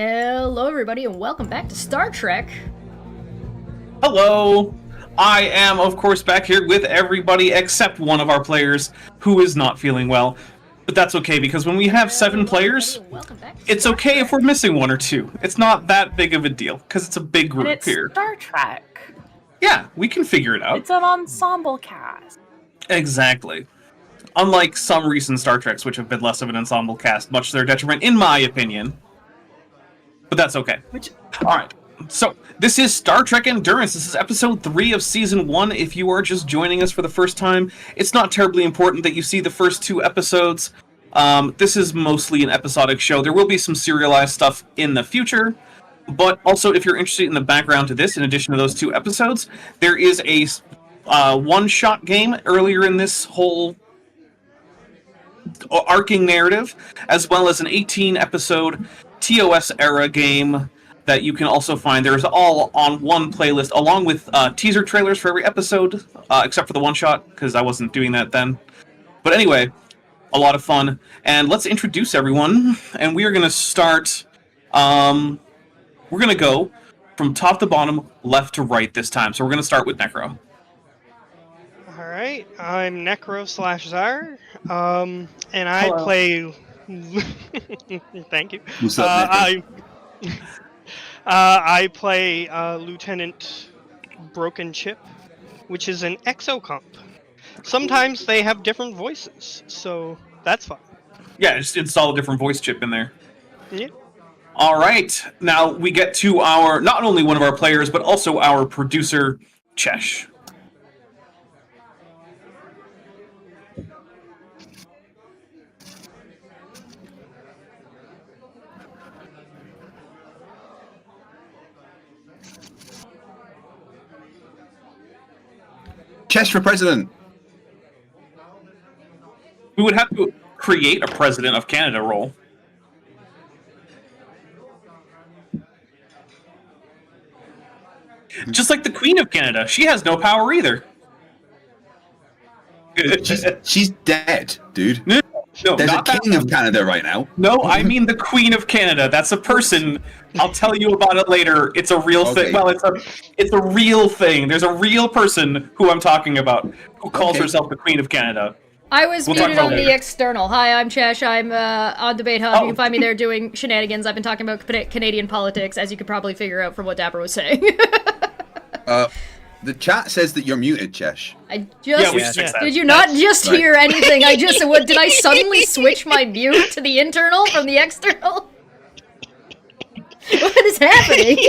Hello everybody and welcome back to Star Trek. Hello! I am, of course, back here with everybody except one of our players who is not feeling well. But that's okay, because when we have 7 players, it's okay if we're missing 1 or 2. It's not that big of a deal, because it's a big group and it's here. Star Trek. Yeah, we can figure it out. It's an ensemble cast. Exactly. Unlike some recent Star Treks, which have been less of an ensemble cast, much to their detriment, in my opinion. But that's okay. Alright, so this is Star Trek Endurance. This is episode 3 of season 1. If you are just joining us for the first time, it's not terribly important that you see the first 2 episodes. This is mostly an episodic show. There will be some serialized stuff in the future. But also, if you're interested in the background to this, in addition to those 2 episodes, there is a one-shot game earlier in this whole arcing narrative, as well as an 18-episode TOS era game that you can also find. There's all on one playlist, along with teaser trailers for every episode, except for the one-shot, because I wasn't doing that then. But anyway, a lot of fun. And let's introduce everyone, and we are going to start... we're going to go from top to bottom, left to right this time. So we're going to start with Necro. Alright, I'm Necro/Czar, and I Hello. play... Thank you. What's up, Necro? I play Lieutenant Broken Chip, which is an exocomp. Sometimes they have different voices, so that's fun. Yeah, just install a different voice chip in there. Yeah. Alright, now we get to our, not only one of our players, but also our producer, Chesh. Chess for president. We would have to create a President of Canada role. Just like the Queen of Canada. She has no power either. She's dead, dude. No, There's a not that king of one. Canada right now. No, I mean the Queen of Canada. That's a person. I'll tell you about it later. It's a real thing. Well, it's a real thing. There's a real person who I'm talking about who calls herself the Queen of Canada. I was We'll talk muted about on it the later. external. Hi, I'm Chesh. I'm on Debate Hub. Oh. You can find me there doing shenanigans. I've been talking about Canadian politics, as you could probably figure out from what Dapper was saying. The chat says that you're muted, Chesh. I just... Yeah, we should fix that. Did you not just right. hear anything? What, did I suddenly switch my mute to the internal from the external? What is happening?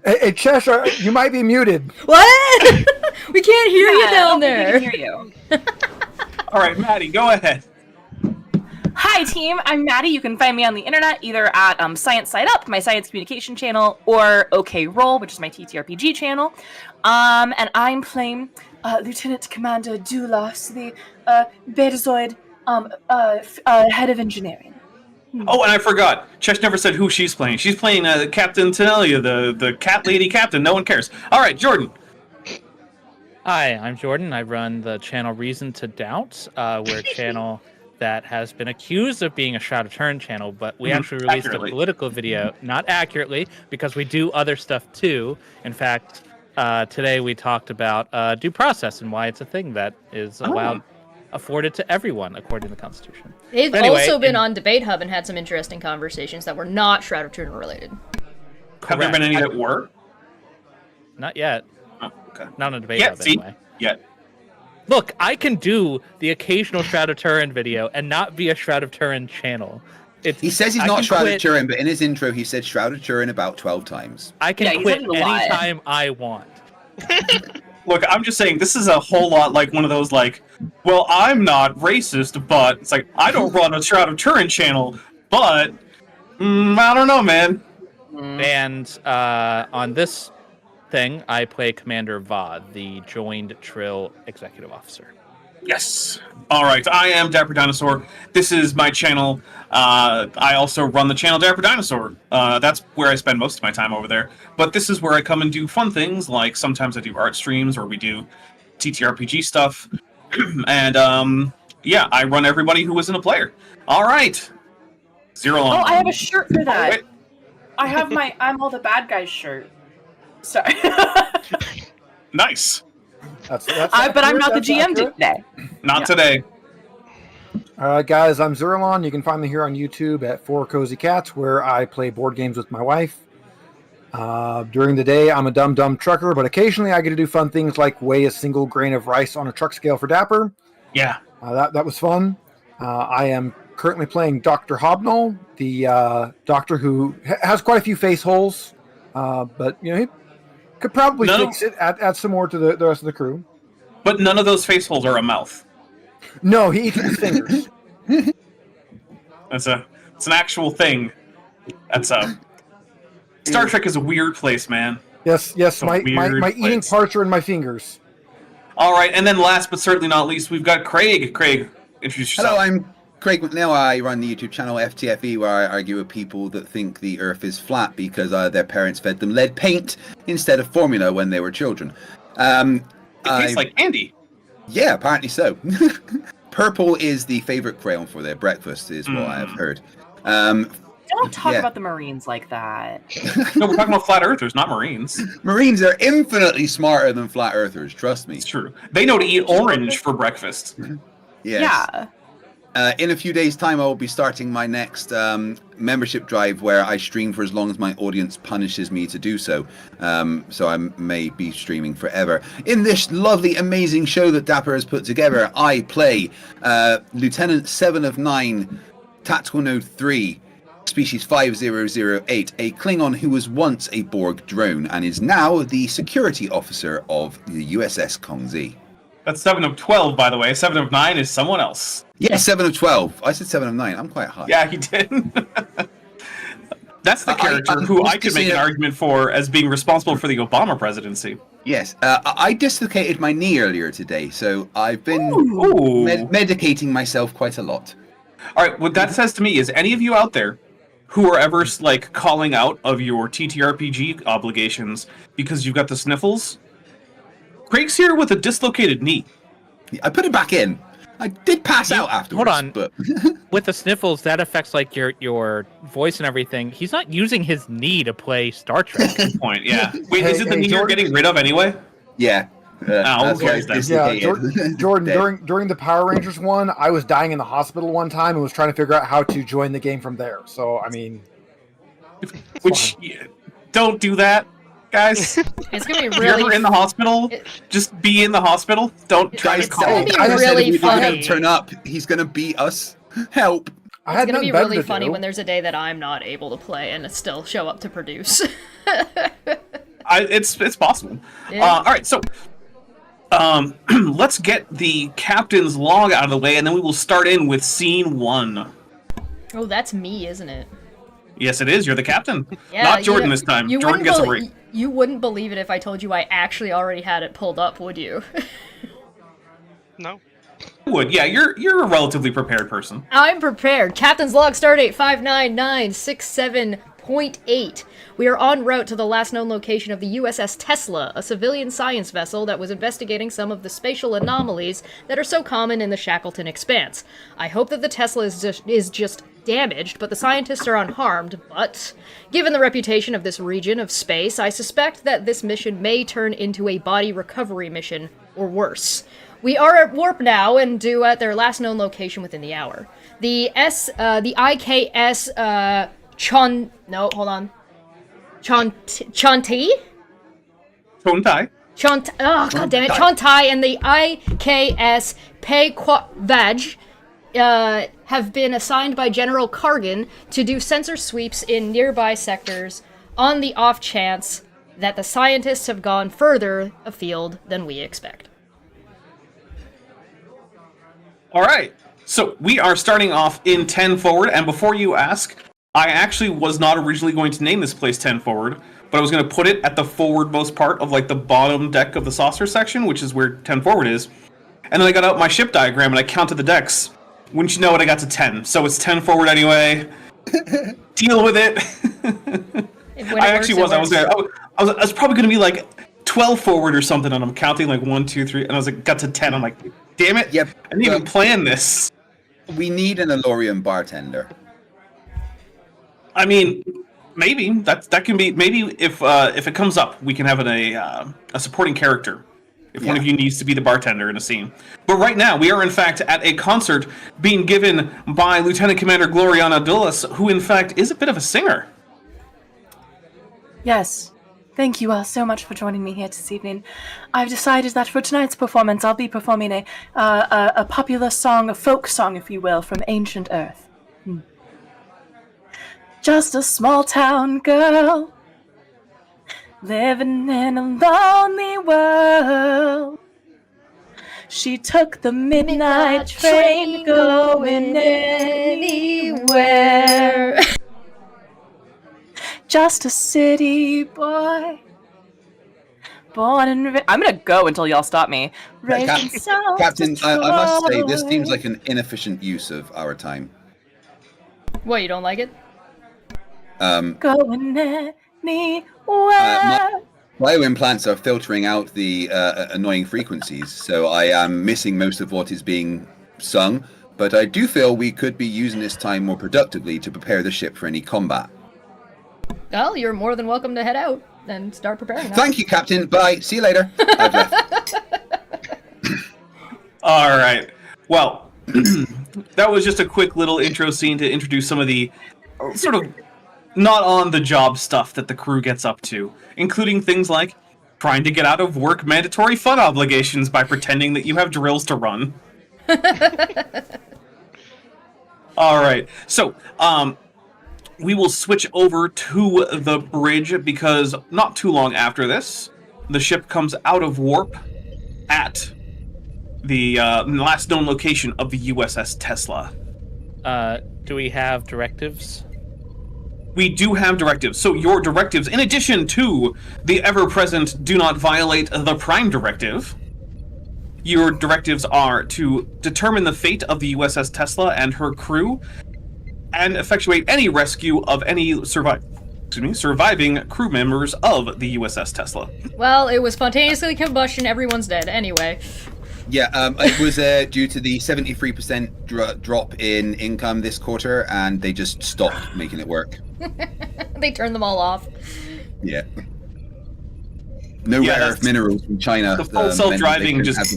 Hey, Cheshire, you might be muted. What? We can't hear you down I there. can hear you. All right, Maddie, go ahead. Hi, team. I'm Maddie. You can find me on the internet either at Science Side Up, my science communication channel, or OK Roll, which is my TTRPG channel. And I'm playing Lieutenant Commander Dulas, the Betazoid head of engineering. Oh, and I forgot. Chesh never said who she's playing. She's playing Captain Tenelia, the cat lady captain. No one cares. All right, Jordan. Hi, I'm Jordan. I run the channel Reason to Doubt. We're a channel that has been accused of being a Shroud of Turin channel, but we actually released Accurately. a political video, not accurately, because we do other stuff too. In fact, today we talked about due process and why it's a thing that is afforded to everyone according to the Constitution. They've But anyway, also been on Debate Hub and had some interesting conversations that were not Shroud of Turin related. Have there been any that were? Not yet. Oh, okay. Not on a debate Yeah, hub see? anyway. Yeah. Look, I can do the occasional Shroud of Turin video and not be a Shroud of Turin channel. He says he's I not can Shroud of quit- Turin, but in his intro he said Shroud of Turin about 12 times. I can Yeah, he quit said it a lot. anytime I want. Look, I'm just saying, this is a whole lot like one of those, like, well, I'm not racist, but it's like, I don't run a Shroud of Turin channel, but, I don't know, man. And on this thing, I play Commander Vod, the Joined Trill Executive Officer. Yes. All right, I am Dapper Dinosaur. This is my channel. I also run the channel Dapper Dinosaur. That's where I spend most of my time over there. But this is where I come and do fun things, like sometimes I do art streams, or we do TTRPG stuff. And, yeah, I run everybody who isn't a player. All right. Zero Oh, on. I have a shirt for that. Wait. I have my I'm all the bad guys shirt. Sorry. Nice. That's but I'm not the that's GM accurate. today. Not Yeah. today. All right, guys, I'm Zerlon. You can find me here on YouTube at 4 Cozy Cats, where I play board games with my wife. During the day, I'm a dumb trucker, but occasionally I get to do fun things like weigh a single grain of rice on a truck scale for Dapper. Yeah. That was fun. I am currently playing Dr. Hobnall, the doctor who has quite a few face holes, but he could probably fix it, add some more to the rest of the crew. But none of those face holes are a mouth. No, he eats with his fingers. It's an actual thing. That's Star Trek is a weird place, man. Yes, my eating place. parts are in my fingers. All right, and then last but certainly not least, we've got Craig. Craig, introduce yourself. Hello, I'm Craig McNeil. I run the YouTube channel FTFE, where I argue with people that think the Earth is flat because their parents fed them lead paint instead of formula when they were children. It tastes like candy. Yeah, apparently so. Purple is the favorite crayon for their breakfast, is what I have heard. Don't talk Yeah. about the Marines like that. No, we're talking about flat earthers, not Marines. Marines are infinitely smarter than flat earthers, trust me. It's true. They know to eat orange for breakfast. Yes. Yeah. In a few days' time, I will be starting my next membership drive where I stream for as long as my audience punishes me to do so. So I may be streaming forever. In this lovely, amazing show that Dapper has put together, I play Lieutenant 7 of 9, Tactical Node 3, Species 5008, a Klingon who was once a Borg drone and is now the security officer of the USS qovIj. That's 7 of 12, by the way. 7 of 9 is someone else. Yeah, 7 of 12. I said 7 of 9. I'm quite high. Yeah, he did. That's the character who I could make an argument for as being responsible for the Obama presidency. Yes, I dislocated my knee earlier today, so I've been Ooh. medicating myself quite a lot. All right, what that says to me is any of you out there who are ever like calling out of your TTRPG obligations because you've got the sniffles, Craig's here with a dislocated knee. I put it back in. I did pass out afterwards. Hold on. But With the sniffles, that affects like your voice and everything. He's not using his knee to play Star Trek. Good point. Yeah. Wait, Hey, is it the hey, knee you're Jordan. getting rid of anyway? yeah. That's okay, why it's then. Yeah, dislocated. Jordan. Dead. During the Power Rangers one, I was dying in the hospital one time and was trying to figure out how to join the game from there. So I mean, Which don't do that, guys. It's gonna be If you're ever really in the hospital, it- just be in the hospital. Don't try Guys, to call. gonna be I said really if we don't funny. turn up, he's gonna beat us. Help. I It's had gonna nothing be better really to funny do. when there's a day that I'm not able to play and still show up to produce. It's possible. Yeah. All right, so let's get the captain's log out of the way, and then we will start in with scene 1. Oh, that's me, isn't it? Yes, it is. You're the captain. Yeah, Not you Jordan know- this time. you Jordan wouldn't gets a belie- break. You wouldn't believe it if I told you I actually already had it pulled up, would you? No. Would yeah, you're a relatively prepared person. I'm prepared. Captain's log, stardate 59967.8. We are en route to the last known location of the USS Tesla, a civilian science vessel that was investigating some of the spatial anomalies that are so common in the Shackleton Expanse. I hope that the Tesla is just damaged, but the scientists are unharmed, but given the reputation of this region of space, I suspect that this mission may turn into a body recovery mission, or worse. We are at warp now and due at their last known location within the hour. The IKS, chontay? Chontay. Oh, god damn it, chontay and the IKS qovIj have been assigned by General Kargan to do sensor sweeps in nearby sectors on the off chance that the scientists have gone further afield than we expect. All right. So we are starting off in 10 forward, and before you ask, I actually was not originally going to name this place 10 forward, but I was going to put it at the forwardmost part of like the bottom deck of the saucer section, which is where 10 forward is. And then I got out my ship diagram and I counted the decks. Wouldn't you know it, I got to 10. So it's 10 forward anyway. Deal with it. I actually was. I was probably going to be like 12 forward or something, and I'm counting like 1, 2, 3, and I was like, got to 10. I'm like, damn it. Yep. I didn't even plan this. We need an Elorian bartender. I mean, maybe that can be maybe if it comes up, we can have a supporting character. If one of you needs to be the bartender in a scene. But right now, we are in fact at a concert being given by Lieutenant Commander Gloriana Dulles, who in fact is a bit of a singer. Yes. Thank you all so much for joining me here this evening. I've decided that for tonight's performance, I'll be performing a popular song, a folk song, if you will, from ancient Earth. Just a small town girl living in a lonely world. She took the midnight train going anywhere. Just a city boy. Born and I'm gonna go until y'all stop me. Captain, I must say, this seems like an inefficient use of our time. What, you don't like it? Going anywhere. Bioimplants are filtering out the annoying frequencies, so I am missing most of what is being sung, but I do feel we could be using this time more productively to prepare the ship for any combat. Well, you're more than welcome to head out and start preparing. Thank you, Captain. Bye. See you later. I've left. All right. Well, that was just a quick little intro scene to introduce some of the sort of not on the job stuff that the crew gets up to, including things like trying to get out of work mandatory fun obligations by pretending that you have drills to run. All right. So, we will switch over to the bridge because not too long after this, the ship comes out of warp at the last known location of the USS Tesla. Do we have directives? We do have directives. So your directives, in addition to the ever-present do not violate the Prime Directive, your directives are to determine the fate of the USS Tesla and her crew and effectuate any rescue of any surviving crew members of the USS Tesla. Well, it was spontaneously combustion, everyone's dead. Anyway. Yeah, it was due to the 73% drop in income this quarter, and they just stopped making it work. They turned them all off. Yeah. No rare earth minerals from China. The full self-driving just...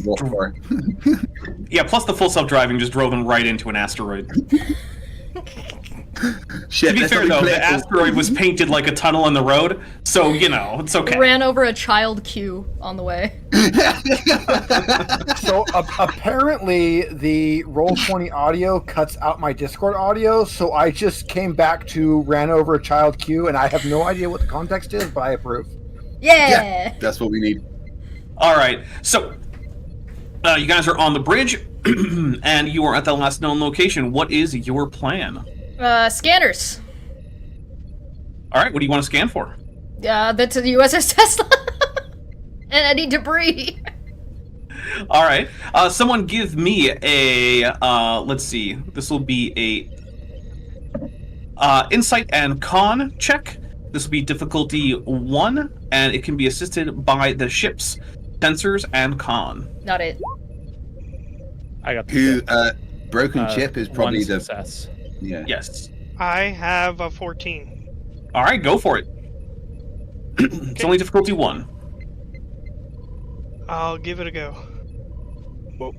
Yeah, plus the full self-driving just drove them right into an asteroid. Shit, to be fair, though, the asteroid was painted like a tunnel in the road, so, you know, it's okay. Ran over a child queue on the way. So apparently the Roll20 audio cuts out my Discord audio, so I just came back to ran over a child queue, and I have no idea what the context is, but I approve. Yeah! That's what we need. All right, so you guys are on the bridge, and you are at the last known location. What is your plan? Scanners. All right, what do you want to scan for? That's the USS Tesla. And any debris. All right, someone give me a, let's see, this will be a insight and con check. This will be difficulty 1, and it can be assisted by the ship's sensors and con. Not it. I got the Broken chip is probably the... success. Yeah. Yes. I have a 14. All right, go for it. It's only difficulty 1. I'll give it a go. Whoa.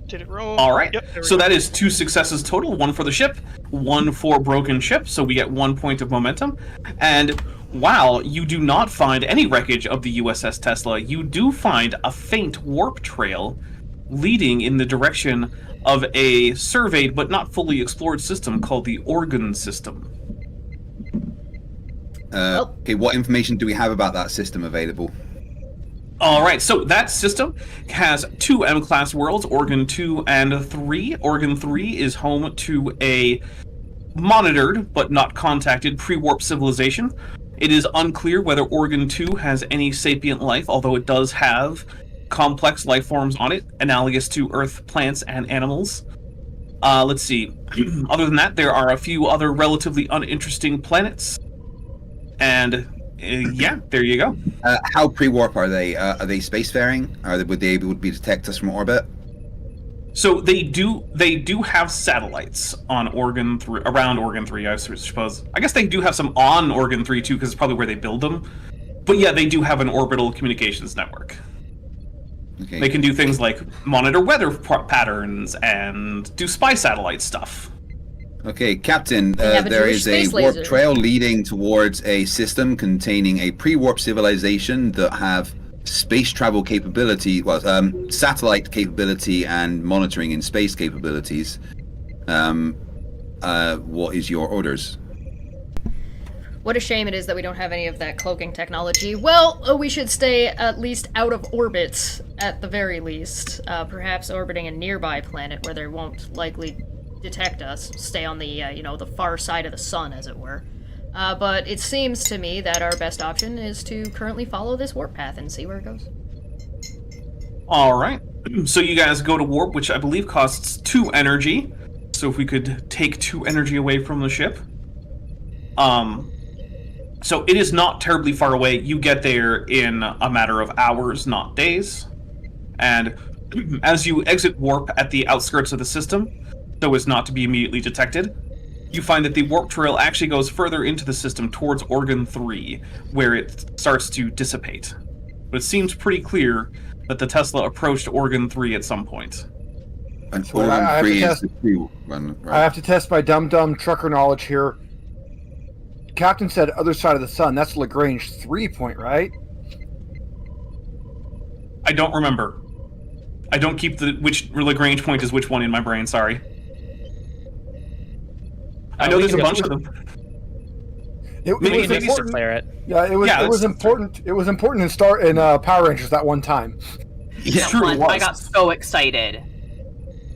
Did it roll? All right. Yep, so that is 2 successes total, 1 for the ship, 1 for broken ship, so we get 1 point of momentum. And while you do not find any wreckage of the USS Tesla, you do find a faint warp trail leading in the direction of a surveyed but not fully explored system called the Organ System. Okay, what information do we have about that system available? All right, so that system has 2 M-class worlds, Organ 2 and 3. Organ 3 is home to a monitored but not contacted pre-warp civilization. It is unclear whether Organ 2 has any sapient life, although it does have complex life forms on it, analogous to Earth plants and animals. Let's see. Other than that, there are a few other relatively uninteresting planets. And yeah, there you go. How pre-warp are they? Are they spacefaring? Would they able to detect us from orbit? So they do have satellites on Oregon 3, around Oregon 3, I suppose. I guess they do have some on Oregon 3 too, because it's probably where they build them. But yeah, they do have an orbital communications network. Okay. They can do things like monitor weather patterns and do spy satellite stuff. Okay, Captain, have a there Jewish is a space warp laser. trail leading towards a system containing a pre-warp civilization that have space travel capability, satellite capability and monitoring in space capabilities. What is your orders? What a shame it is that we don't have any of that cloaking technology. Well, we should stay at least out of orbit, at the very least. Perhaps orbiting a nearby planet where they won't likely detect us. Stay on the, the far side of the sun, as it were. But it seems to me that our best option is to currently follow this warp path and see where it goes. All right. So you guys go to warp, which I believe costs 2 energy. So if we could take 2 energy away from the ship. So it is not terribly far away. You get there in a matter of hours, not days. And as you exit warp at the outskirts of the system, so as not to be immediately detected, you find that the warp trail actually goes further into the system towards Oregon 3, where it starts to dissipate. But it seems pretty clear that the Tesla approached Oregon 3 at some point. And So I have to Oregon 3 is test- the pre-one, I right? have to test my dumb trucker knowledge here. Captain said other side of the sun. That's Lagrange 3 point, right? I don't remember. I don't keep which Lagrange point is which one in my brain, sorry. I know we there's a can go bunch of through them. It Maybe was it makes important. Declare it. Yeah, it was. Yeah, it was that's- important. It was important in Power Rangers that one time. Yeah. True, it was. I got so excited.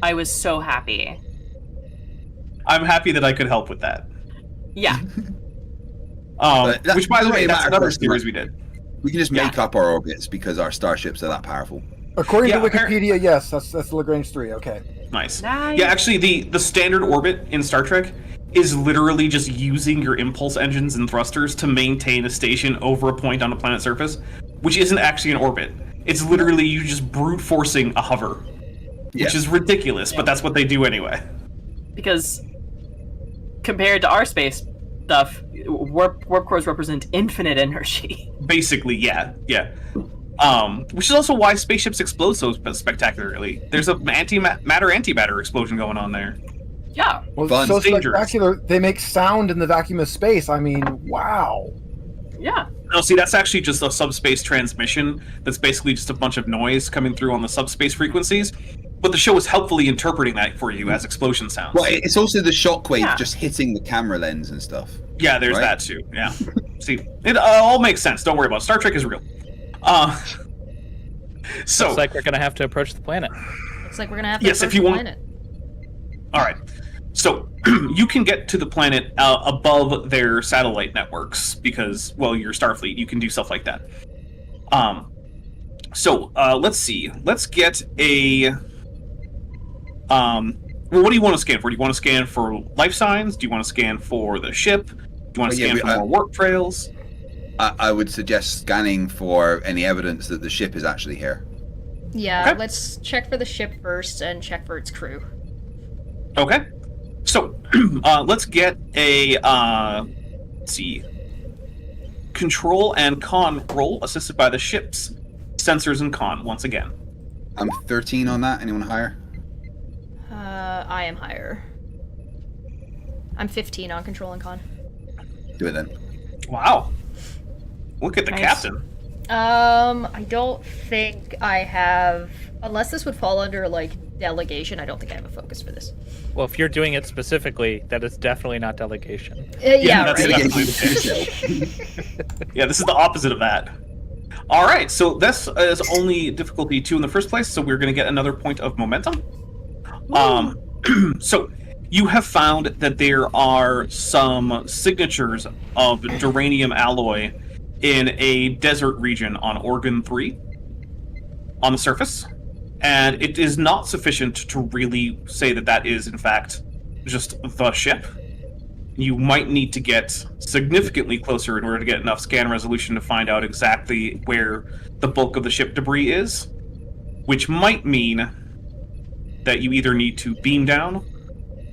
I was so happy. I'm happy that I could help with that. Yeah. But that- Which, by the doesn't way, really that's matter another for us, series right? we did. We can just Yeah. make up our orbits because our starships are that powerful. According Yeah, to Wikipedia, yes, that's Lagrange 3. Okay. Nice. Nice. Yeah, actually, the standard orbit in Star Trek is literally just using your impulse engines and thrusters to maintain a station over a point on a planet's surface, which isn't actually an orbit. It's literally you just brute forcing a hover, which is ridiculous, but that's what they do anyway. Because compared to our space stuff, warp cores represent infinite energy. Basically, yeah. Which is also why spaceships explode so spectacularly. There's a antimatter explosion going on there. Yeah. Well, Fun. it's so Dangerous. spectacular. They make sound in the vacuum of space. I mean, wow. Yeah. No, see, that's actually just a subspace transmission. That's basically just a bunch of noise coming through on the subspace frequencies. But the show is helpfully interpreting that for you as explosion sounds. Well, it's also the shockwave Yeah. just hitting the camera lens and stuff. Yeah, there's Right? that too. Yeah. See, it all makes sense. Don't worry about it. Star Trek is real. So, Looks like we're gonna have to approach the planet. Looks like we're gonna have to Yes, approach if you the want- planet. all right. So, you can get to the planet above their satellite networks because, well, you're Starfleet. You can do stuff like that. So, let's see. Let's get a. Well, what do you want to scan for? Do you want to scan for life signs? Do you want to scan for the ship? Do you want to Yeah, scan for more warp trails? I would suggest scanning for any evidence that the ship is actually here. Yeah, Okay. let's check for the ship first and check for its crew. Okay. So, let's get a, let's see, control and con roll assisted by the ship's sensors and con once again. I'm 13 on that. Anyone higher? I am higher. I'm 15 on control and con. Do it then. Wow. Look at the Nice. captain. I don't think I have, unless this would fall under, like, delegation, I don't think I have a focus for this. Well, if you're doing it specifically, that is definitely not delegation. Yeah, that's right. definitely the case. Yeah, this is the opposite of that. All right, so this is only difficulty 2 in the first place, so we're going to get another point of momentum. So you have found that there are some signatures of duranium alloy in a desert region on Oregon 3 on the surface, and it is not sufficient to really say that that is, in fact, just the ship. You might need to get significantly closer in order to get enough scan resolution to find out exactly where the bulk of the ship debris is, which might mean that you either need to beam down,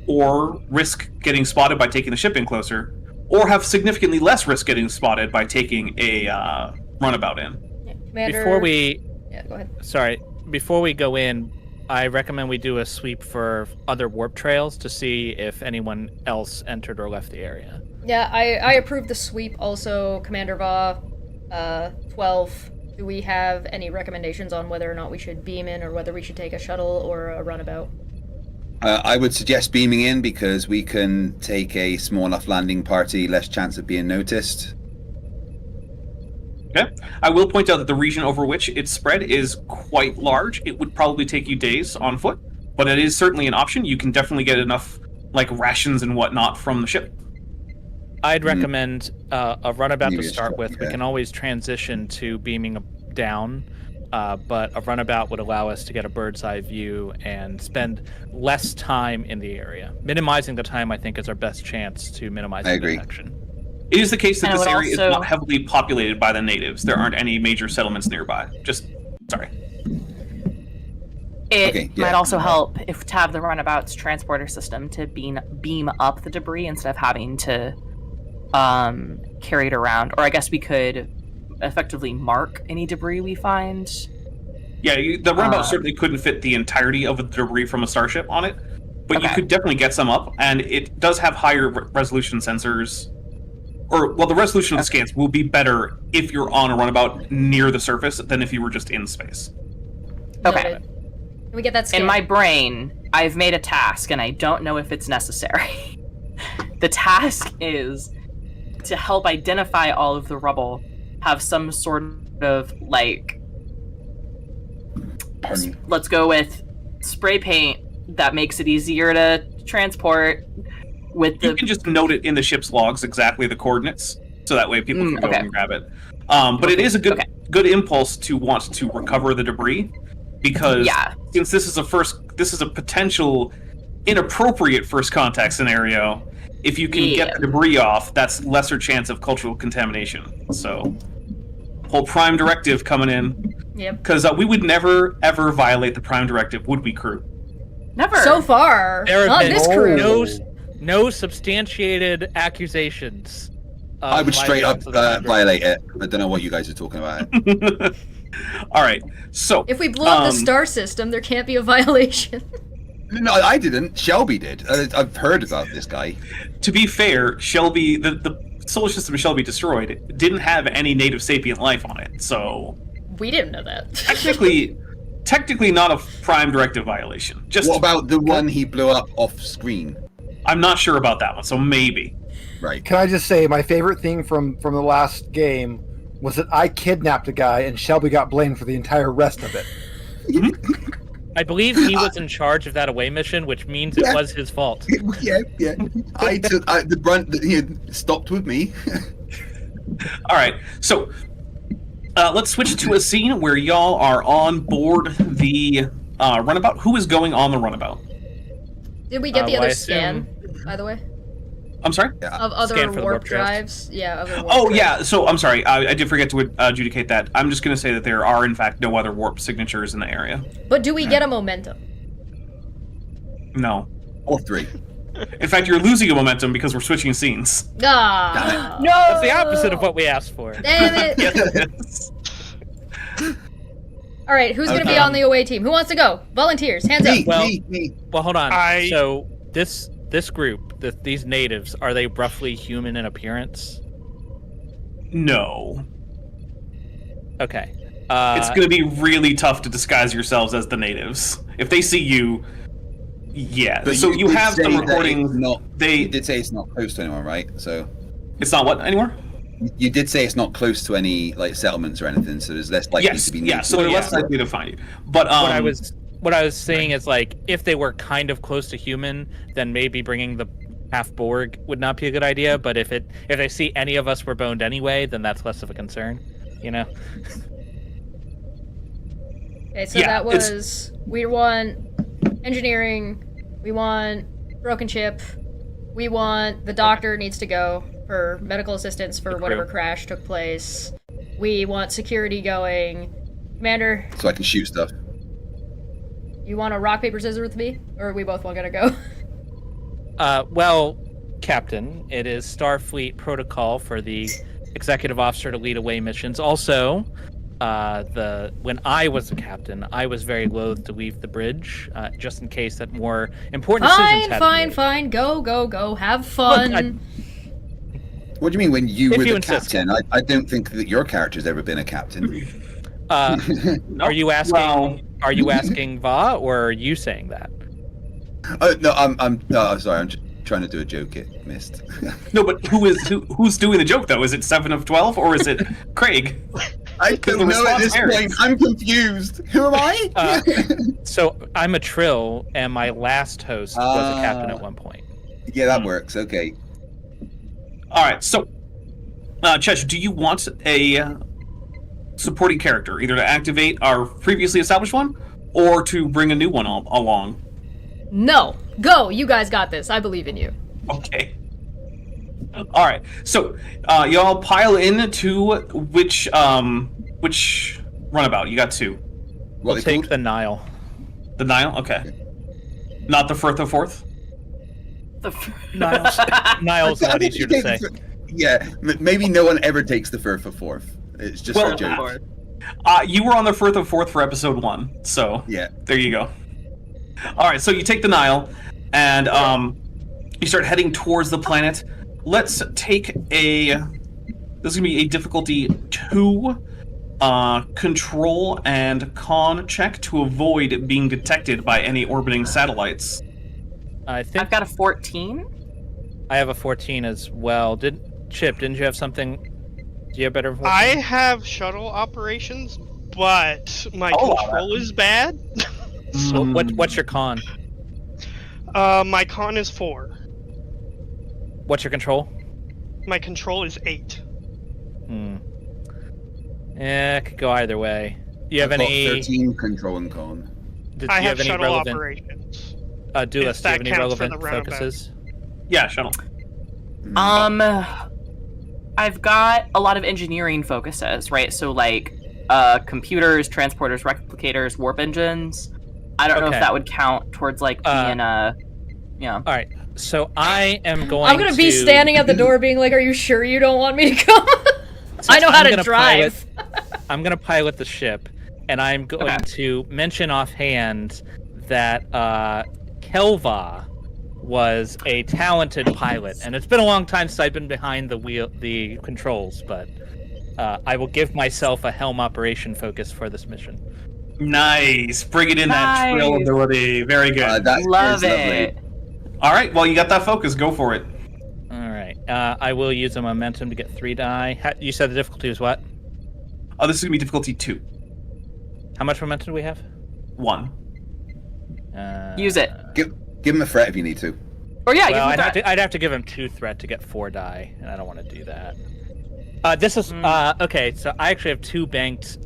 or risk getting spotted by taking the ship in closer, or have significantly less risk getting spotted by taking a runabout in. Yeah, Commander... Yeah, go ahead. Before we go in, I recommend we do a sweep for other warp trails to see if anyone else entered or left the area. Yeah, I approve the sweep also, Commander Va. 12. Do we have any recommendations on whether or not we should beam in or whether we should take a shuttle or a runabout? I would suggest beaming in because we can take a small enough landing party, less chance of being noticed. Okay. I will point out that the region over which it's spread is quite large. It would probably take you days on foot, but it is certainly an option. You can definitely get enough like rations and whatnot from the ship. I'd recommend a runabout Maybe to a start shuttle, with. yeah. We can always transition to beaming down, but a runabout would allow us to get a bird's eye view and spend less time in the area. Minimizing the time, I think, is our best chance to minimize I agree. detection. It is the case that And this it would area is also- not heavily populated by the natives. There aren't any major settlements nearby. Sorry. It Okay, yeah. might also help if to have the runabout's transporter system to beam up the debris instead of having to carry it around. Or I guess we could effectively mark any debris we find. Yeah, the runabout certainly couldn't fit the entirety of the debris from a starship on it, but you Okay. could definitely get some up, and it does have higher resolution sensors. The resolution of the scans will be better if you're on a runabout near the surface than if you were just in space. Okay. Noted. Can we get that scan? In my brain, I've made a task, and I don't know if it's necessary. The task is to help identify all of the rubble, have some sort of, like, Pardon me. let's go with spray paint that makes it easier to transport with You the... can just note it in the ship's logs exactly the coordinates, so that way people can go okay. and grab it. But it is a Okay. good impulse to want to recover the debris, because Yeah. since this is a potential inappropriate first contact scenario. If you can get the debris off, that's lesser chance of cultural contamination. So, whole Prime Directive coming in. Yep. Because we would never, ever violate the Prime Directive, would we, crew? Never. So far, There have not been this crew. no substantiated accusations. I would straight up violations of the Prime violate it. I don't know what you guys are talking about. All right, so If we blow up the star system, there can't be a violation. No, I didn't. Shelby did. I've heard about this guy. to be fair, Shelby, the solar system Shelby destroyed didn't have any native sapient life on it, so We didn't know that. technically not a Prime Directive violation. Just What about the one he blew up off screen? I'm not sure about that one, so maybe. Right. Can I just say my favorite thing from the last game was that I kidnapped a guy and Shelby got blamed for the entire rest of it. I believe he was in charge of that away mission, which means it Yeah. was his fault. Yeah. I took the brunt that he had stopped with me. All right, so let's switch to a scene where y'all are on board the runabout. Who is going on the runabout? Did we get the Well, I other scan, by the way? I'm sorry? Of other Scan for the warp warp trails. drives? Yeah, other warp Oh, drives. yeah, so I'm sorry. I did forget to adjudicate that. I'm just going to say that there are, in fact, no other warp signatures in the area. But do we get a momentum? No. Or three. In fact, you're losing a momentum because we're switching scenes. Ah! No! That's the opposite of what we asked for. Damn it! Yes. All right, who's going to be on the away team? Who wants to go? Volunteers, hands up. Well- me. Well, hold on. I- So this group, these natives, are they roughly human in appearance? No. Okay. It's going to be really tough to disguise yourselves as the natives. If they see you, yeah. But So you did have say some that recordings. it's not, They. you did say it's not close to anyone, right? So It's not what anymore? you did say it's not close to any like settlements or anything. So there's less likely Yes. to be. Yeah. natives. So they're Yeah. less likely to find you. But what I was saying is, like, if they were kind of close to human, then maybe bringing the half Borg would not be a good idea. But if they see any of us were boned anyway, then that's less of a concern. You know. Okay, so Yeah, that was... We want engineering. We want broken chip. We want the doctor needs to go for medical assistance for whatever crash took place. We want security going. Commander, So I can shoot stuff. You want to rock, paper, scissors with me? Or we both want to go? Well, Captain, it is Starfleet protocol for the executive officer to lead away missions. Also, when I was a captain, I was very loath to leave the bridge, just in case that more important decisions had to be made. Fine. Go. Have fun. What do you mean when you If were you the insist. captain? I don't think that your character's ever been a captain. Are you asking? Well- Are you asking Va, or are you saying that? Oh no, I'm sorry. I'm just trying to do a joke. It missed. No, but who's doing the joke though? Is it 7 of 12 or is it Craig? I don't know at this point. I'm confused. Who am I? So I'm a Trill, and my last host was a captain at one point. Yeah, that works. Okay. All right, so Chesh, do you want a supporting character, either to activate our previously established one, or to bring a new one along? No. Go. You guys got this. I believe in you. Okay. All right. So y'all pile in to which runabout? You got two. We'll take the Nile. The Nile. Okay. Not the Firth of Forth. Nile's a lot easier to say. Yeah, maybe no one ever takes the Firth of Forth. It's just for a joke. You were on the Firth of Forth for episode 1, so yeah, there you go. All right, so you take the Nile, and you start heading towards the planet. Let's take this is gonna be a difficulty 2 control and con check to avoid being detected by any orbiting satellites. I think I've got a 14. I have a 14 as well. Chip, didn't you have something? Do you have better? 14? I have shuttle operations, but my control is bad. So what's your con? My con is 4. What's your control? My control is 8. Yeah, it could go either way. Do you have I've got any? 13 control and con. Do I you have have any shuttle relevant? operations. Duelist, do you have that any counts for relevant the roundabout. focuses? Yeah, shuttle. I've got a lot of engineering focuses, right? So like computers, transporters, replicators, warp engines. I don't know if Okay. that would count towards like being All right. So I am going. I'm gonna be standing at the door being like, are you sure you don't want me to come? I know I'm how to gonna drive. I'm going to pilot the ship, and I'm going to mention offhand that Kelva was a talented pilot, and it's been a long time since I've been behind the controls, but I will give myself a helm operation focus for this mission. Nice. Bring it in that trill ability. Very good. Love it. All right. Well, you got that focus. Go for it. All right. I will use a momentum to get 3 die. You said the difficulty was what? Oh, this is gonna be difficulty 2. How much momentum do we have? 1. Use it. Give him a threat if you need to. Or yeah, Well, give him I'd have to give him 2 threat to get 4 die, and I don't want to do that. This is okay. So I actually have 2 banked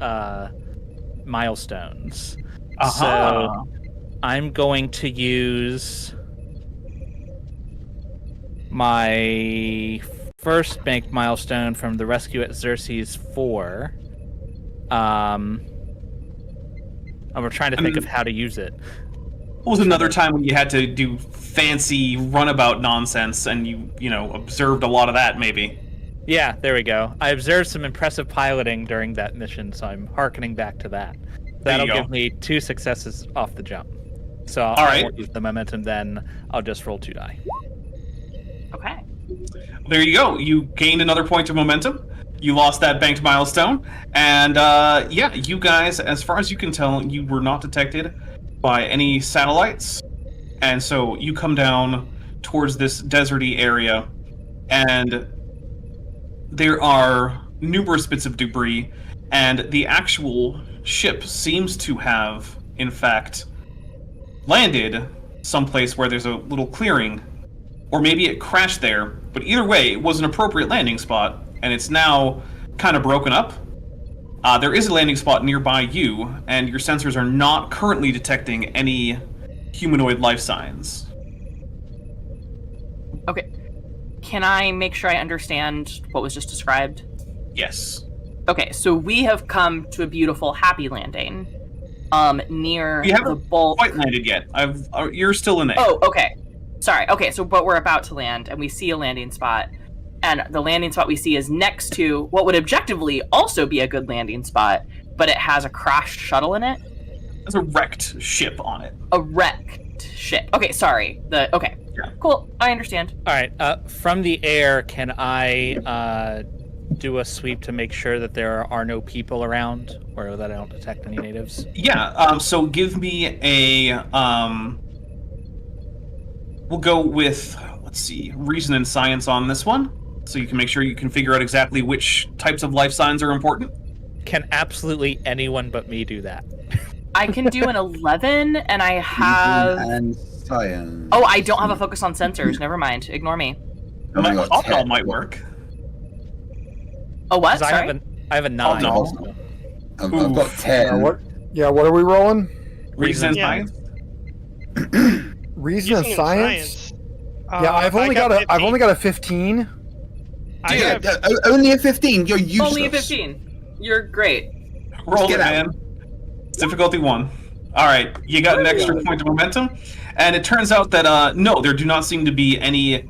milestones. So I'm going to use my first banked milestone from the rescue at Xerxes 4. I'm trying to think of how to use it. What was another time when you had to do fancy runabout nonsense and you observed a lot of that, maybe? Yeah, there we go. I observed some impressive piloting during that mission, so I'm hearkening back to that. That'll give me 2 successes off the jump. So I won't use the momentum then. I'll just roll 2 die. Okay. There you go. You gained another point of momentum. You lost that banked milestone. And yeah, you guys, as far as you can tell, you were not detected by any satellites. And so you come down towards this deserty area, and there are numerous bits of debris, and the actual ship seems to have, in fact, landed someplace where there's a little clearing. Or maybe it crashed there, but either way, it was an appropriate landing spot, and it's now kind of broken up. There is a landing spot nearby you, and your sensors are not currently detecting any humanoid life signs. Okay. Can I make sure I understand what was just described? Yes. Okay, so we have come to a beautiful happy landing, near We the haven't bulk. quite landed yet. You're still in there. Oh, okay. Sorry. Okay, so but we're about to land, and we see a landing spot, and the landing spot we see is next to what would objectively also be a good landing spot, but it has a crashed shuttle in it. There's a wrecked ship on it. A wrecked ship. Okay, sorry. Okay. Yeah. Cool. I understand. All right. From the air, can I do a sweep to make sure that there are no people around, or that I don't detect any natives? Yeah. So give me a. We'll go with, let's see, reason and science on this one, so you can make sure you can figure out exactly which types of life signs are important. Can absolutely anyone but me do that? I can do an 11, and I have. And science. Oh, I don't have a focus on sensors. Never mind. Ignore me. Oh my God, Optical 10. might work. Oh, what? 'Cause I Sorry. have a 9. Oh, I've got 10. What are we rolling? Reason and Yeah. science? Reason and Using science? Yeah, I've only got a 15. I Yeah, have, only a 15. You're useless. Only a 15. You're great. Roll it, get out. man. Difficulty 1. Alright, you got an extra point of momentum. And it turns out that, no, there do not seem to be any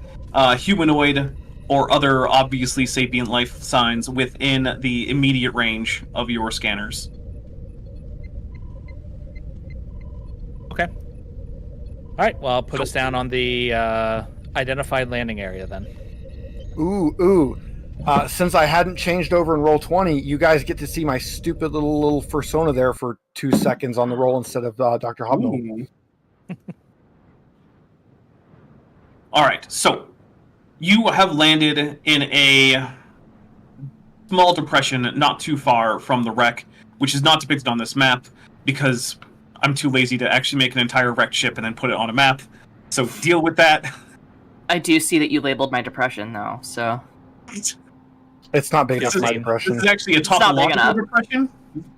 humanoid or other obviously sapient life signs within the immediate range of your scanners. Okay. All right. Well, I'll put us down on the identified landing area then. Ooh. Since I hadn't changed over in roll 20, you guys get to see my stupid little fursona there for 2 seconds on the roll instead of Dr. Hobnob. Alright, so you have landed in a small depression not too far from the wreck, which is not depicted on this map because I'm too lazy to actually make an entire wrecked ship and then put it on a map. So deal with that. I do see that you labeled my depression, though, so. It's not big enough for my This depression. is actually a not big topological enough. depression.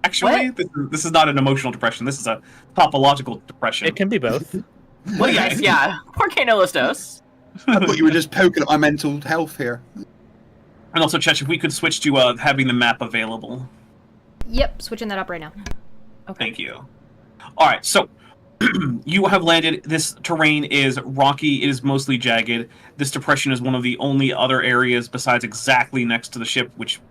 Actually, this is not an emotional depression. This is a topological depression. It can be both. Well, yes, yeah. Jorge no los dos. I thought you were just poking at my mental health here. And also, Chesh, if we could switch to having the map available. Yep, switching that up right now. Thank you. All right, so you have landed. This terrain is rocky. It is mostly jagged. This depression is one of the only other areas besides exactly next to the ship, which is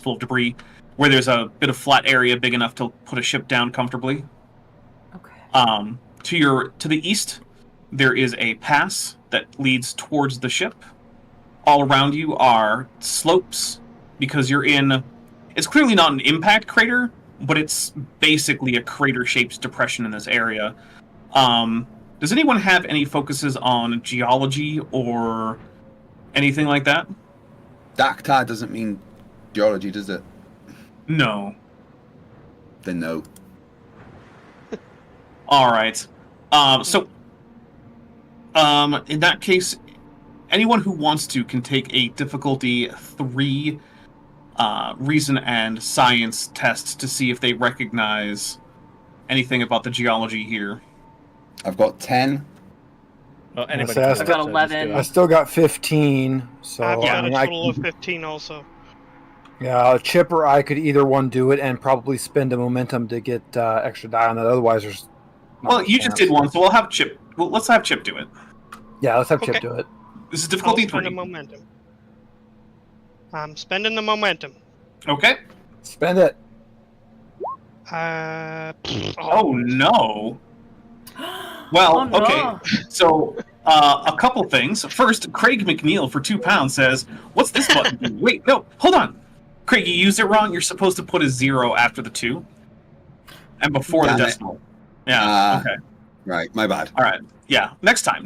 full of debris, where there's a bit of flat area big enough to put a ship down comfortably. Okay. To the east, there is a pass that leads towards the ship. All around you are slopes, because you're in... It's clearly not an impact crater, but it's basically a crater-shaped depression in this area. Does anyone have any focuses on geology or anything like that? Dacta doesn't mean geology, does it? No. Then no. All right. In that case, anyone who wants to can take a difficulty 3 reason and science test to see if they recognize anything about the geology here. I've got 10. Well, anybody Yes, can I've got do it, so 11. just I do still got 15, so I've got I mean, a total of 15 also. yeah, Chip or I could either one do it and probably spend a momentum to get extra die on that. Otherwise, there's not Well, much you just chance. did one, so we'll have Chip. Well, let's have Chip do it. Yeah, let's have Okay. Chip do it. This is I'll difficulty spend a 3. momentum. I'm spending the momentum. Okay. Spend it. Oh no. Well, Oh, no. okay. So, a couple things. First, Craig McNeil for £2 says, "What's this button do?" Wait, no, hold on. Craig, you used it wrong. You're supposed to put a 0 after the 2 and before Damn the it. decimal. Yeah. Okay. Right, my bad. All right. Yeah. Next time.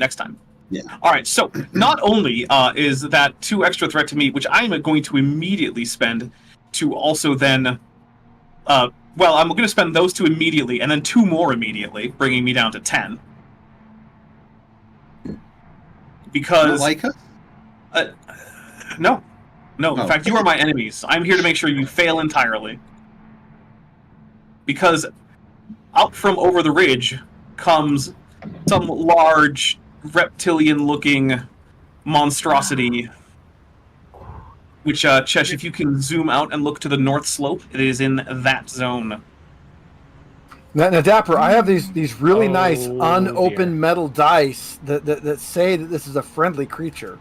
Yeah. All right. So, not only is that 2 extra threat to me, which I am going to immediately spend to also then. Well, I'm going to spend those 2 immediately, and then 2 more immediately, bringing me down to 10. You Because don't like us? no. In Oh. fact, you are my enemies. I'm here to make sure you fail entirely. Because out from over the ridge comes some large reptilian-looking monstrosity. Which, Chesh, if you can zoom out and look to the north slope, it is in that zone. Now, Dapper, I have these really nice Oh, unopened dear. metal dice that say that this is a friendly creature.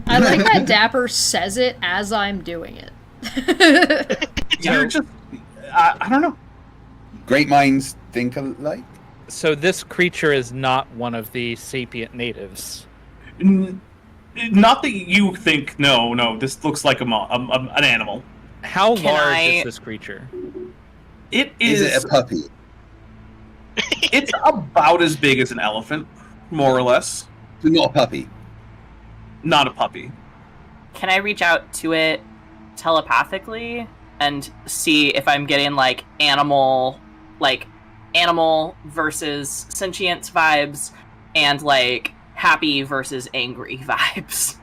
I like that Dapper says it as I'm doing it. You're just, I don't know. Great minds think alike. So this creature is not one of the sapient natives. Not that you think. No. This looks like an animal. How Can large I- is this creature? It Is it a puppy? It's about as big as an elephant, more or less. So not a puppy. Not a puppy. Can I reach out to it telepathically and see if I'm getting like animal versus sentience vibes and like happy versus angry vibes?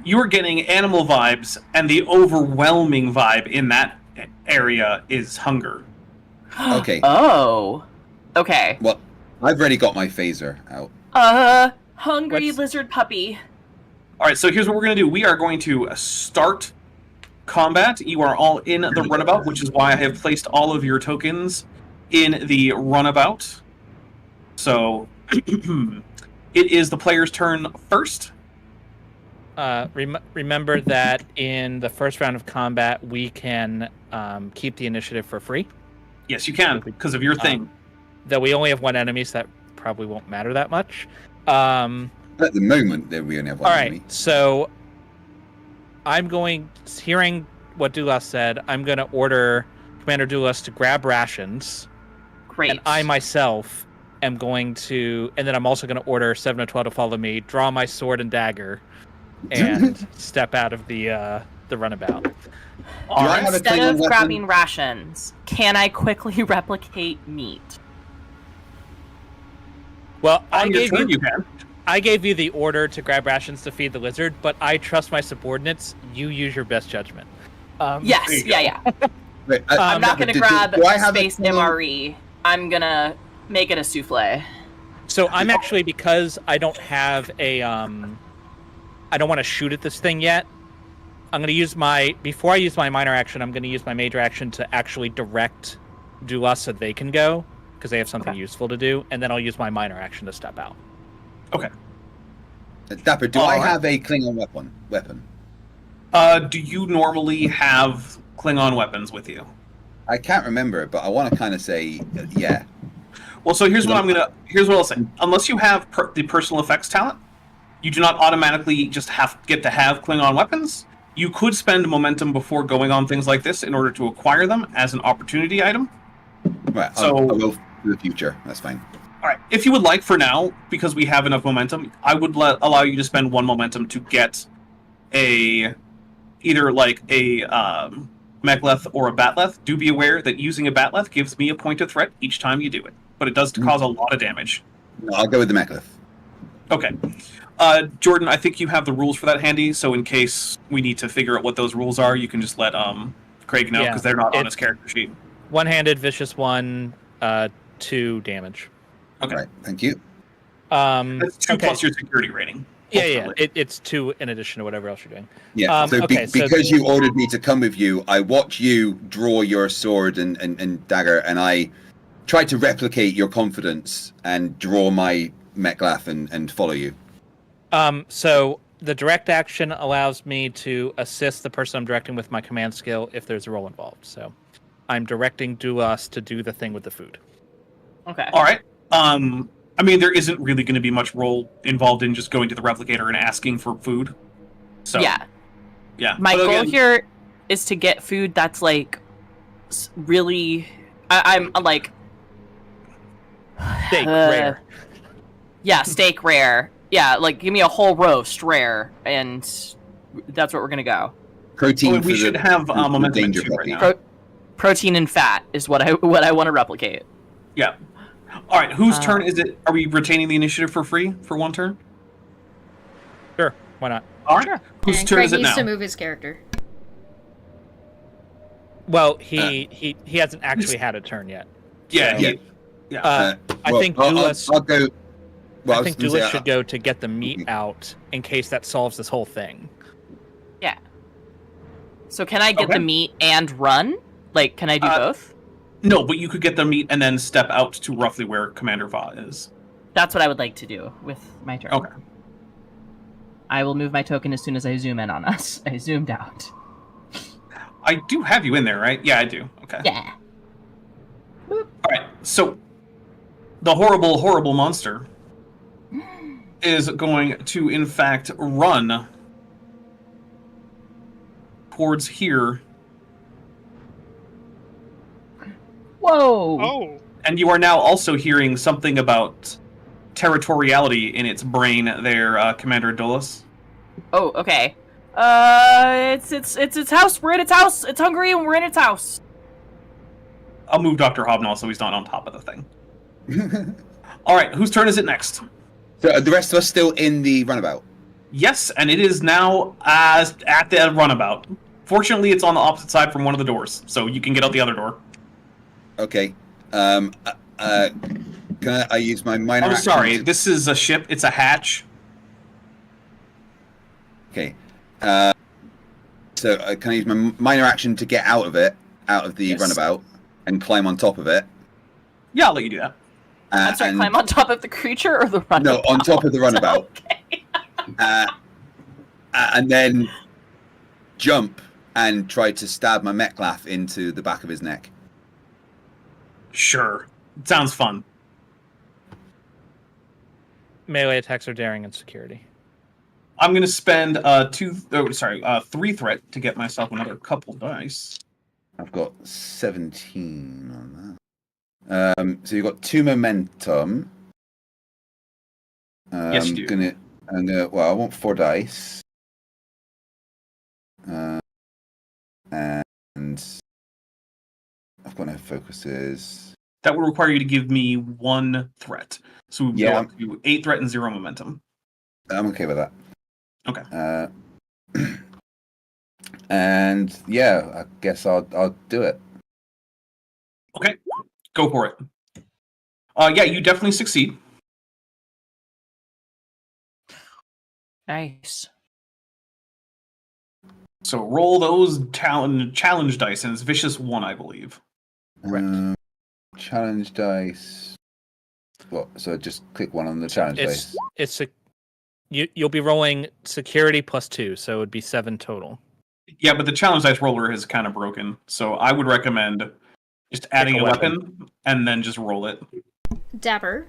You are getting animal vibes, and the overwhelming vibe in that area is hunger. Okay. Oh. Okay. Well, I've already got my phaser out. Hungry What's- lizard puppy. All right, so here's what we're going to do. We are going to start combat. You are all in the runabout, which is why I have placed all of your tokens in the runabout. So it is the player's turn first. Remember that in the first round of combat, we can keep the initiative for free. Yes, you can, because of your thing. Though we only have one enemy, so that probably won't matter that much. At the moment, we only have one All right, enemy. so hearing what Dulas said, I'm going to order Commander Dulas to grab rations, Great. and I myself am going to, and then I'm also going to order 7/12 to follow me, draw my sword and dagger, and step out of the runabout. All I right. have a Instead Klingon of weapon? grabbing rations, can I quickly replicate meat? Well, On your turn, you can. I gave you the order to grab rations to feed the lizard, but I trust my subordinates. You use your best judgment. Yes, there you yeah. Wait, I'm not going to grab do I have a space Klingon- MRE. I'm going to make it a souffle. So I'm actually, because I don't have a, I don't want to shoot at this thing yet. I'm going to use before I use my minor action, I'm going to use my major action to actually direct Dulas so they can go, because they have something useful to do, and then I'll use my minor action to step out. Okay. Dapper, do All I right. have a Klingon weapon? Do you normally have Klingon weapons with you? I can't remember, but I want to kind of say, yeah. Well, so here's what I'll say. Unless you have the personal effects talent, you do not automatically just get to have Klingon weapons. You could spend momentum before going on things like this in order to acquire them as an opportunity item. Right, So- I will for the future. That's fine. All right. If you would like, for now, because we have enough momentum, I would allow you to spend one momentum to get either like a mechleth or a batleth. Do be aware that using a batleth gives me a point of threat each time you do it, but it does cause a lot of damage. No, I'll go with the mechleth. Okay. Jordan, I think you have the rules for that handy, so in case we need to figure out what those rules are, you can just let Craig know, Yeah, because they're not on it's- his character sheet. One-handed, vicious 1, 2 damage. Okay. Right, thank you. That's 2 okay. plus your security rating. Yeah. ultimately. It's 2 in addition to whatever else you're doing. Yeah, so, okay, so- because you ordered me to come with you, I watch you draw your sword and dagger, and I try to replicate your confidence and draw my mechleth and follow you. So the direct action allows me to assist the person I'm directing with my command skill if there's a roll involved. So I'm directing Dulas to do the thing with the food. Okay. All right. I mean, there isn't really going to be much role involved in just going to the replicator and asking for food. So Yeah. yeah. My But goal again, here is to get food that's like really. I'm like. Steak, rare. Yeah, steak rare. Yeah, like give me a whole roast rare, and that's what we're gonna go. Protein. we for should the, have for the momentum in danger 2 right puppy. now. Protein and fat is what I want to replicate. Yeah. All right. Whose turn is it? Are we retaining the initiative for free for 1 turn? Sure, why not? All right. Whose And turn Craig is it needs now? to move his character. Well, he hasn't actually had a turn yet. Yeah. Yeah. Yeah. I think I'll Dulas. I'll go. Well, I think was gonna Dulas say, should go to get the meat out in case that solves this whole thing. Yeah. So can I get Okay. the meat and run? Like, can I do both? No, but you could get the meat and then step out to roughly where Commander Va is. That's what I would like to do with my turn. Okay. I will move my token as soon as I zoom in on us. I zoomed out. I do have you in there, right? Yeah, I do. Okay. Yeah. All right. So the horrible, horrible monster is going to, in fact, run towards here. Whoa! Oh, And you are now also hearing something about territoriality in its brain there, Commander Dulles. Oh, okay. It's its house. We're in its house. It's hungry and we're in its house. I'll move Dr. Hobnall so he's not on top of the thing. All right, whose turn is it next? So are the rest of us still in the runabout? Yes, and it is now at the runabout. Fortunately, it's on the opposite side from one of the doors, so you can get out the other door. Okay. Can I use my minor action? Sorry, this is a ship. It's a hatch. Okay. So can I use my minor action to get out of it, out of the Yes. runabout, and climb on top of it? Yeah, I'll let you do that. I'm sorry, climb on top of the creature or the runabout? No, on top of the runabout. Okay. And then jump and try to stab my Mechlaf into the back of his neck. Sure. Sounds fun. Melee attacks are daring and security. I'm going to spend 3 threat to get myself another couple dice. I've got 17 on that. So you've got 2 momentum. Yes, you do. Well, I want 4 dice. And I've got no focuses. That would require you to give me 1 threat. So we would go up to 8 threat and 0 momentum. I'm okay with that. Okay. And yeah, I guess I'll do it. Okay. Go for it. Yeah, you definitely succeed. Nice. So roll those challenge dice, and it's vicious 1, I believe. Correct. Challenge dice. What? So just click 1 on the challenge dice. You'll be rolling security +2, so it would be 7 total. Yeah, but the challenge dice roller is kind of broken, so I would recommend just adding a weapon and then just roll it. Dapper,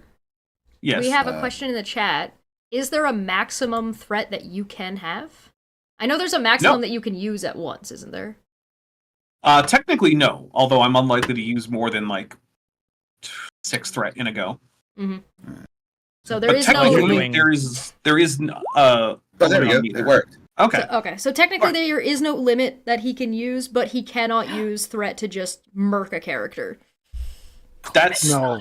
Yes. we have a question in the chat. Is there a maximum threat that you can have? I know there's a maximum that you can use at once, isn't there? Technically, no. Although I'm unlikely to use more than 6 threat in a go. Mm-hmm. So there But is no technically, limit. there is. Oh, there we go. It worked. Okay. So technically there is no limit that he can use, but he cannot use threat to just murk a character. That's No.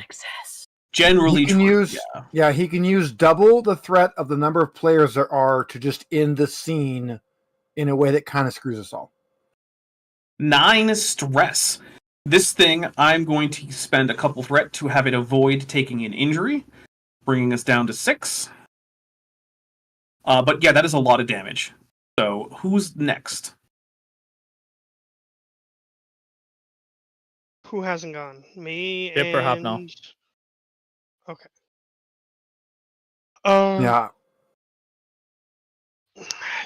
generally He can true. use he can use double the threat of the number of players there are to just end the scene in a way that kind of screws us all. 9 stress. This thing, I'm going to spend a couple threat to have it avoid taking an injury, bringing us down to 6. But yeah, that is a lot of damage. So who's next? who hasn't gone? Me Dipper, and... Hobnall. Okay. Yeah.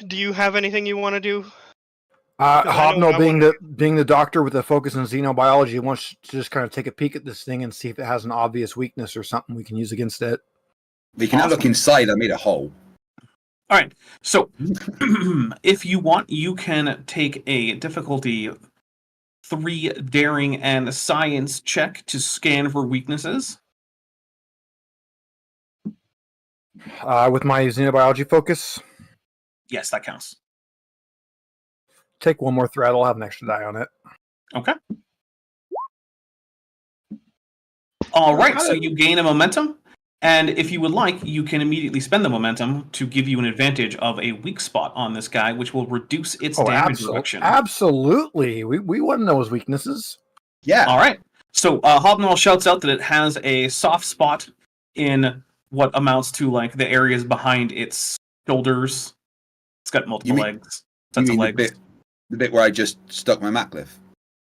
Do you have anything you want to do? I know Hobnall, I being the doctor with a focus in xenobiology, wants to just kind of take a peek at this thing and see if it has an obvious weakness or something we can use against it. We can now look inside. I made a hole. All right. So if you want, you can take a difficulty 3 daring and science check to scan for weaknesses. With my xenobiology focus, Yes, that counts. take 1 more threat. I'll have an extra die on it. Okay. All right. So you gain a momentum, and if you would like, you can immediately spend the momentum to give you an advantage of a weak spot on this guy, which will reduce its damage reduction. Absolutely. We want to know his weaknesses. Yeah. All right. So Hobnall shouts out that it has a soft spot in what amounts to the areas behind its shoulders. It's got multiple legs. You Sets of mean legs. the bit where I just stuck my Macliffe?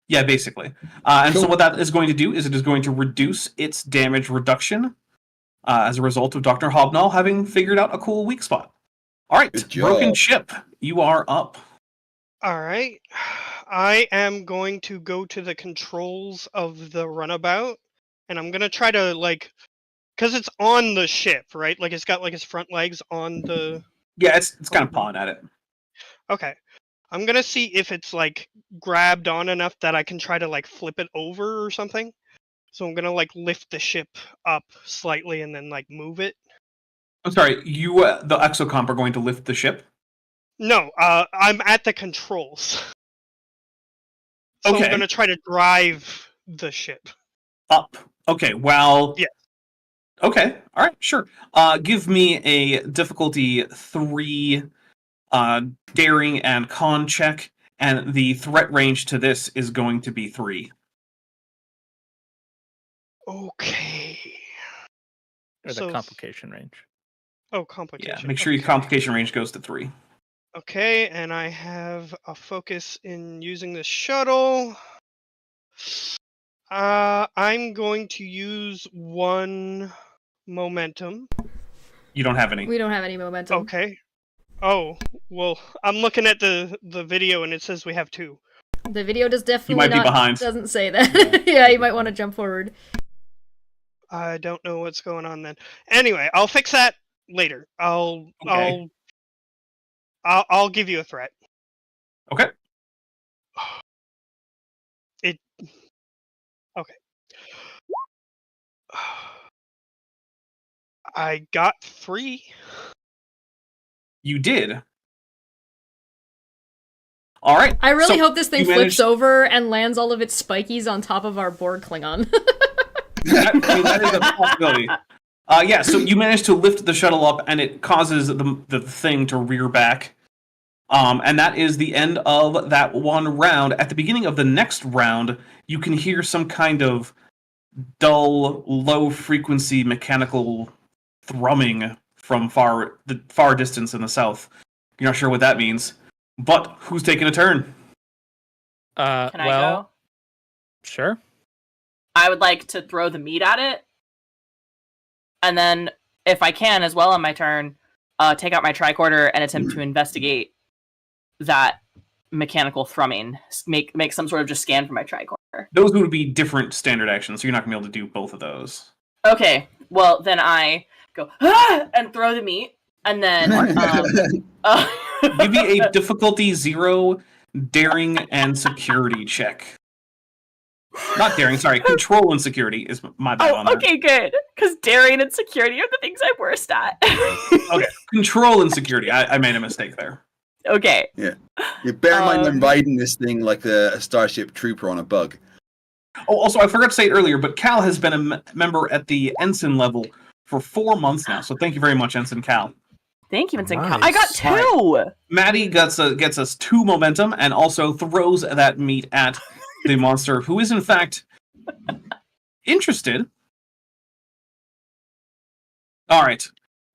Yeah, basically. And so Cool. what that is going to do is it is going to reduce its damage reduction as a result of Dr. Hobnall having figured out a cool weak spot. All right, Good job. Broken Chip, you are up. All right. I am going to go to the controls of the runabout, and I'm gonna try to because it's on the ship, right? Like it's got like its front legs on the. Yeah, it's kind of pawing at it. Okay. I'm gonna see if it's like grabbed on enough that I can try to like flip it over or something. So I'm gonna like lift the ship up slightly and then like move it. I'm sorry, you, the exocomp, are going to lift the ship? No, I'm at the controls. So Okay. I'm gonna try to drive the ship. Up. Okay, well... Yes. Okay, alright, sure. Give me a difficulty 3 daring and con check, and the threat range to this is going to be 3. Okay. Or the So- complication range. Oh, complication. Yeah, make sure your Okay. complication range goes to 3. Okay, and I have a focus in using the shuttle. I'm going to use 1 momentum. You don't have any. We don't have any momentum. Okay. Oh, well, I'm looking at the video and it says we have 2. The video does definitely might be not behind. doesn't say that. Yeah, you might want to jump forward. I don't know what's going on then. Anyway, I'll fix that later. Okay. I'll give you a threat. Okay. Okay. I got 3. You did. Alright. I really so hope this thing you flips managed- over and lands all of its spikies on top of our board Klingon. that is a possibility. Yeah, so you managed to lift the shuttle up, and it causes the thing to rear back. And that is the end of that one round. At the beginning of the next round, you can hear some kind of dull, low-frequency mechanical thrumming from the far distance in the south. You're not sure what that means. But who's taking a turn? Can I Well, go? sure. I would like to throw the meat at it. And then, if I can as well on my turn, take out my tricorder and attempt to investigate that mechanical thrumming. Make some sort of just scan for my tricorder. Those would be different standard actions, so you're not going to be able to do both of those. Okay, well, then I go, ah! And throw the meat. And then... Give me a difficulty 0 daring and security check. Not daring, sorry. Control and security is my bad on Oh, that. okay, good. Because daring and security are the things I'm worst at. Okay, control and security. I made a mistake there. Okay. You bear in mind I'm riding this thing like a Starship Trooper on a bug. Oh, also, I forgot to say it earlier, but Cal has been a member at the ensign level for 4 months now, so thank you very much, Ensign Cal. Thank you, Vincent. Nice. I got 2! Maddie gets us 2 momentum and also throws that meat at the monster, who is in fact interested. All right,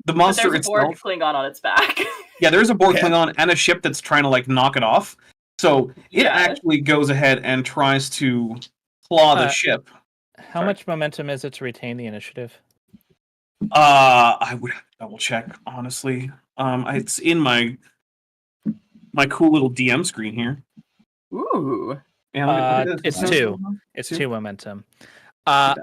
the But monster there's a board itself. Klingon on its back. Yeah, there's a board Yeah. Klingon and a ship that's trying to like knock it off. So it Yeah. actually goes ahead and tries to claw the ship. How Sorry. much momentum is it to retain the initiative? I would have to double check, honestly. It's in my cool little DM screen here. Ooh. Yeah, let me- It's 2. It's 2 momentum. Okay.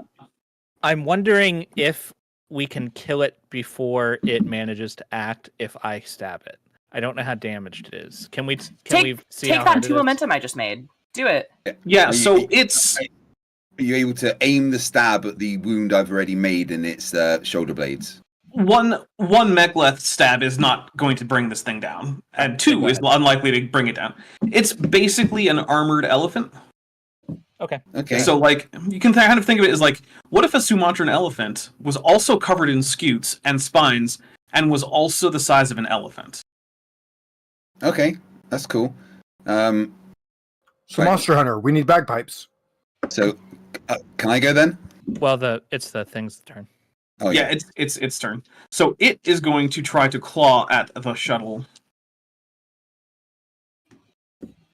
I'm wondering if we can kill it before it manages to act if I stab it. I don't know how damaged it is. Can we see Take how that hard 2 it is? momentum I just made. Do it. Yeah, Are so you- it's Are you able to aim the stab at the wound I've already made in its shoulder blades? one Mechleth stab is not going to bring this thing down, and 2 is unlikely to bring it down. It's basically an armored elephant. Okay. Okay. So, like, you can kind of think of it as like, what if a Sumatran elephant was also covered in scutes and spines and was also the size of an elephant? Okay, that's cool. So, Right. Monster Hunter, we need bagpipes. So, can I go then? Well, it's the thing's turn. Oh Yeah, it's its turn. So it is going to try to claw at the shuttle.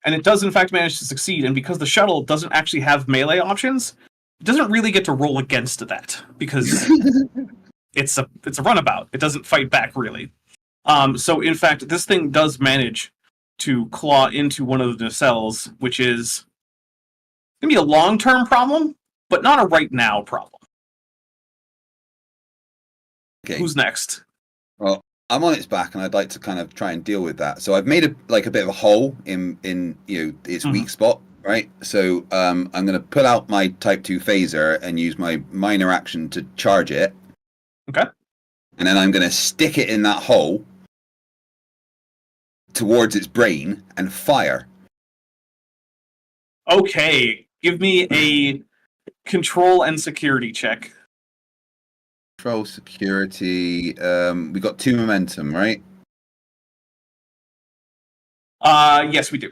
and it does in fact manage to succeed. And because the shuttle doesn't actually have melee options, it doesn't really get to roll against that because it's a runabout. It doesn't fight back really. So in fact, this thing does manage to claw into one of the nacelles, which is going to be a long-term problem, but not a right-now problem. Okay. Who's next? Well, I'm on its back, and I'd like to kind of try and deal with that. So I've made a bit of a hole in its weak spot, right? So I'm going to pull out my Type 2 phaser and use my minor action to charge it. Okay. And then I'm going to stick it in that hole towards its brain and fire. Okay, give me a control and security check. Control security. We got 2 momentum, right? Yes, we do.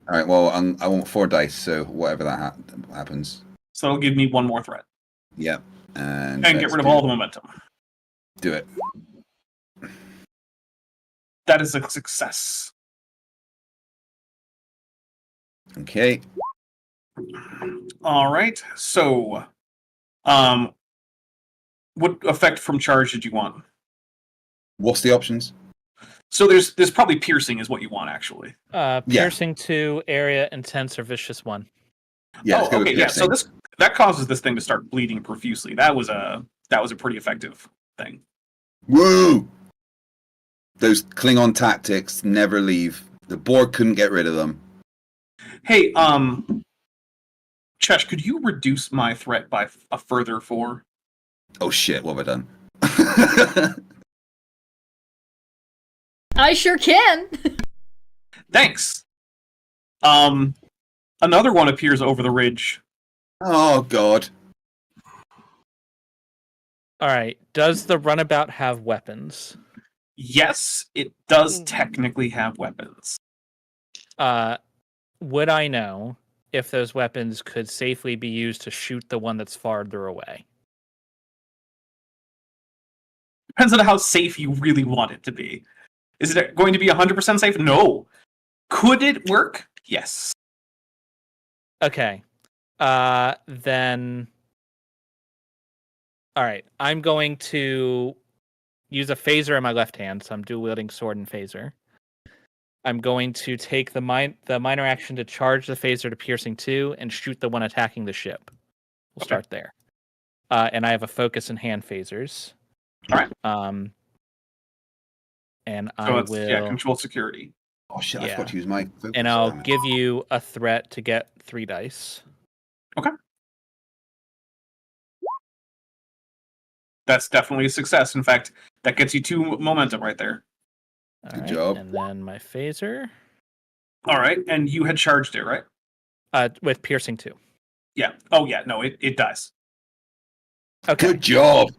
All right. Well, I want 4 dice, so whatever that happens. So it'll give me one more threat. Yep. And get rid of all the momentum. Do it. That is a success. Okay. All right. So, what effect from charge did you want? What's the options? So there's probably piercing is what you want actually. Piercing 2, area, intense, or vicious 1. Yeah. Let's go with okay. Yeah. So piercing. that causes this thing to start bleeding profusely. That was a pretty effective thing. Woo! Those Klingon tactics never leave. The Borg couldn't get rid of them. Hey, Chesh, could you reduce my threat by a further 4? Oh shit! What have I done? I sure can. Thanks. Another one appears over the ridge. Oh god. All right. Does the runabout have weapons? Yes, it does technically have weapons. Would I know if those weapons could safely be used to shoot the one that's farther away? Depends on how safe you really want it to be. Is it going to be 100% safe? No. Could it work? Yes. Okay. Then... All right. I'm going to use a phaser in my left hand, so I'm dual-wielding sword and phaser. I'm going to take the minor action to charge the phaser to piercing 2 and shoot the one attacking the ship. We'll start there. And I have a focus and hand phasers. All right. And So I will... control security. Oh shit! I Yeah. forgot to use my. Focus. And I'll give you a threat to get 3 dice. Okay. That's definitely a success. In fact, that gets you 2 momentum right there. All Good job. And then my phaser. All right, and you had charged it, right? With piercing 2. Yeah. Oh, yeah. No, it dies. Okay. Good job.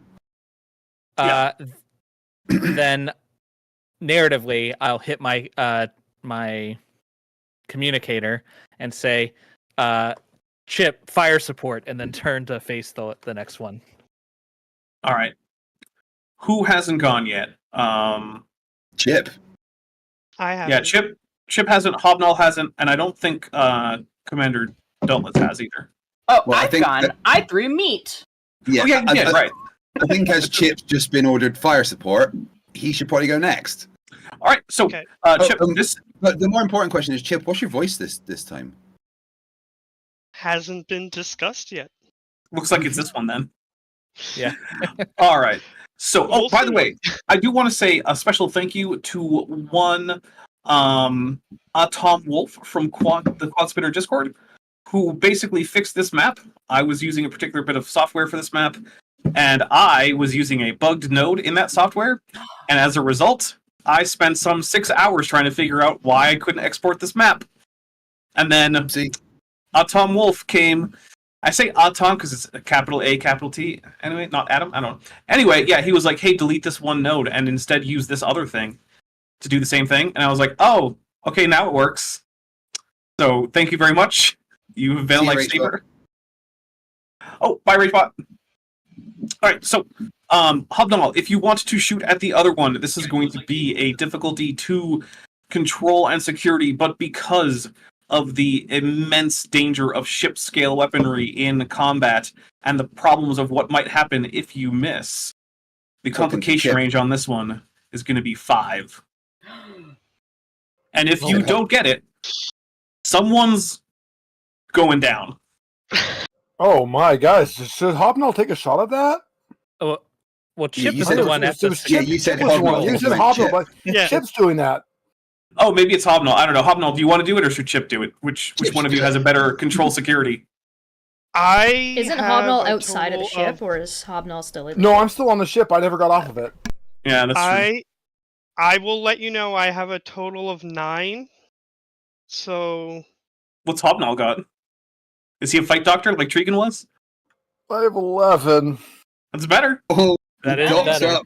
Then, narratively, I'll hit my my communicator and say, "Chip, fire support," and then turn to face the next one. All right. Who hasn't gone yet? Chip. I have. Yeah, Chip hasn't. Hobnoll hasn't, and I don't think Commander Dultless has either. Oh, Well, I I've think gone. that- I threw meat. Yeah. Oh, yeah, you did, right. I think as Chip's just been ordered fire support, he should probably go next. All right. So, Okay. Chip, But the more important question is, Chip, what's your voice this time? Hasn't been discussed yet. looks like it's this one then. Yeah. All right. So, We'll by the see. way, I do want to say a special thank you to one Tom Wolf from the Quad Spinner Discord, who basically fixed this map. I was using a particular bit of software for this map, and I was using a bugged node in that software, and as a result, I spent some 6 hours trying to figure out why I couldn't export this map. And then See, Tom Wolf came. I say Tom because it's a capital A, capital T. Anyway, not Adam. I don't know. Anyway, yeah, he was like, hey, delete this one node and instead use this other thing to do the same thing. And I was like, oh, okay, now it works. So thank you very much. You've been See you, like Rachel. saver. Oh, bye, Rachbot. All right, so Hobnoll, if you want to shoot at the other one, this is going to be a difficulty 2 control and security, but because of the immense danger of ship-scale weaponry in combat and the problems of what might happen if you miss, the complication range on this one is going to be 5. And if you don't get it, someone's going down. Oh my gosh! Should Hobnob take a shot at that? Oh, well, Chip you is said the it one was- that it was does- Chip. you said Chip was the one. Hobnob. You said Chip. Hobnob, but Yeah. Chip's doing that. Oh, maybe it's Hobnob. I don't know. Hobnob, do you want to do it or should Chip do it? Which one of you has a better control security? Isn't have Hobnob a outside of the total ship, or is Hobnob still in? No, I'm still on the ship. I never got off of it. Yeah, that's true. I will let you know I have a total of 9. So What's Hobnob got? Is he a fight doctor like Tregan was? I have 11. That's better. Oh, That is dogs better. up.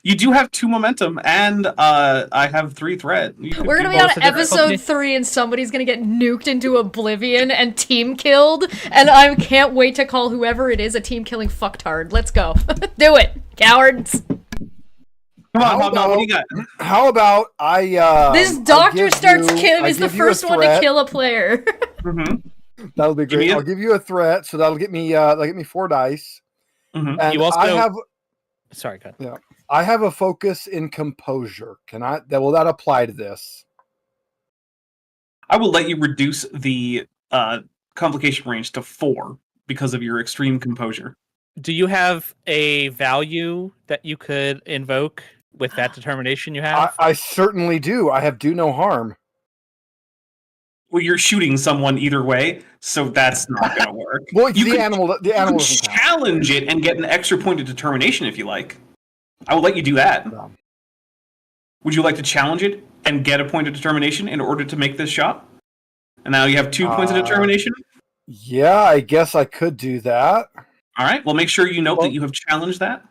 You do have 2 momentum, and I have 3 threat. You could We're do gonna be both. on of the episode company. 3 and somebody's gonna get nuked into oblivion and team killed, and I can't wait to call whoever it is a team killing fucktard. Let's go. Do it, cowards. Come on, How Hobnob, what do you got? How about I? This doctor starts killing is the first one to kill a player. Mm-hmm. That'll be Give me great. a- I'll give you a threat, so that'll get me 4 dice. Mm-hmm. And You also- I have Sorry, go ahead. I have a focus in composure. Will that apply to this? I will let you reduce the complication range to 4 because of your extreme composure. Do you have a value that you could invoke with that determination you have? I certainly do. I have do no harm. Well, you're shooting someone either way, so that's not going to work. Well, You the could- animal You doesn't can count. challenge it and get an extra point of determination if you like. I will let you do that. No. Would you like to challenge it and get a point of determination in order to make this shot? And now you have 2 points of determination? Yeah, I guess I could do that. All right, well, make sure you note Well- that you have challenged that.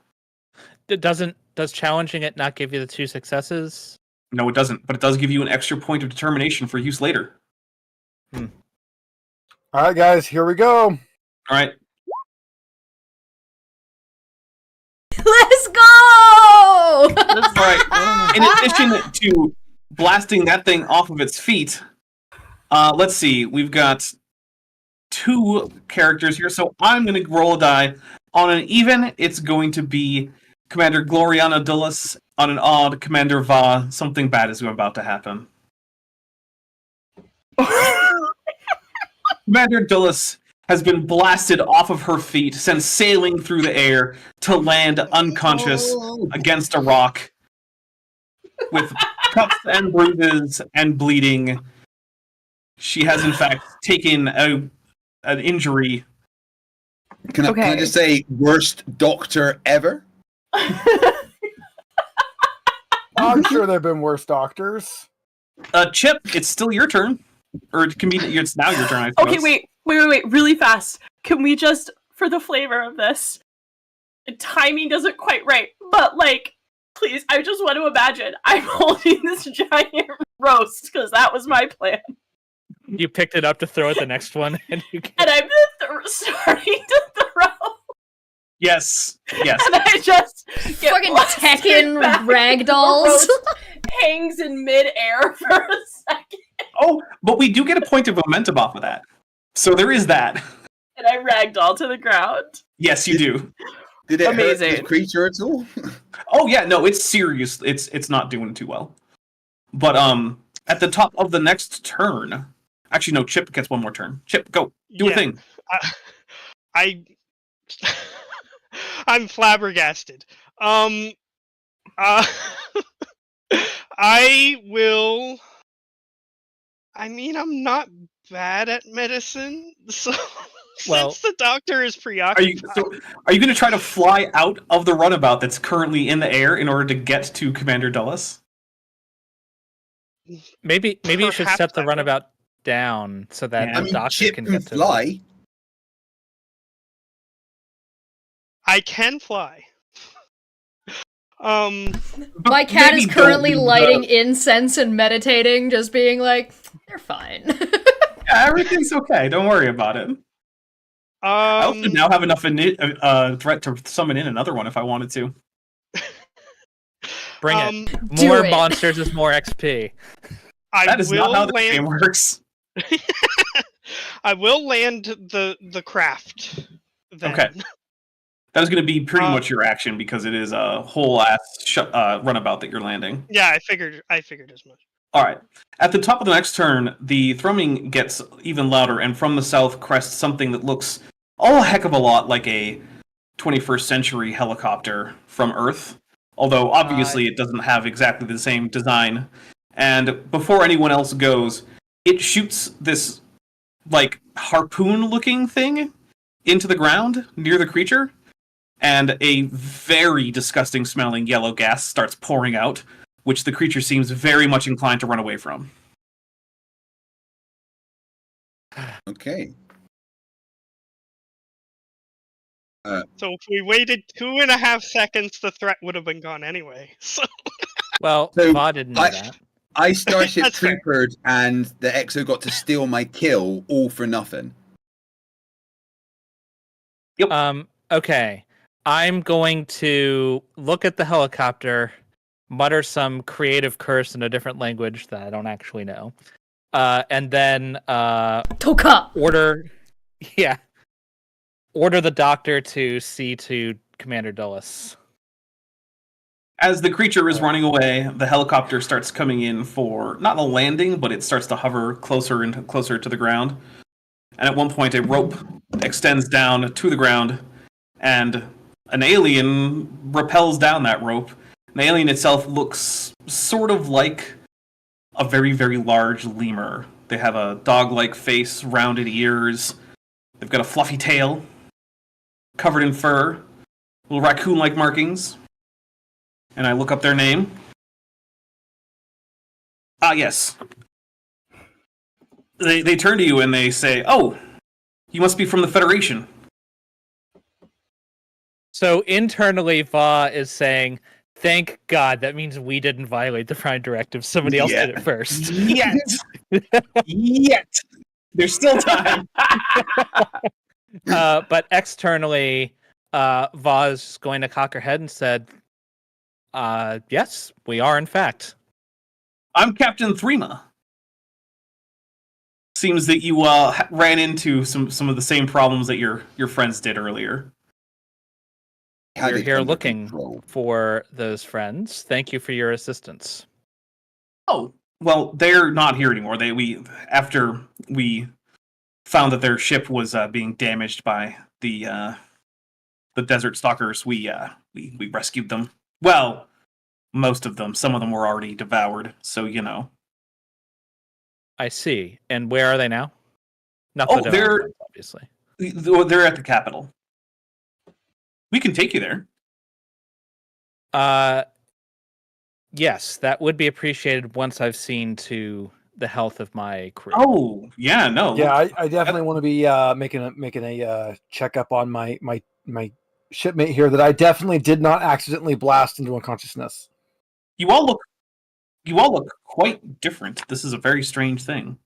Does challenging it not give you the 2 successes? No, it doesn't, but it does give you an extra point of determination for use later. All right, guys, here we go. All right, Let's go! all right. In addition to blasting that thing off of its feet, let's see. We've got 2 characters here, so I'm going to roll a die. On an even, it's going to be Commander Gloriana Dulles. On an odd, Commander Va. Something bad is about to happen. Commander Dulles has been blasted off of her feet, sent sailing through the air to land unconscious against a rock with cuts and bruises and bleeding. She has, in fact, taken an injury. Can I Okay. just say worst doctor ever? I'm sure there have been worse doctors. Chip, it's still your turn. Or it can be, it's now your turn, I suppose. Okay, wait, really fast. Can we just, for the flavor of this, timing doesn't quite right, but like, please, I just want to imagine I'm holding this giant roast, because that was my plan. You picked it up to throw at the next one, and you And I'm starting to throw, Yes, yes. and I just get Fucking blasted Tekken back. ragdolls. The roast hangs in midair for a second, Oh, but we do get a point of momentum off of that. So there is that. and I ragdoll to the ground. Yes, you do. Did it hurt Amazing. this creature at all? Oh yeah, no, it's serious. It's not doing too well. But at the top of the next turn, actually no, Chip gets one more turn. Chip, go do a Yeah. thing. I'm flabbergasted. I will. I mean, I'm not bad at medicine, so Well- since the doctor is Are preoccupied, you going to try to fly out of the runabout that's currently in the air in order to get to Commander Dulles? maybe you should Perhaps set the I will. runabout down so that Yeah. the I mean, doctor Chip can can get to fly. I can fly. My cat is Maybe currently don't do lighting incense and meditating, just being like, they're fine. Yeah, everything's okay. Don't worry about it. I also now have enough threat to summon in another one if I wanted to. Bring it. Do More it. monsters is more XP. I That is will not how the land. game works. I will land the craft. Then. Okay. That is going to be pretty Uh, much your action because it is a whole ass runabout that you're landing. Yeah, I figured as much. All right. At the top of the next turn, the thrumming gets even louder, and from the south crests something that looks a heck of a lot like a 21st century helicopter from Earth. Although obviously it doesn't have exactly the same design. And before anyone else goes, it shoots this like harpoon-looking thing into the ground near the creature, and a very disgusting smelling yellow gas starts pouring out, which the creature seems very much inclined to run away from. Okay. So if we waited 2.5 seconds, the threat would have been gone anyway. So Well, So, Va didn't know that. I Starship That's fair. Troopered, and the Exo got to steal my kill, all for nothing. Okay. I'm going to look at the helicopter, mutter some creative curse in a different language that I don't actually know, and then Toka! order the doctor to see to Commander Dulles. As the creature is running away, the helicopter starts coming in for not a landing, but it starts to hover closer and closer to the ground. And at one point, a rope extends down to the ground, and an alien rappels down that rope. The alien itself looks sort of like a very, very large lemur. They have a dog-like face, rounded ears. They've got a fluffy tail, covered in fur, little raccoon-like markings. And I look up their name. Ah, yes. They turn to you and they say, "Oh, you must be from the Federation." So internally, Va is saying, "Thank God, that means we didn't violate the Prime Directive. Somebody else did it first." Yet. Yet. There's still time. But externally, Va is going to cock her head and said, "Yes, we are in fact." I'm Captain Threma. Seems that you ran into some of the same problems that your friends did earlier. Had We're it here under looking control. for those friends. Thank you for your assistance. Oh, well, they're not here anymore. After we found that their ship was being damaged by the desert stalkers, we rescued them. Well, most of them. Some of them were already devoured. So I see. And where are they now? Not Oh, the they're- devoured ones, obviously. they're at the capital. We can take you there. Yes, that would be appreciated once I've seen to the health of my crew. Oh, yeah, no. Yeah, I definitely want to be making a checkup on my shipmate here that I definitely did not accidentally blast into unconsciousness. You all look quite different. This is a very strange thing.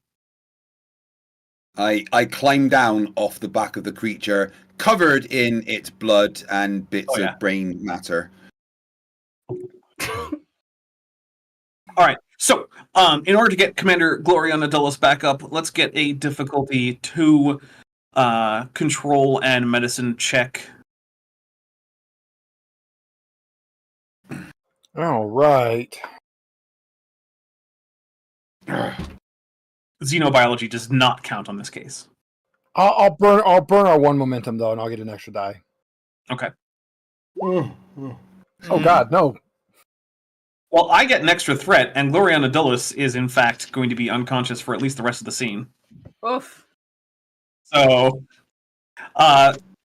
I climb down off the back of the creature, covered in its blood and bits Oh, yeah. of brain matter. All right. So, in order to get Commander Gloriana Dulles back up, let's get a difficulty 2 control and medicine check. All right. Xenobiology does not count on this case. I'll burn our 1 momentum though, and I'll get an extra die. Okay. Oh God, no! Well, I get an extra threat, and Gloriana Dulles is in fact going to be unconscious for at least the rest of the scene. Oof. So,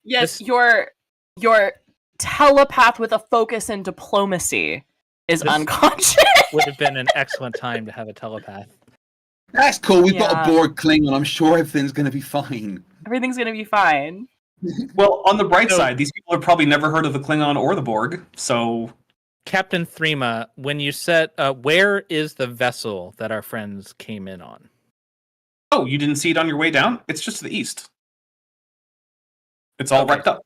Yes, This- your telepath with a focus in diplomacy is This- unconscious. Would have been an excellent time to have a telepath. That's cool. We've got Yeah. a Borg Klingon. I'm sure everything's going to be fine. Everything's gonna be fine. well, on the bright So- side, these people have probably never heard of the Klingon or the Borg, so Captain Threma, when you said, where is the vessel that our friends came in on? oh, you didn't see it on your way down? It's just to the east. It's all Okay. wrecked up.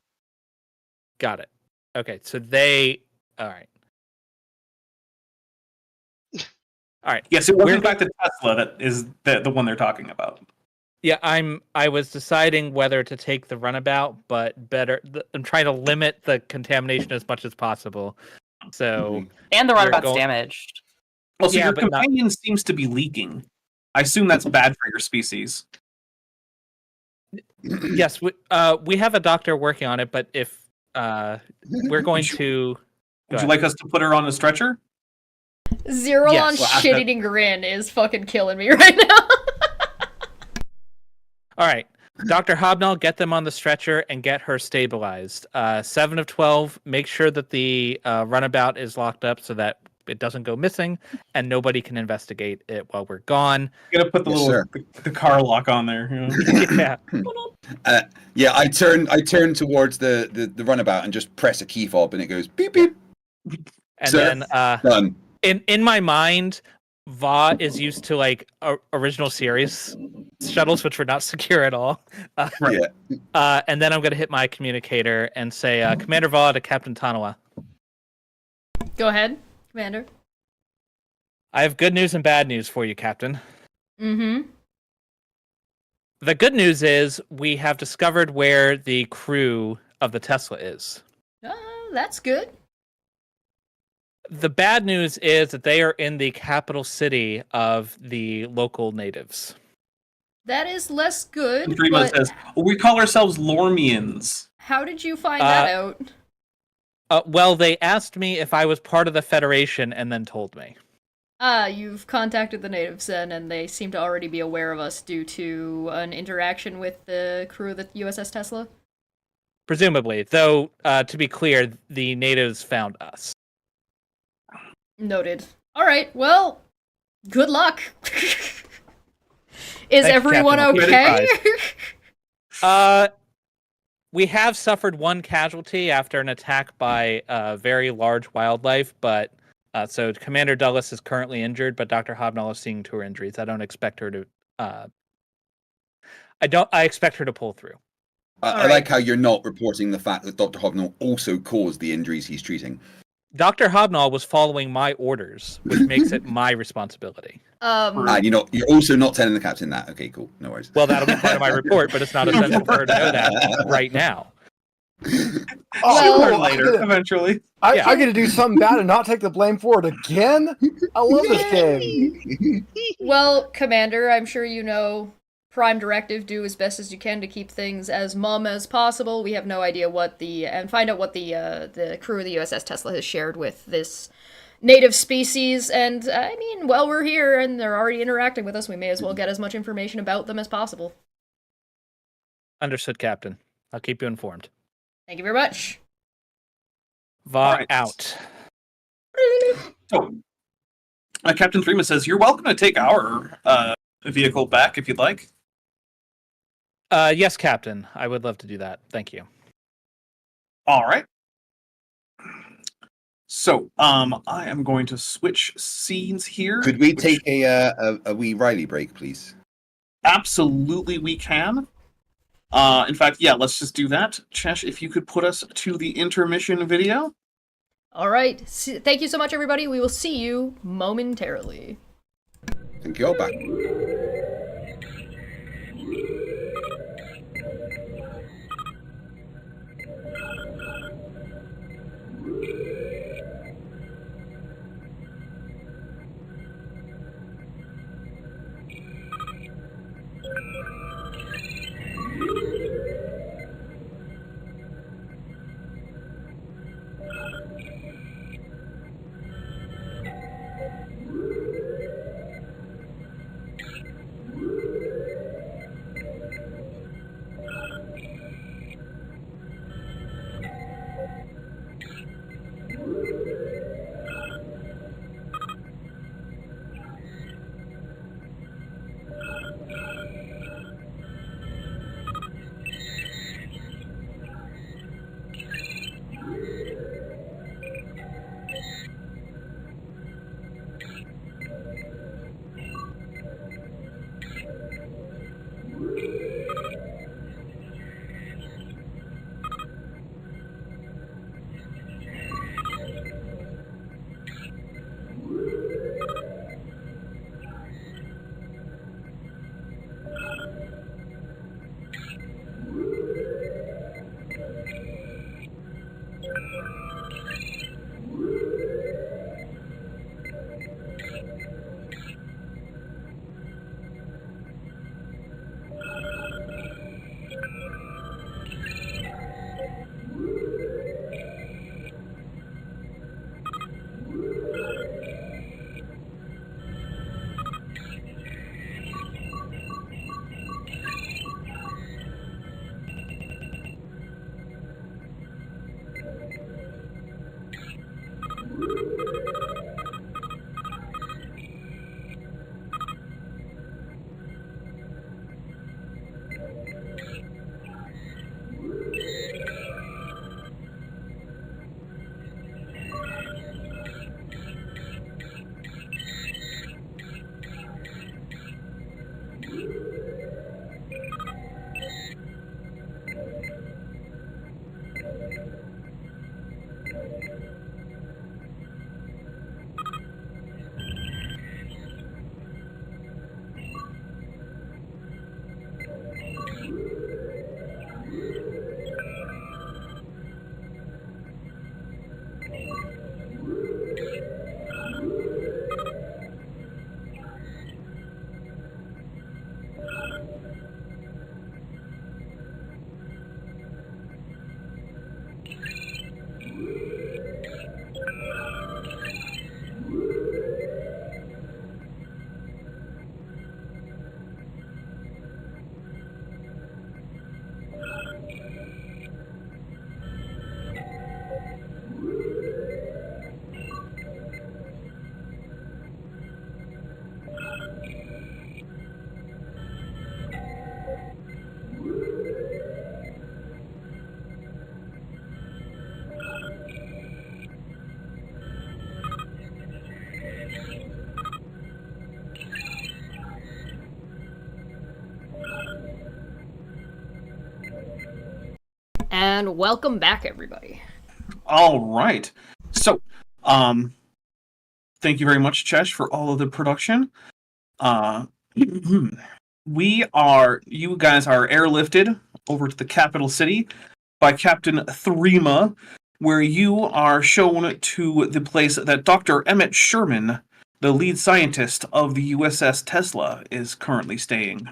Got it. Okay, so all right. All right. Yes, it wasn't We're- back to Tesla that is the one they're talking about. Yeah, I was deciding whether to take the runabout, but I'm trying to limit the contamination as much as possible. So And the We're runabout's going- damaged. Well, so Yeah, your but not- companion seems to be leaking. I assume that's bad for your species. yes, we have a doctor working on it, but if we're going to Would you like us to put her on a stretcher? Zerolon's Yes, well, after- shit-eating grin is fucking killing me right now. All right, Dr. Hobnall, get them on the stretcher and get her stabilized. 7 of 12, make sure that the runabout is locked up so that it doesn't go missing and nobody can investigate it while we're gone. You gotta put the Yes, little sir. the car lock on there. You know? Yeah. Yeah, I turn towards the runabout and just press a key fob, and it goes beep beep. And So- then Done. in my mind, Va is used to like original series shuttles, which were not secure at all. Right. Yeah. And then I'm going to hit my communicator and say, Commander Va to Captain Tanawa. Go ahead, Commander. I have good news and bad news for you, Captain. Mm-hmm. The good news is we have discovered where the crew of the Tesla is. That's good. The bad news is that they are in the capital city of the local natives. That is less good, Dreama but says, we call ourselves Lormians. how did you find that out? Well, they asked me if I was part of the Federation and then told me. You've contacted the natives then, and they seem to already be aware of us due to an interaction with the crew of the USS Tesla? Presumably, though, to be clear, the natives found us. Noted. Alright, well, good luck. Is Thank you, everyone Captain. okay? We have suffered one casualty after an attack by very large wildlife, but so Commander Dulles is currently injured, but Dr. Hobnall is seeing to her injuries. I don't expect her to. I expect her to pull through. I like how you're not reporting the fact that Dr. Hobnall also caused the injuries he's treating. Dr. Hobnall was following my orders, which makes it my responsibility. And you're also not telling the captain that. Okay, cool. No worries. Well, that'll be part of my report, but it's not essential for her to know that right now. Well, Sooner or I'm later, gonna- eventually. I Yeah. get to do something bad and not take the blame for it again? I love this game. Well, Commander, I'm sure you know Prime Directive, do as best as you can to keep things as mum as possible. We have no idea and find out what the crew of the USS Tesla has shared with this native species, and I mean, while we're here and they're already interacting with us, we may as well get as much information about them as possible. Understood, Captain. I'll keep you informed. Thank you very much. Va Alright. out. So, Captain Dreama says, you're welcome to take our vehicle back if you'd like. Yes, Captain. I would love to do that. Thank you. All right. So, I am going to switch scenes here. Could we take a wee Riley break, please? Absolutely, we can. In fact, yeah, let's just do that. Chesh, if you could put us to the intermission video. All right. Thank you so much, everybody. We will see you momentarily. Thank you all back. And welcome back, everybody. All right. So, thank you very much, Chesh, for all of the production. You guys are airlifted over to the capital city by Captain Threma, where you are shown to the place that Dr. Emmett Sherman, the lead scientist of the USS Tesla, is currently staying.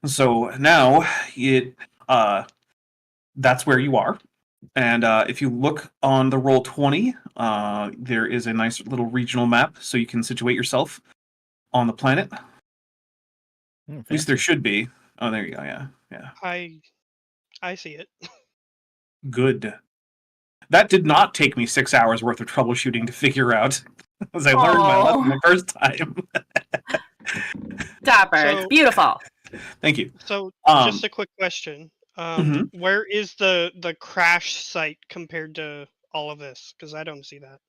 So now that's where you are. And if you look on the Roll20, there is a nice little regional map, so you can situate yourself on the planet. At least there should be. Oh, there you go. Yeah. I see it. Good. That did not take me 6 hours worth of troubleshooting to figure out, as I learned my lesson the first time. Dapper, So- it's beautiful. Thank you. So, Um, just a quick question. Mhm. Where is the crash site compared to all of this? Because I don't see that.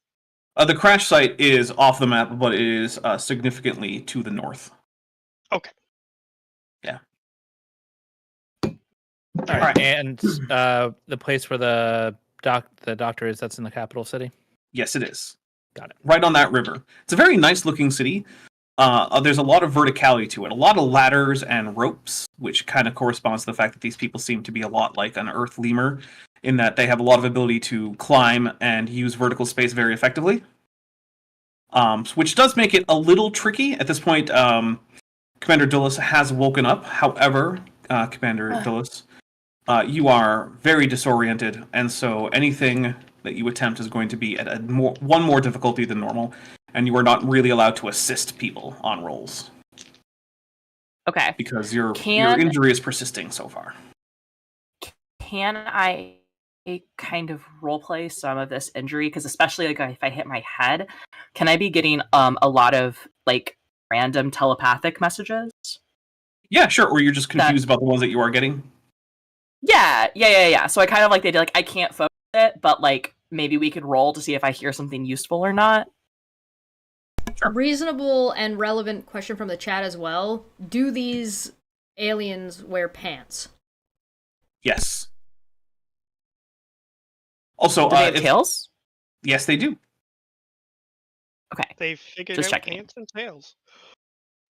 The crash site is off the map, but it is significantly to the north. Okay. Yeah. All right. And the place where the doctor is, that's in the capital city? Yes, it is. Got it. Right on that river. It's a very nice looking city. There's a lot of verticality to it, a lot of ladders and ropes, which kind of corresponds to the fact that these people seem to be a lot like an earth lemur, in that they have a lot of ability to climb and use vertical space very effectively. Which does make it a little tricky. At this point, Commander Dulles has woken up. However, Commander Dulles, you are very disoriented, and so anything that you attempt is going to be at one more difficulty than normal, and you are not really allowed to assist people on rolls Okay. because your Can- injury is persisting so far. Can I kind of roleplay some of this injury? Because especially like if I hit my head, can I be getting a lot of like random telepathic messages? Yeah, sure. Or you're just confused about the ones that you are getting. Yeah. So I kind of like they did like I can't focus it, but like maybe we could roll to see if I hear something useful or not. Sure. Reasonable and relevant question from the chat as well. Do these aliens wear pants? Yes. Also, Do they have tails? Yes, they do. Okay. They figured Just out checking. pants and tails.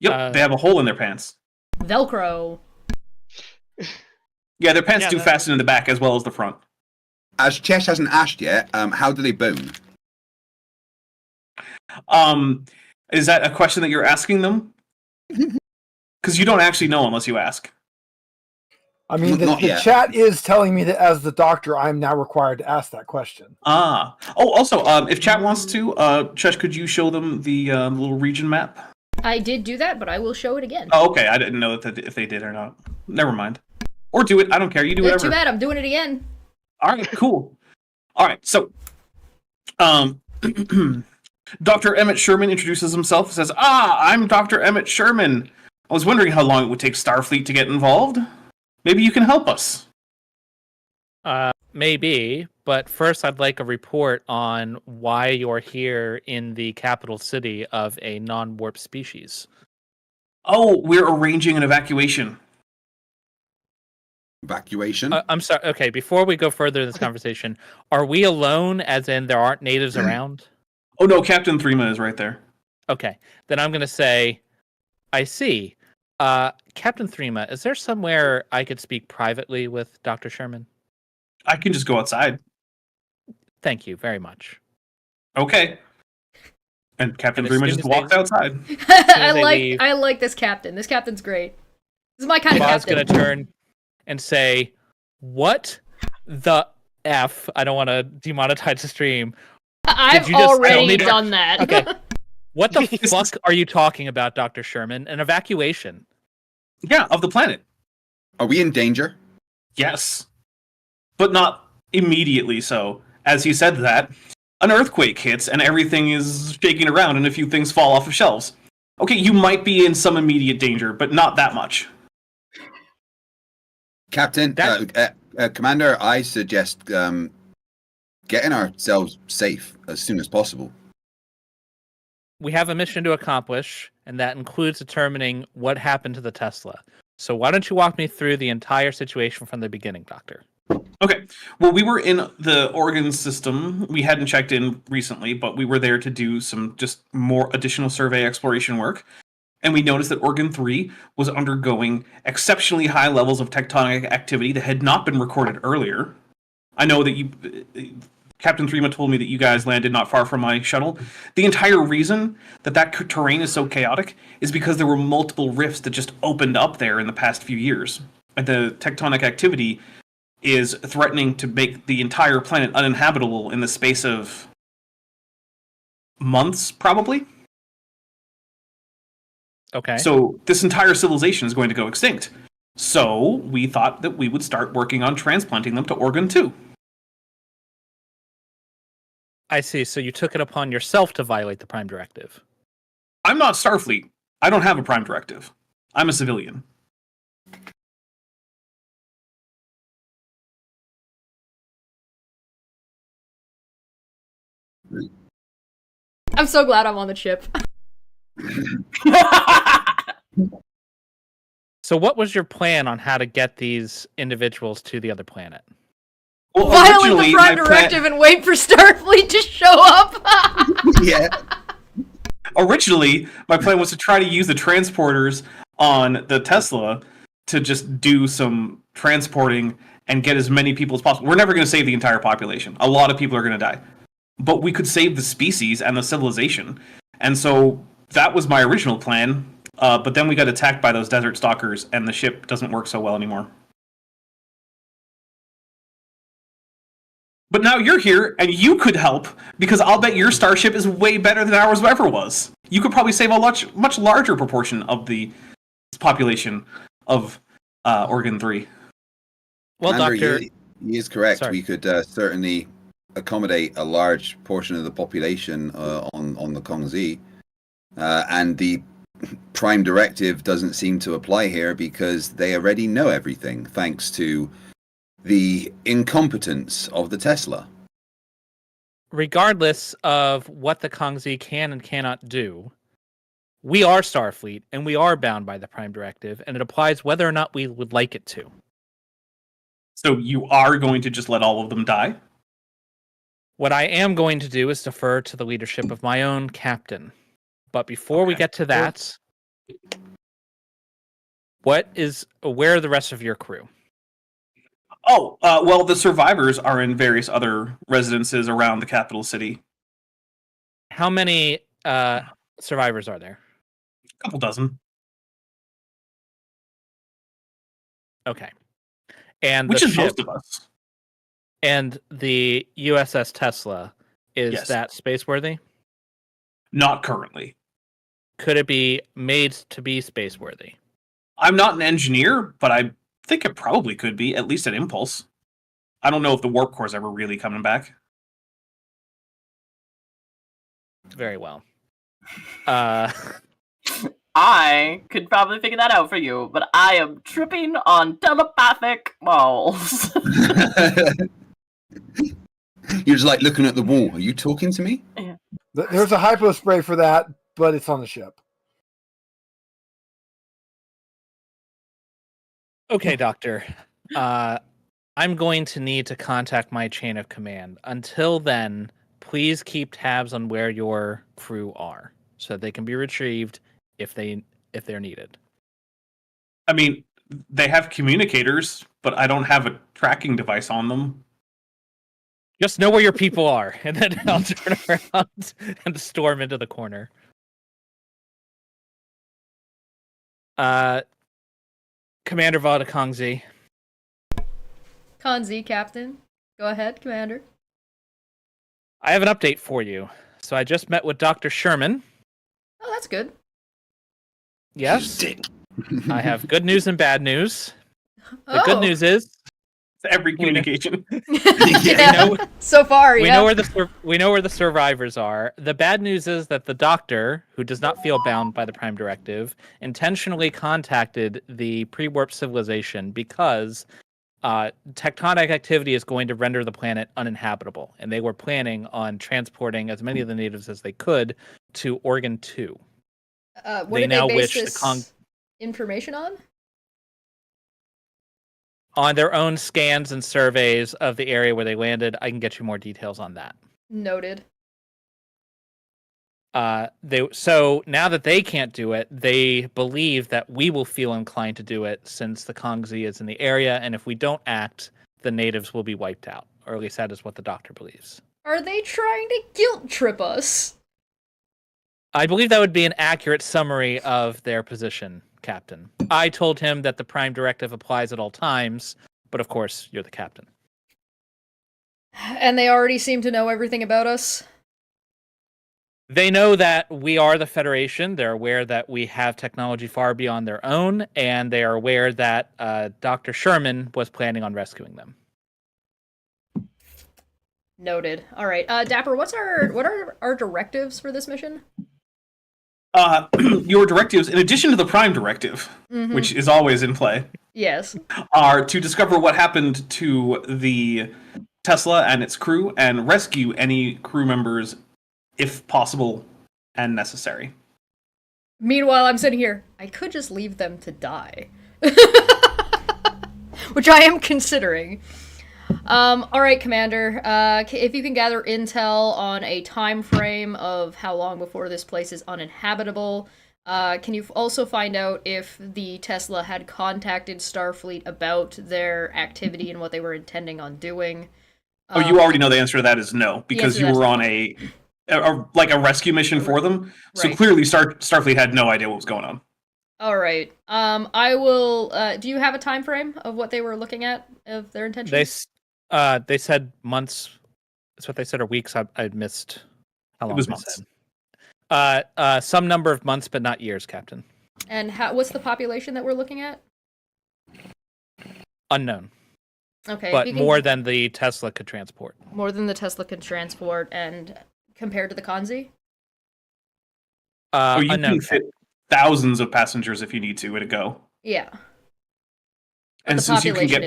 Yep, they have a hole in their pants. Velcro. Yeah, their pants Yeah, do fasten in the back as well as the front. As Chess hasn't asked yet, how do they bone? Is that a question that you're asking them? Because you don't actually know unless you ask. I mean, the Not yet. chat is telling me that as the doctor, I'm now required to ask that question. Ah. Oh, also, if chat wants to, Chesh, could you show them the little region map? I did do that, but I will show it again. Oh, okay. I didn't know if they did or not. Never mind. Or do it. I don't care. You do whatever. Too bad, I'm doing it again. All right, cool. All right, so, Dr. Emmett Sherman introduces himself and says, I'm Dr. Emmett Sherman. I was wondering how long it would take Starfleet to get involved. Maybe you can help us. Maybe, but first I'd like a report on why you're here in the capital city of a non-warp species. Oh, we're arranging an evacuation. Evacuation? I'm sorry. Okay, before we go further in this conversation, are we alone, as in there aren't natives around? Oh, no, Captain Threma is right there. Okay, then I'm going to say, I see. Captain Threma, is there somewhere I could speak privately with Dr. Sherman? I can just go outside. Thank you very much. Okay. And Captain And as Threma soon just as they- walked outside. I like this captain. This captain's great. This is my kind of Bob's captain. going to turn and say, what the F? I don't want to demonetize the stream. I've you just tell already me to- done that. Okay. What the fuck are you talking about, Dr. Sherman? An evacuation? Yeah, of the planet. Are we in danger? Yes. But not immediately so. As he said that, an earthquake hits and everything is shaking around and a few things fall off of shelves. Okay, you might be in some immediate danger, but not that much. Captain, Commander, I suggest getting ourselves safe as soon as possible. we have a mission to accomplish, and that includes determining what happened to the Tesla. So why don't you walk me through the entire situation from the beginning, Doctor? Okay. Well, we were in the Oregon system. We hadn't checked in recently, but we were there to do some just more additional survey exploration work. And we noticed that Oregon 3 was undergoing exceptionally high levels of tectonic activity that had not been recorded earlier. I know that Captain Threema told me that you guys landed not far from my shuttle. The entire reason that terrain is so chaotic is because there were multiple rifts that just opened up there in the past few years. And the tectonic activity is threatening to make the entire planet uninhabitable in the space of months, probably. Okay. So this entire civilization is going to go extinct. So we thought that we would start working on transplanting them to Oregon 2. I see. So you took it upon yourself to violate the Prime Directive. I'm not Starfleet. I don't have a Prime Directive. I'm a civilian. I'm so glad I'm on the ship. So what was your plan on how to get these individuals to the other planet? Well, Violate originally, the Prime my Directive and wait for Starfleet to show up. Yeah. Originally, my plan was to try to use the transporters on the Tesla to just do some transporting and get as many people as possible. We're never going to save the entire population. A lot of people are going to die. But we could save the species and the civilization. And so that was my original plan. But then we got attacked by those desert stalkers, and the ship doesn't work so well anymore. But now you're here, and you could help, because I'll bet your starship is way better than ours ever was. You could probably save a much larger proportion of the population of Oregon 3. Well, Andrew, Doctor, he is correct. Sorry. We could certainly accommodate a large portion of the population on the qovIj. And the Prime Directive doesn't seem to apply here because they already know everything, thanks to the incompetence of the Tesla. regardless of what the qovIj can and cannot do, we are Starfleet, and we are bound by the Prime Directive, and it applies whether or not we would like it to. So you are going to just let all of them die? What I am going to do is defer to the leadership of my own captain. But before we Okay. get to that, where are the rest of your crew? Oh, well, the survivors are in various other residences around the capital city. How many survivors are there? A couple dozen. Okay. And Which the is ship most of us. and the USS Tesla, is Yes. that spaceworthy? Not currently. Could it be made to be spaceworthy? I'm not an engineer, but I think it probably could be, at least at impulse. I don't know if the warp core's ever really coming back. Very well. I could probably figure that out for you, but I am tripping on telepathic balls. You're just like looking at the wall. Are you talking to me? There's a hypo spray for that, but it's on the ship. Okay, Doctor. I'm going to need to contact my chain of command. Until then, please keep tabs on where your crew are, so that they can be retrieved if they're needed. I mean, they have communicators, but I don't have a tracking device on them. Just know where your people are, and then I'll turn around and storm into the corner. Commander Vada qovIj. Kanzi, Captain. Go ahead, Commander. I have an update for you. So I just met with Dr. Sherman. Oh, that's good. Yes, I have good news and bad news. The Oh. good news is It's every communication. Yeah. So far, we yeah. know where the survivors are. The bad news is that the doctor, who does not feel bound by the Prime Directive, intentionally contacted the pre-warp civilization because tectonic activity is going to render the planet uninhabitable, and they were planning on transporting as many of the natives as they could to Oregon 2. What They did now they base wish the this information on? On their own scans and surveys of the area where they landed. I can get you more details on that. Noted. So now that they can't do it, they believe that we will feel inclined to do it since the qovIj is in the area, and if we don't act, the natives will be wiped out. Or at least that is what the doctor believes. Are they trying to guilt trip us? I believe that would be an accurate summary of their position, Captain. I told him that the Prime Directive applies at all times, but of course, you're the captain. And they already seem to know everything about us? They know that we are the Federation. They're aware that we have technology far beyond their own, and they are aware that Dr. Sherman was planning on rescuing them. Noted. All right, Dapper. What are our directives for this mission? Your directives, in addition to the Prime Directive, which is always in play, yes, are to discover what happened to the Tesla and its crew and rescue any crew members, if possible and necessary. Meanwhile, I'm sitting here. I could just leave them to die. Which I am considering. Alright, Commander. If you can gather intel on a time frame of how long before this place is uninhabitable, can you also find out if the Tesla had contacted Starfleet about their activity and what they were intending on doing? You already know the answer to that is no, because you were on a rescue mission for them. So clearly Starfleet had no idea what was going on. Alright. I will do you have a time frame of what they were looking at, of their intentions? They said months. That's what they said, or weeks. I missed how long it was they months. Said. Some number of months, but not years, Captain. And what's the population that we're looking at? Unknown. Okay, but more than the Tesla could transport. More than the Tesla could transport, and compared to the qovIj? You can fit thousands of passengers if you need to at a go. Yeah. And since you can get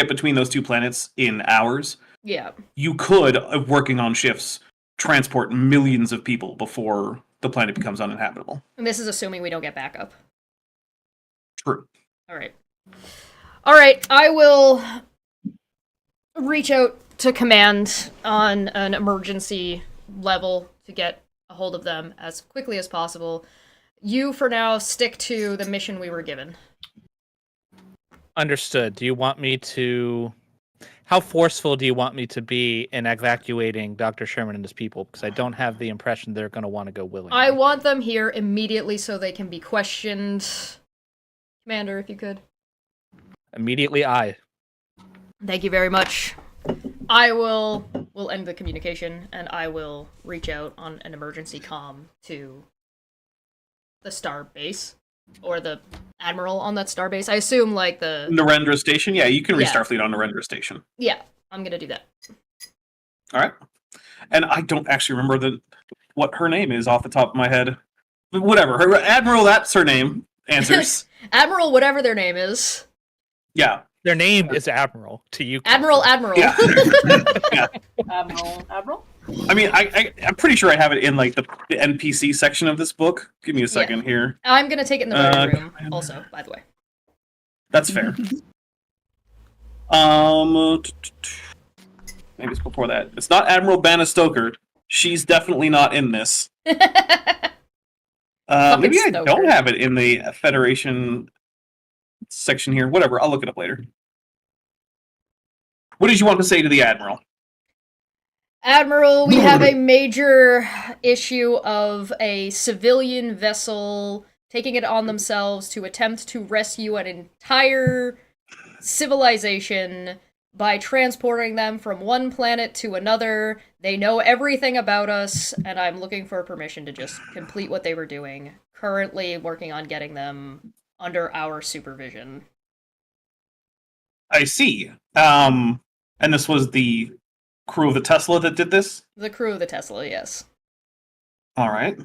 between those two planets in hours, yeah, you could, working on shifts, transport millions of people before the planet becomes uninhabitable. And this is assuming we don't get backup. True. All right, I will reach out to command on an emergency level to get a hold of them as quickly as possible. You, for now, stick to the mission we were given. Understood. Do you want me to... How forceful do you want me to be in evacuating Dr. Sherman and his people? Because I don't have the impression they're going to want to go willingly. I want them here immediately so they can be questioned. Commander, if you could. Immediately, aye. Thank you very much. We'll end the communication, and I will reach out on an emergency comm to the star base. Or the admiral on that starbase. I assume, like, the... Narendra Station? Yeah, you can reach Starfleet on Narendra Station. Yeah, I'm gonna do that. Alright. And I don't actually remember what her name is off the top of my head. But whatever. Her Admiral, that's her name. Answers. Admiral, whatever their name is. Yeah. Their name is Admiral, to you. Admiral. Yeah. Yeah. Admiral? I mean, I'm pretty sure I have it in, like, the NPC section of this book. Give me a second here. I'm gonna take it in the voting room, also, by the way. That's fair. Maybe it's before that. It's not Admiral Bannistoker. She's definitely not in this. Maybe I don't have it in the Federation section here. Whatever, I'll look it up later. What did you want to say to the Admiral? Admiral, we have a major issue of a civilian vessel taking it on themselves to attempt to rescue an entire civilization by transporting them from one planet to another. They know everything about us, and I'm looking for permission to just complete what they were doing. Currently working on getting them under our supervision. I see. And this was the crew of the Tesla that did this? The crew of the Tesla, yes. All right.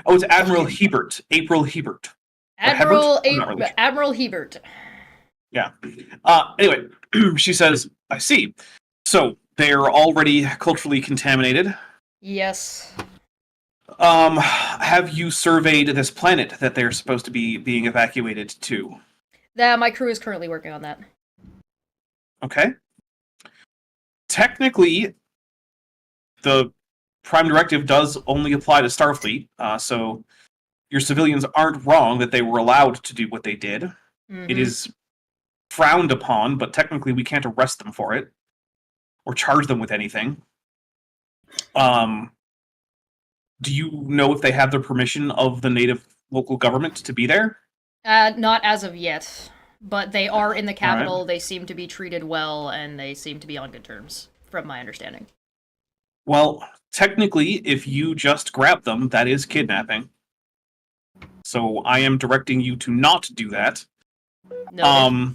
Oh, it's Admiral Hebert. April Hebert. Admiral Hebert. Yeah. Anyway, she says, I see. So, they're already culturally contaminated. Yes. Have you surveyed this planet that they're supposed to be being evacuated to? My crew is currently working on that. Okay. Technically, the Prime Directive does only apply to Starfleet, so your civilians aren't wrong that they were allowed to do what they did. Mhm. It is frowned upon, but technically we can't arrest them for it or charge them with anything. Do you know if they have the permission of the native local government to be there? Not as of yet, but they are in the capital. Alright. They seem to be treated well, and they seem to be on good terms, from my understanding. Well, technically, if you just grab them, that is kidnapping. So I am directing you to not do that. No.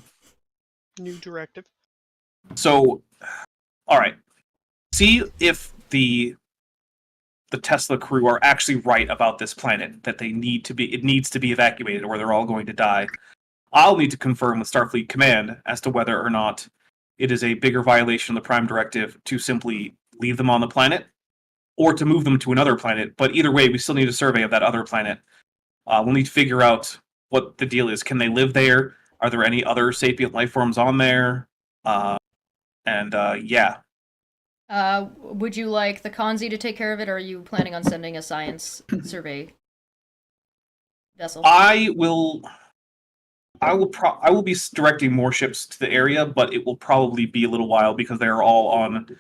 New directive. So, all right. See if the Tesla crew are actually right about this planet, that it needs to be evacuated or they're all going to die. I'll need to confirm with Starfleet Command as to whether or not it is a bigger violation of the Prime Directive to simply leave them on the planet or to move them to another planet. But either way, we still need a survey of that other planet. We'll need to figure out what the deal is. Can they live there? Are there any other sapient life forms on there? Yeah. Would you like the Kanzi to take care of it, or are you planning on sending a science survey vessel? I will be directing more ships to the area, but it will probably be a little while because they are all on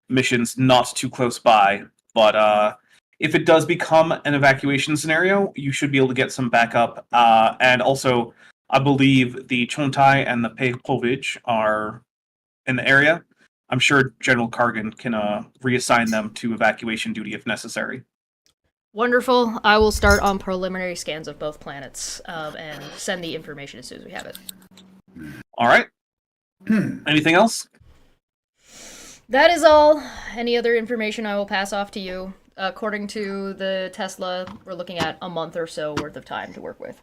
missions not too close by. But if it does become an evacuation scenario, you should be able to get some backup. And also, I believe the chontay and the qovIj are in the area. I'm sure General Kargan can reassign them to evacuation duty if necessary. Wonderful. I will start on preliminary scans of both planets and send the information as soon as we have it. All right. Anything else? That is all. Any other information I will pass off to you. According to the Tesla, we're looking at a month or so worth of time to work with.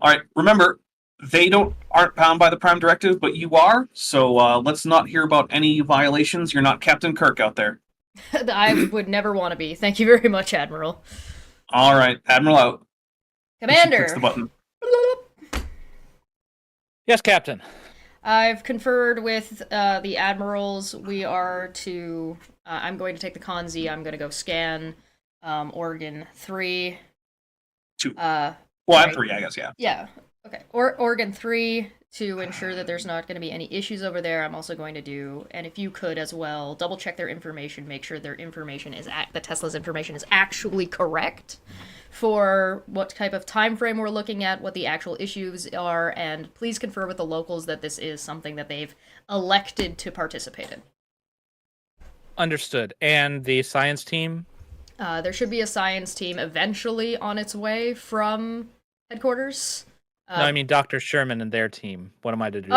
All right. Remember, they aren't bound by the Prime Directive, but you are. So let's not hear about any violations. You're not Captain Kirk out there. I would never want to be. Thank you very much, Admiral. All right, Admiral out. Commander. Clicks the button. Yes, Captain. I've conferred with the admirals. We are to. I'm going to take the Kanzi. I'm going to go scan Oregon 3. 2. Right. And 3, I guess. Yeah. Yeah. Okay. Oregon 3 to ensure that there's not going to be any issues over there. I'm also going to do, and if you could as well, double check their information, make sure their information is the Tesla's information is actually correct for what type of time frame we're looking at, what the actual issues are, and please confer with the locals that this is something that they've elected to participate in. Understood. And the science team? There should be a science team eventually on its way from headquarters. No, I mean Dr. Sherman and their team. What am I to do?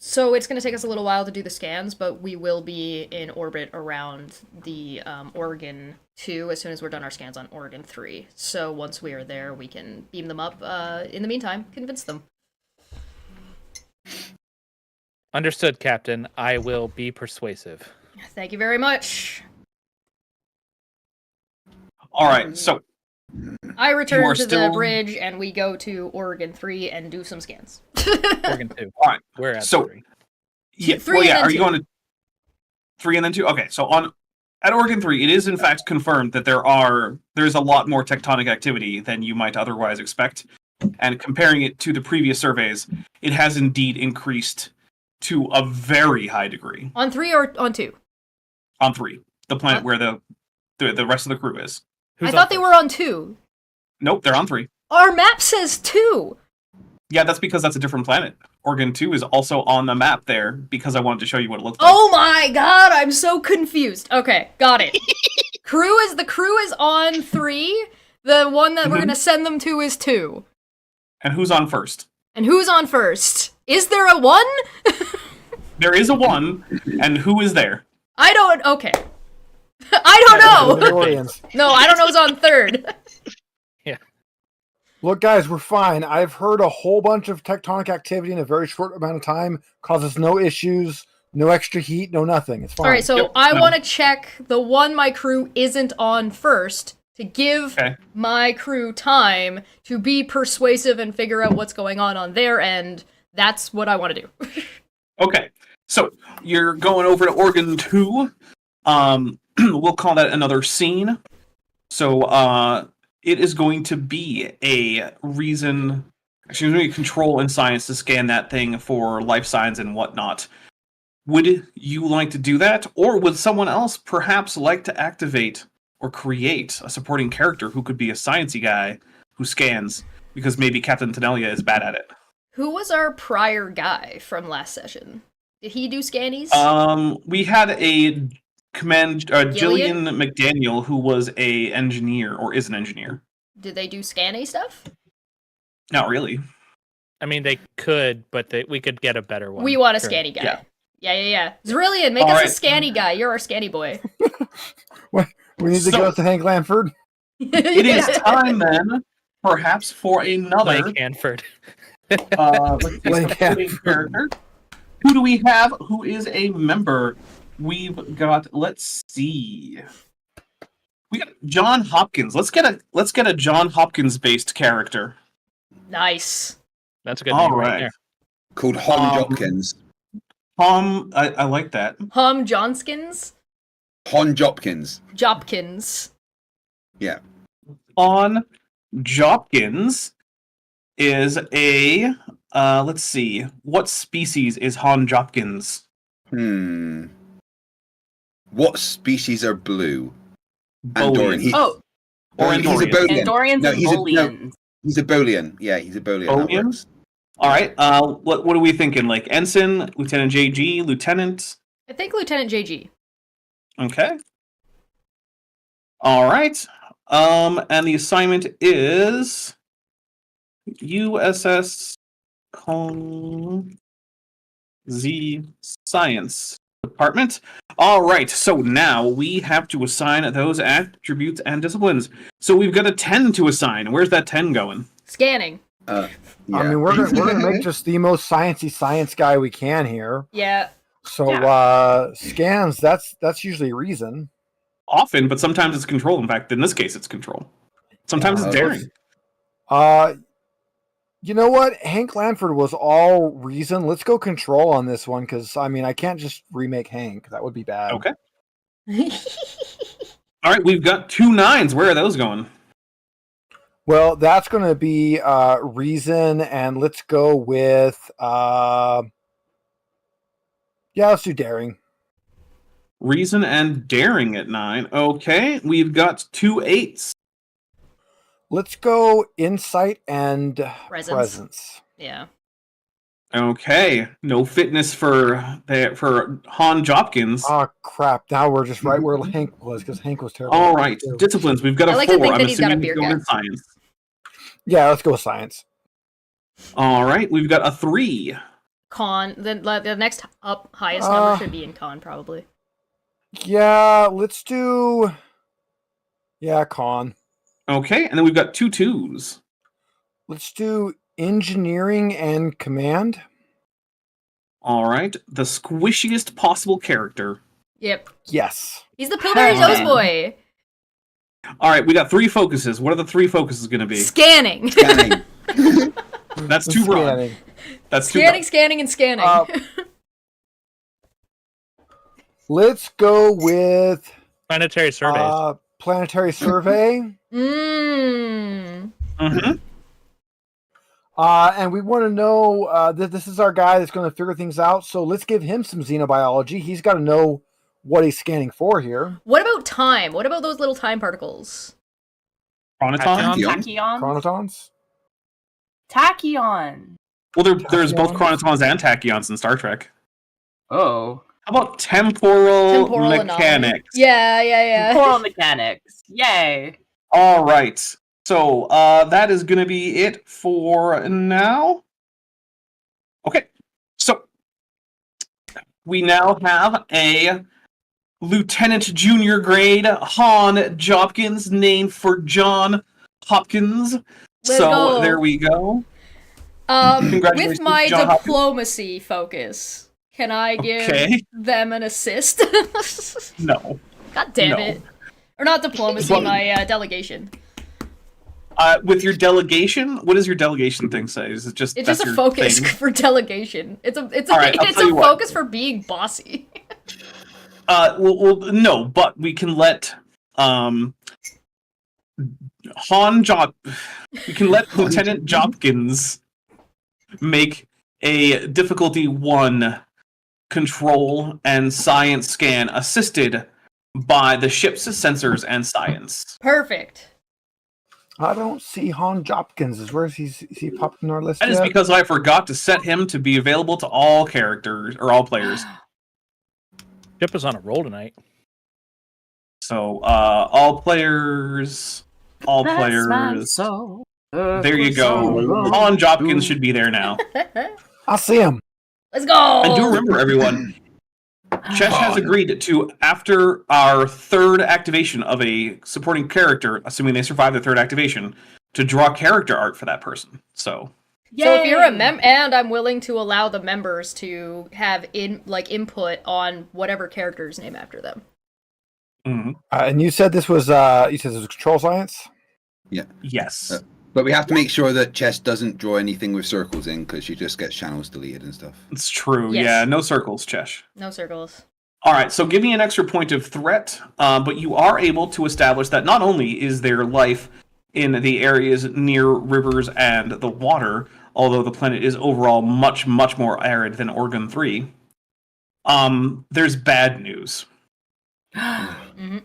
So it's going to take us a little while to do the scans, but we will be in orbit around the Oregon 2 as soon as we're done our scans on Oregon 3. So once we are there, we can beam them up. In the meantime, convince them. Understood, Captain. I will be persuasive. Thank you very much. All right, so I return to the still- bridge, and we go to Oregon 3 and do some scans. Oregon 2. all right. We're at So- 3. Yeah. 3 Well, and yeah. then Are you 2. going to 3 and then 2? Okay. So at Oregon 3, it is in fact confirmed that there's a lot more tectonic activity than you might otherwise expect. And comparing it to the previous surveys, it has indeed increased to a very high degree. On 3 or on 2? On 3, the planet where the rest of the crew is. Who's I thought on they first? were on 2. Nope, they're on 3. Our map says 2! Yeah, that's because that's a different planet. Oregon 2 is also on the map there because I wanted to show you what it looks like. Oh my god, I'm so confused. Okay, got it. The crew is on 3. The one that we're Mhm. gonna send them to is 2. And who's on first? And who's on first? Is there a 1? There is a 1, and who is there? I don't. Okay. I don't know. Mandalorians. No, I don't know who's on 3rd. Yeah. Look, guys, we're fine. I've heard a whole bunch of tectonic activity in a very short amount of time. Causes no issues, no extra heat, no nothing. It's fine. All right, so Yep, I no. want to check the one my crew isn't on first to give Okay. my crew time to be persuasive and figure out what's going on their end. That's what I want to do. Okay, so you're going over to Organ 2. We'll call that another scene. So it is going to be a reason, actually, going to be control and science to scan that thing for life signs and whatnot. Would you like to do that, or would someone else perhaps like to activate or create a supporting character who could be a sciencey guy who scans, because maybe Captain Tenelia is bad at it? Who was our prior guy from last session? Did he do scannies? We had a Jillian Gillian? McDaniel, who was a engineer, or is an engineer. Did they do scanny stuff? Not really. I mean, they could, but we could get a better one. We want a Sure. scanny guy. Yeah. Yeah. Zrillion, make All us right. a scanny guy. You're our scanny boy. We need to So- go to Hank Lanford. It is time then, perhaps, for another Blake Hanford. let's see, Blake supporting character. Who do we have? Who is a member? We've got. Let's see. We got John Hopkins. Let's get a John Hopkins based character. Nice. That's a good All name right right. there. Called Hon Um, Jopkins. I like that. Hum Johnskins? Hon Jopkins. Jopkins. Yeah. On Jopkins is a. Let's see. What species is Han Jopkins? What species are blue? Bolian. Andorian. Oh, Or he's a Andorian. Bolian. Andorians No, and he's a- Bolians. He's a Bolian. Yeah, he's a Bolian. That Bolian? works. All right. What are we thinking? Like ensign, Lieutenant JG, Lieutenant. I think Lieutenant JG. Okay. All right. And the assignment is USS Z Science Department. All right. So now we have to assign those attributes and disciplines. So we've got a 10 to assign. Where's that 10 going? Scanning. Yeah. I mean, we're gonna make just the most sciencey science guy we can here. Yeah. So scans, that's usually reason. Often, but sometimes it's control. In fact, in this case, it's control. Sometimes it's daring. You know what? Hank Lanford was all reason. Let's go control on this one, because I mean, I can't just remake Hank. That would be bad. Okay. All right, we've got 2 9s. Where are those going? Well, that's going to be reason, and let's go with let's do daring. Reason and daring at 9. Okay, we've got 2 8s. Let's go insight and Presence. presence. Yeah. Okay, no fitness for Han Jopkins. Oh crap! Now we're just right where Hank was, because Hank was terrible. All right, disciplines. We've got a I like to 4. think I'm that he's got a assuming beer he's going gut. in science. Yeah, let's go with science. All right, we've got a 3. Con. The next up highest number should be in con, probably. Yeah, let's do. Yeah, con. Okay, and then we've got 2 2s. Let's do engineering and command. All right, the squishiest possible character. Yep. Yes. He's the Pillbury Hey. Nose Boy. All right, we got 3 focuses. What are the 3 focuses going to be? Scanning. Scanning. That's too broad. Scanning. That's too Scanning, broad. scanning, and scanning. Let's go with Planetary surveys. planetary survey. Mmm. Mm-hmm. And we want to know that this is our guy that's going to figure things out. So let's give him some xenobiology. He's got to know what he's scanning for here. What about time? What about those little time particles? Chronoton? Tachyon? Tachyon. Chronotons? Tachyon. Well, there's both Tachyons? chronotons and tachyons in Star Trek. Oh. How about temporal, Temporal mechanics? anomaly. Yeah. Coral mechanics. Yay. All right. So that is going to be it for now. Okay. So we now have a Lieutenant Junior Grade Han Jopkins, named for John Hopkins. Let's so go. there we go. With my John Hopkins. diplomacy focus, can I give Okay. them an assist? No. God damn No. it. Or not diplomacy, Well- my delegation. With your delegation, what does your delegation thing say? Is it just It's that's just a your focus thing? for delegation. It's a All right, I'll it's tell a you what. focus for being bossy. Well, no, but we can let we can let Lieutenant Jopkins make a difficulty 1 control and science scan assisted by the ship's sensors and science. Perfect. I don't see Han Jopkins. Where is he? Is he popped in our list That is yet? because I forgot to set him to be available to all characters or all players. Chip is on a roll tonight. So all players. There you go. Han Jopkins should be there now. I see him. Let's go. And do remember, everyone, Chesh has agreed to, after our 3rd activation of a supporting character, assuming they survive the 3rd activation, to draw character art for that person. So So if you're a and I'm willing to allow the members to have input on whatever characters named after them. mhm. And you said this was control science? Yes. But we have to make sure that Chess doesn't draw anything with circles in, because she just gets channels deleted and stuff. It's true. Yes. Yeah, no circles, Chesh. No circles. All right, so give me an extra point of threat, but you are able to establish that not only is there life in the areas near rivers and the water, although the planet is overall much, much more arid than Organ 3, there's bad news. Mhm.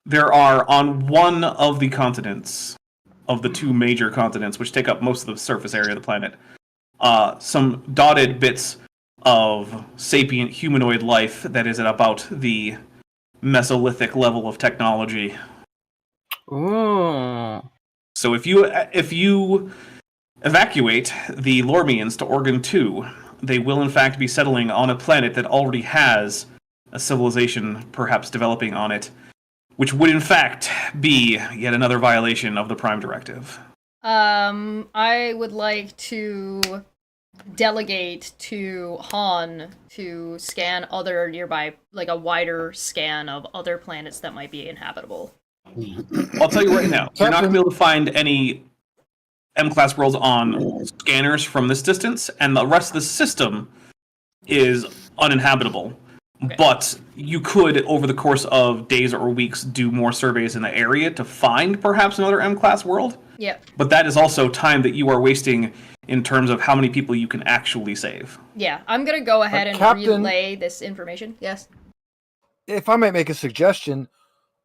There are, on one of the continents, of the 2 major continents, which take up most of the surface area of the planet, some dotted bits of sapient humanoid life that is at about the Mesolithic level of technology. Ooh. So if you evacuate the Lormians to Organ 2, they will in fact be settling on a planet that already has a civilization perhaps developing on it, which would in fact be yet another violation of the Prime Directive. I would like to delegate to Han to scan other nearby, like a wider scan of other planets that might be inhabitable. I'll tell you right now, you're not going to be able to find any M-class worlds on scanners from this distance, and the rest of the system is uninhabitable. Okay. But you could, over the course of days or weeks, do more surveys in the area to find perhaps another M-class world. Yep. But that is also time that you are wasting in terms of how many people you can actually save. Yeah, I'm gonna go ahead and Captain- relay this information. Yes. If I might make a suggestion,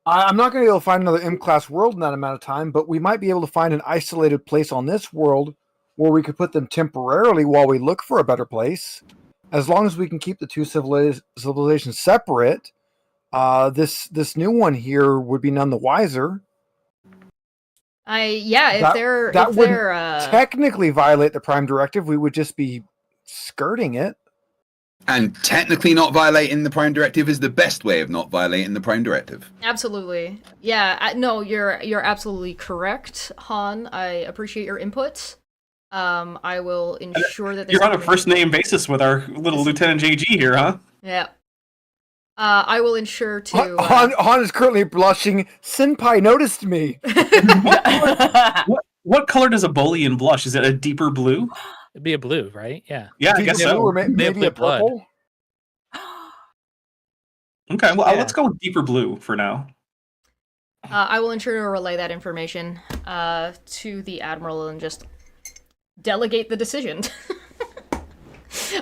I'm not going to be able to find another M-class world in that amount of time, but we might be able to find an isolated place on this world where we could put them temporarily while we look for a better place. As long as we can keep the 2 civilizations separate, this new one here would be none the wiser. If they're Technically violate the Prime Directive. We would just be skirting it. And technically not violating the Prime Directive is the best way of not violating the Prime Directive. absolutely. Yeah, no, you're absolutely correct, Han. I appreciate your input. I will ensure that You're on a first-name basis with our little Lieutenant JG here, huh? Yeah. I will ensure to. Han is currently blushing. Senpai noticed me. What color does a Bolian blush? Is it a deeper blue? It'd be a blue, right? Yeah. Yeah, I guess Blue so. or They have maybe blue a purple. Okay, well, Yeah. let's go with deeper blue for now. I will ensure to relay that information to the Admiral and just delegate the decision.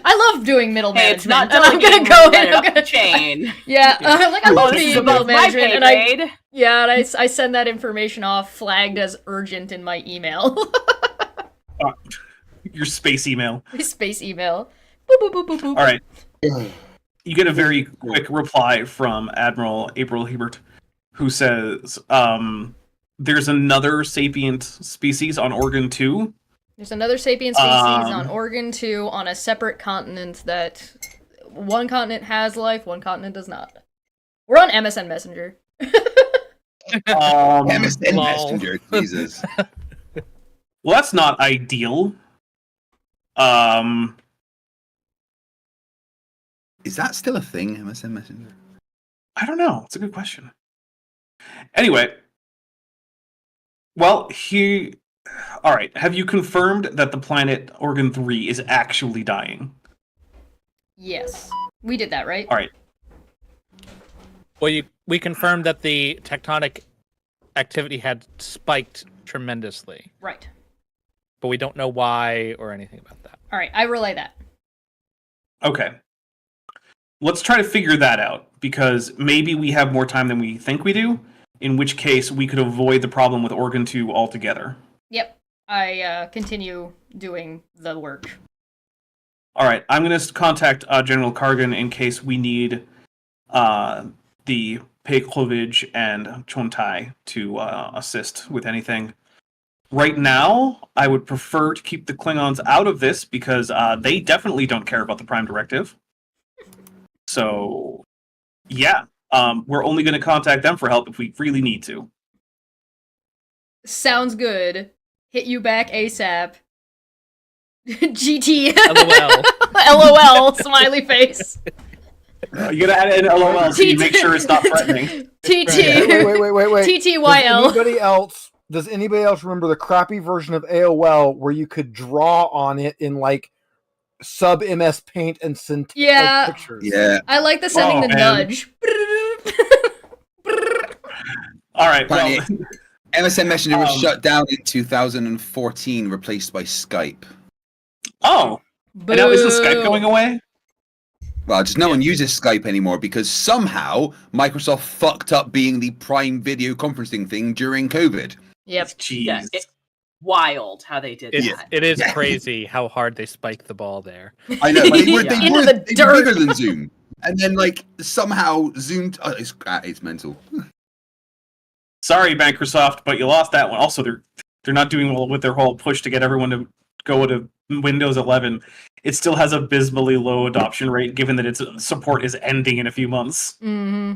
I love doing middle Hey, management. it's not and I'm gonna delegating, go we're ahead. getting I'm up the gonna chain. Yeah, I love This is being middle above my management, pay and I grade. I send that information off flagged as urgent in my email, Your space email. my space email. Boop boop boop boop boop. All right. You get a very quick reply from Admiral April Hebert, who says, there's another sapient species on Organ 2. There's another sapient species on Organ 2 on a separate continent that one continent has life, one continent does not. We're on MSN Messenger. MSN lol. Messenger, Jesus. Well, that's not ideal. Is that still a thing, MSN Messenger? I don't know. It's a good question. Anyway, well, all right. Have you confirmed that the planet Organ 3 is actually dying? Yes. We did that, right? All right. Well, we confirmed that the tectonic activity had spiked tremendously, Right. but we don't know why or anything about that. All right, I relay that. Okay. Let's try to figure that out, because maybe we have more time than we think we do, in which case we could avoid the problem with Organ 2 altogether. Yep. I continue doing the work. All right, I'm going to contact General Kargan in case we need the qovIj and chontay to assist with anything. Right now, I would prefer to keep the Klingons out of this because they definitely don't care about the Prime Directive. So, yeah, we're only going to contact them for help if we really need to. Sounds good. Hit you back ASAP. GT. LOL. LOL. Smiley face. You gotta add an LOL so you make sure it's not threatening. TT. Wait. TTYL. Does anybody else remember the crappy version of AOL where you could draw on it in like sub MS Paint and send Yeah. like, pictures? Yeah. I like the sending the man. nudge. All right, well, Apparently, MSN Messenger was shut down in 2014, replaced by Skype. oh, and now isn't Skype going away? Well, just no one uses Skype anymore because somehow Microsoft fucked up being the prime video conferencing thing during COVID. Yep. Jeez. Yeah, it's wild how they did that. It is crazy how hard they spiked the ball there. I know. They were, Into they were, the they were dirt. bigger than Zoom. And then, like, somehow Zoom... it's mental. Sorry, Microsoft, but you lost that one. Also, they're not doing well with their whole push to get everyone to go to Windows 11. It still has abysmally low adoption rate, given that its support is ending in a few months. Mm-hmm.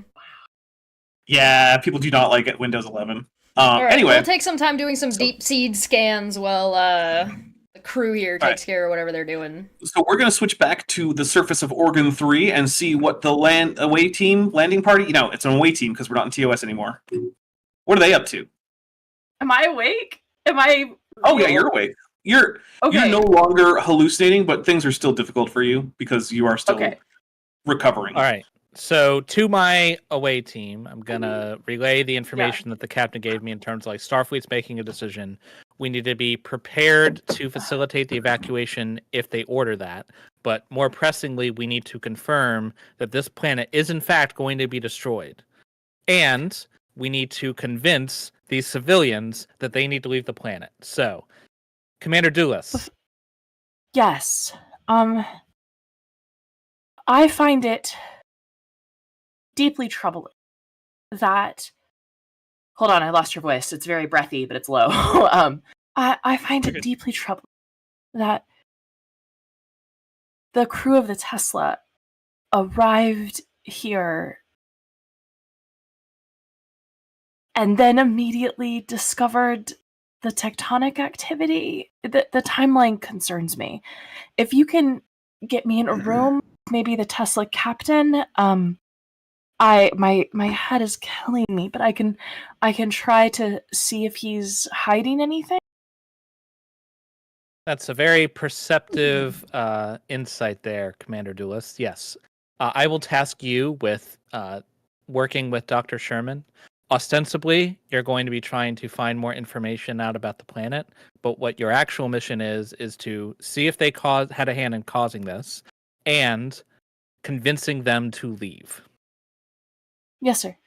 Yeah, people do not like it, Windows 11. All right, Anyway, we'll take some time doing some deep seed scans while the crew here takes care of whatever they're doing. so we're going to switch back to the surface of Organ 3 and see what the away team, landing party... No, it's an away team because we're not in TOS anymore. What are they up to? Am I awake? Am I? Oh, yeah, you're awake. You're no longer hallucinating, but things are still difficult for you because you are still recovering. All right. So to my away team, I'm gonna relay the information that the captain gave me in terms of like Starfleet's making a decision. We need to be prepared to facilitate the evacuation if they order that. But more pressingly, we need to confirm that this planet is in fact going to be destroyed. And we need to convince these civilians that they need to leave the planet. So, Commander Doulis. Yes. I find it deeply troubling that... Hold on, I lost your voice. It's very breathy, but it's low. I find it deeply troubling that the crew of the Tesla arrived here and then immediately discovered the tectonic activity. The timeline concerns me. If you can get me in a room, maybe the Tesla captain, my head is killing me, but I can try to see if he's hiding anything. That's a very perceptive insight there, Commander Doulis. Yes. I will task you with working with Dr. Sherman. Ostensibly, you're going to be trying to find more information out about the planet, but what your actual mission is to see if they had a hand in causing this, and convincing them to leave. Yes, sir.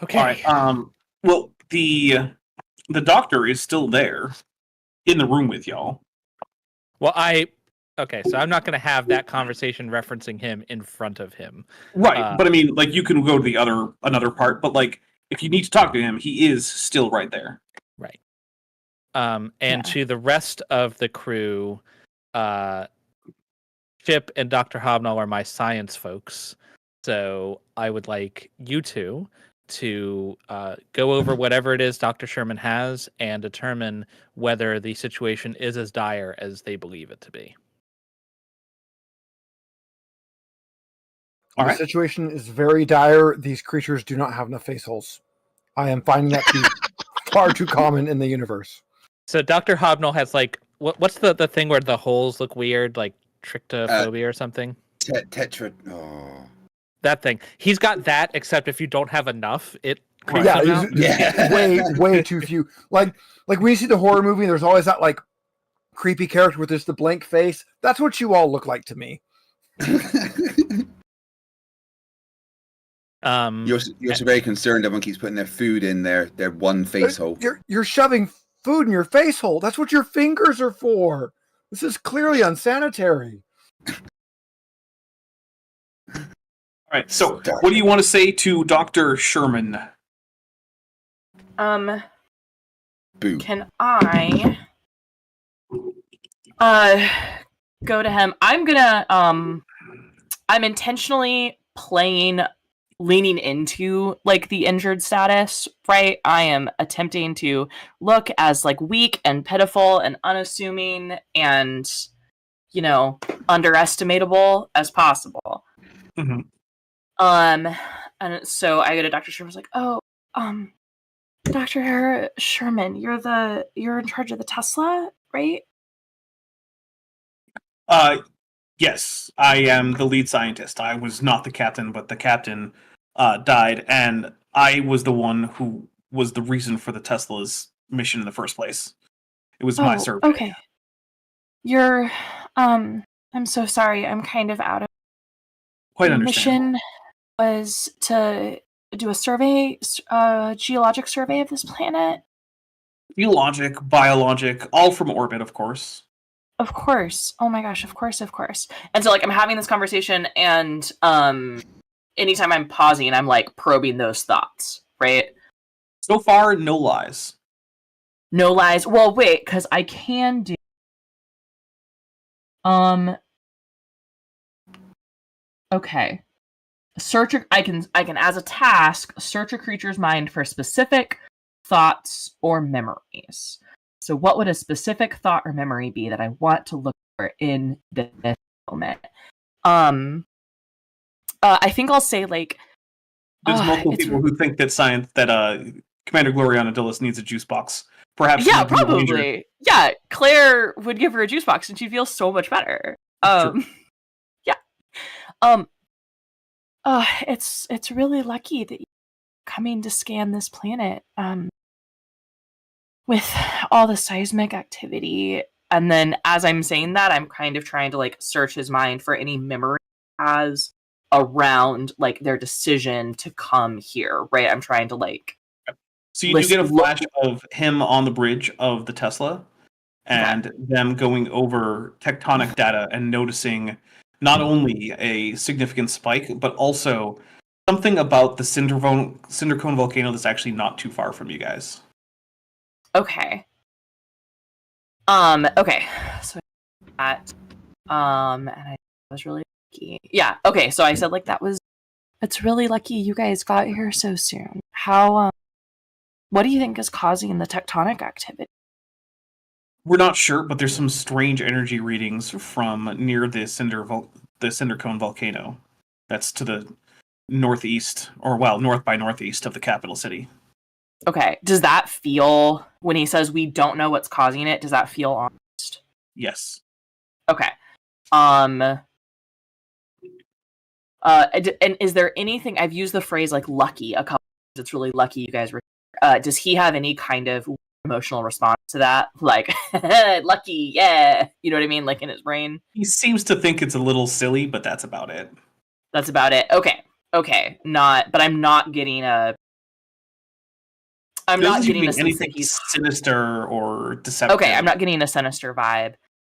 Okay. All right. Well, the doctor is still there in the room with y'all. Well, okay, so I'm not going to have that conversation referencing him in front of him. Right, but I mean, like, you can go to another part, but like, if you need to talk to him, he is still right there. Right. And to the rest of the crew, Chip and Dr. Hobnall are my science folks. So I would like you two to go over whatever it is Dr. Sherman has and determine whether the situation is as dire as they believe it to be. All The right. situation is very dire. These creatures do not have enough face holes. I am finding that to be far too common in the universe. So Dr. Hobnell has like what's the thing where the holes look weird, like trichtophobia or something? Tetra. Oh. That thing. He's got that, except if you don't have enough, it creeps Yeah, him out. Yeah. way too few. Like when you see the horror movie, there's always that like creepy character with just the blank face. That's what you all look like to me. You're so very concerned everyone keeps putting their food in their one face hole. You're shoving food in your face hole. That's what your fingers are for. This is clearly unsanitary. All right. So, what do you want to say to Dr. Sherman? Boo. Can I go to him? I'm gonna I'm intentionally leaning into like the injured status, right? I am attempting to look as like weak and pitiful and unassuming and, you know, underestimatable as possible. Mm-hmm. And so I go to Dr. Sherman's like, oh, Dr. Sherman, you're in charge of the Tesla, right? Yes, I am the lead scientist. I was not the captain, but the captain died, and I was the one who was the reason for the Tesla's mission in the first place. It was my survey. Okay. You're, I'm so sorry. I'm kind of out of. Quite The understandable. mission was to do a survey, geologic survey of this planet. Geologic, biologic, all from orbit, of course. Of course. Oh my gosh, of course. And so like I'm having this conversation and anytime I'm pausing, I'm like probing those thoughts, right? So far, no lies. No lies. Well, wait, because I can do okay. I can as a task search a creature's mind for specific thoughts or memories. So what would a specific thought or memory be that I want to look for in this moment? I think I'll say like There's multiple people who think that Commander Gloriana Dillis needs a juice box. Perhaps. Yeah, probably. Yeah, Claire would give her a juice box and she'd feel so much better. True. Yeah. It's really lucky that you're coming to scan this planet. With all the seismic activity, and then as I'm saying that, I'm kind of trying to like search his mind for any memory as around like their decision to come here, right? I'm trying to like. So you do get a flash of him on the bridge of the Tesla, and them going over tectonic data and noticing not only a significant spike, but also something about the cinder cone volcano that's actually not too far from you guys. Okay. Okay. So that, and I was really lucky. Yeah. Okay. So I said like it's really lucky you guys got here so soon. How, what do you think is causing the tectonic activity? We're not sure, but there's some strange energy readings from near the cinder cone volcano. That's to the northeast, or well, north by northeast of the capital city. Okay. Does that feel, when he says we don't know what's causing it, does that feel honest? Yes. Okay. And is there anything, I've used the phrase like lucky a couple times, it's really lucky you guys were does he have any kind of emotional response to that? Like, lucky, yeah. You know what I mean? Like in his brain? He seems to think it's a little silly, but that's about it. That's about it. Okay. But I'm not getting a sense that he's sinister or deceptive. Okay, I'm not getting a sinister vibe.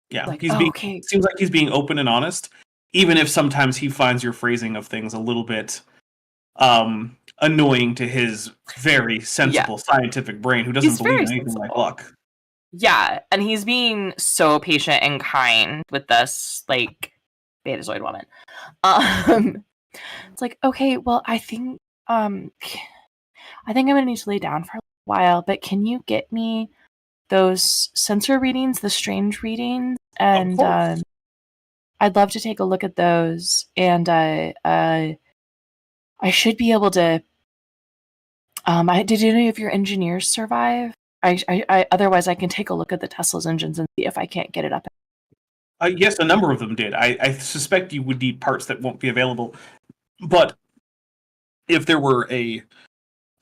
Yeah, like, seems like he's being open and honest, even if sometimes he finds your phrasing of things a little bit annoying to his very sensible scientific brain, who doesn't believe in anything like luck. Yeah, and he's being so patient and kind with this, like, Betazoid woman. It's like, okay, well, I think I think I'm gonna need to lay down for a while, but can you get me those sensor readings, the strange readings? And I'd love to take a look at those. And I should be able to. Did any of your engineers survive? Otherwise, I can take a look at the Tesla's engines and see if I can't get it up. Yes, a number of them did. I suspect you would need parts that won't be available, but if there were a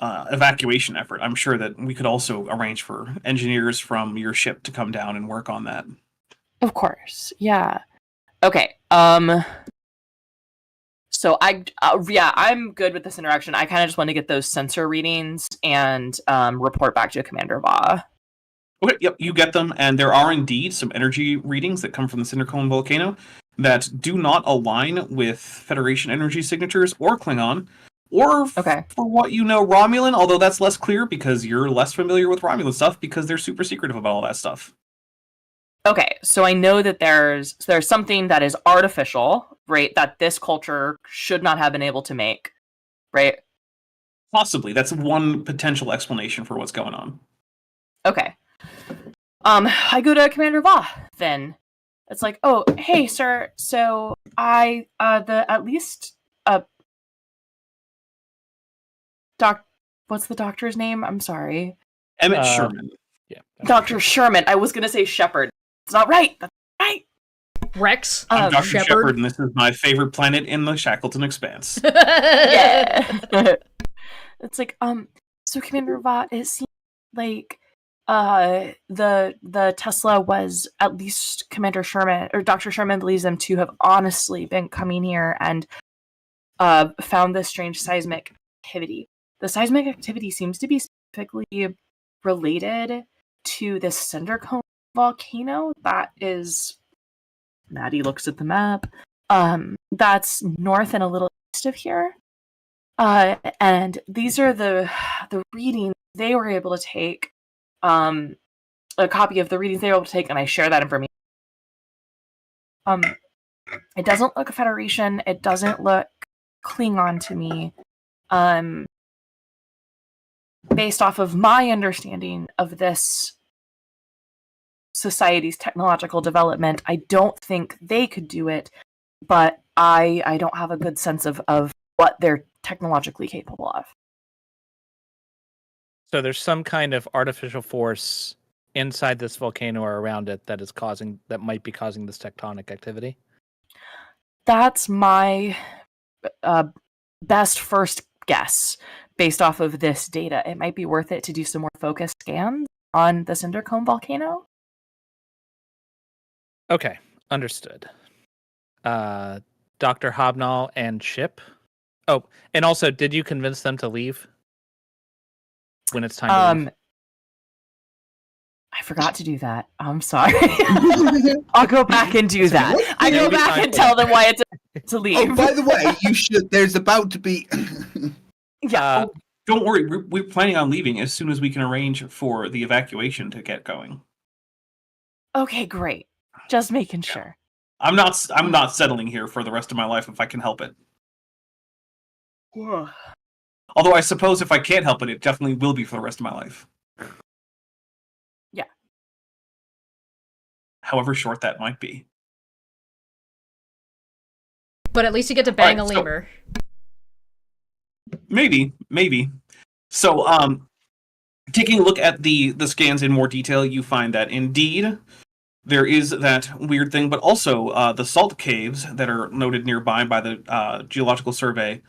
evacuation effort, I'm sure that we could also arrange for engineers from your ship to come down and work on that. Of course, yeah. Okay. So I'm good with this interaction. I kind of just want to get those sensor readings and report back to Commander Va. Okay, yep, you get them, and there are indeed some energy readings that come from the Cinder Cone volcano that do not align with Federation energy signatures or Klingon, or for what you know, Romulan, although that's less clear because you're less familiar with Romulan stuff because they're super secretive about all that stuff. Okay, so I know that there's something that is artificial, right, that this culture should not have been able to make, right? Possibly. That's one potential explanation for what's going on. Okay. I go to Commander Va, then. It's like, oh, hey, sir, so what's the doctor's name? I'm sorry. Emmett Sherman. Yeah. Dr. Sherman. I was going to say Shepard. It's not right. That's right. Rex. I'm Dr. Shepard, and this is my favorite planet in the Shackleton Expanse. Yeah. It's like, so Commander Va, it seems like the Tesla was, at least Commander Sherman or Dr. Sherman believes them to have honestly been coming here and found this strange seismic activity. The seismic activity seems to be specifically related to this Cinder Cone volcano that is, Maddie looks at the map, that's north and a little east of here. And these are the readings they were able to take, a copy of the readings they were able to take, and I share that information. It doesn't look Federation, it doesn't look Klingon to me. Based off of my understanding of this society's technological development, I don't think they could do it, but I don't have a good sense of what they're technologically capable of. So there's some kind of artificial force inside this volcano or around it that might be causing this tectonic activity? That's my best first guess based off of this data. It might be worth it to do some more focused scans on the Cinder Cone volcano. Okay, understood. Dr. Hobnall and Chip. Oh, and also, did you convince them to leave when it's time to leave? I forgot to do that. I'm sorry. I'll go back and do that. I go back and tell them why it's to leave. Oh, by the way, you should. There's about to be. Yeah. Don't worry. We're planning on leaving as soon as we can arrange for the evacuation to get going. Okay, great. Just making sure. I'm not settling here for the rest of my life if I can help it. Yeah. Although I suppose if I can't help it, it definitely will be for the rest of my life. Yeah. However short that might be. But at least you get to bang a lemur. Maybe. So, taking a look at the scans in more detail, you find that indeed there is that weird thing, but also the salt caves that are noted nearby by the Geological Survey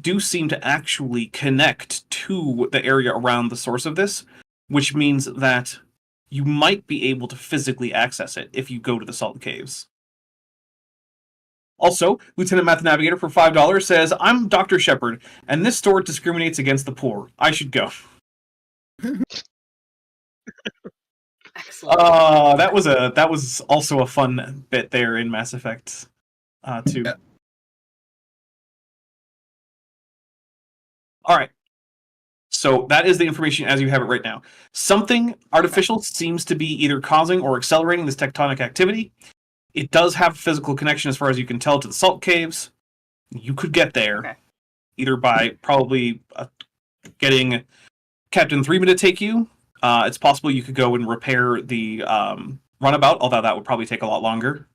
do seem to actually connect to the area around the source of this, which means that you might be able to physically access it if you go to the salt caves. Also, Lieutenant Math Navigator for $5 says, I'm Dr. Shepard, and this store discriminates against the poor. I should go. Excellent. That was also a fun bit there in Mass Effect 2. Yeah. All right. So that is the information as you have it right now. Something artificial seems to be either causing or accelerating this tectonic activity. It does have a physical connection as far as you can tell to the salt caves. You could get there either by probably a getting Captain Threema to take you. It's possible you could go and repair the runabout, although that would probably take a lot longer.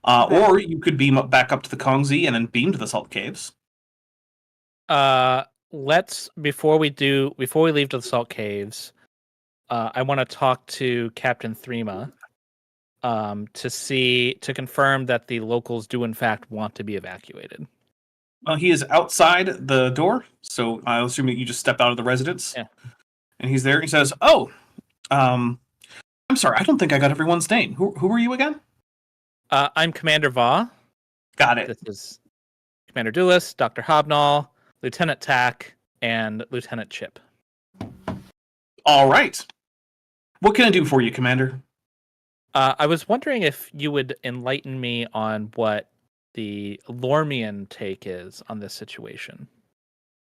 Or you could beam back up to the qovIj and then beam to the Salt Caves. Let's before we leave to the Salt Caves, I want to talk to Captain Threema to confirm that the locals do in fact want to be evacuated. Well, he is outside the door, so I'll assume that you just step out of the residence. Yeah. And he's there. He says, "Oh, I'm sorry. I don't think I got everyone's name. Who are you again?" I'm Commander Va. Got it. This is Commander Dulis, Dr. Hobnall, Lieutenant Tack, and Lieutenant Chip. All right. What can I do for you, Commander? I was wondering if you would enlighten me on what the Lormian take is on this situation.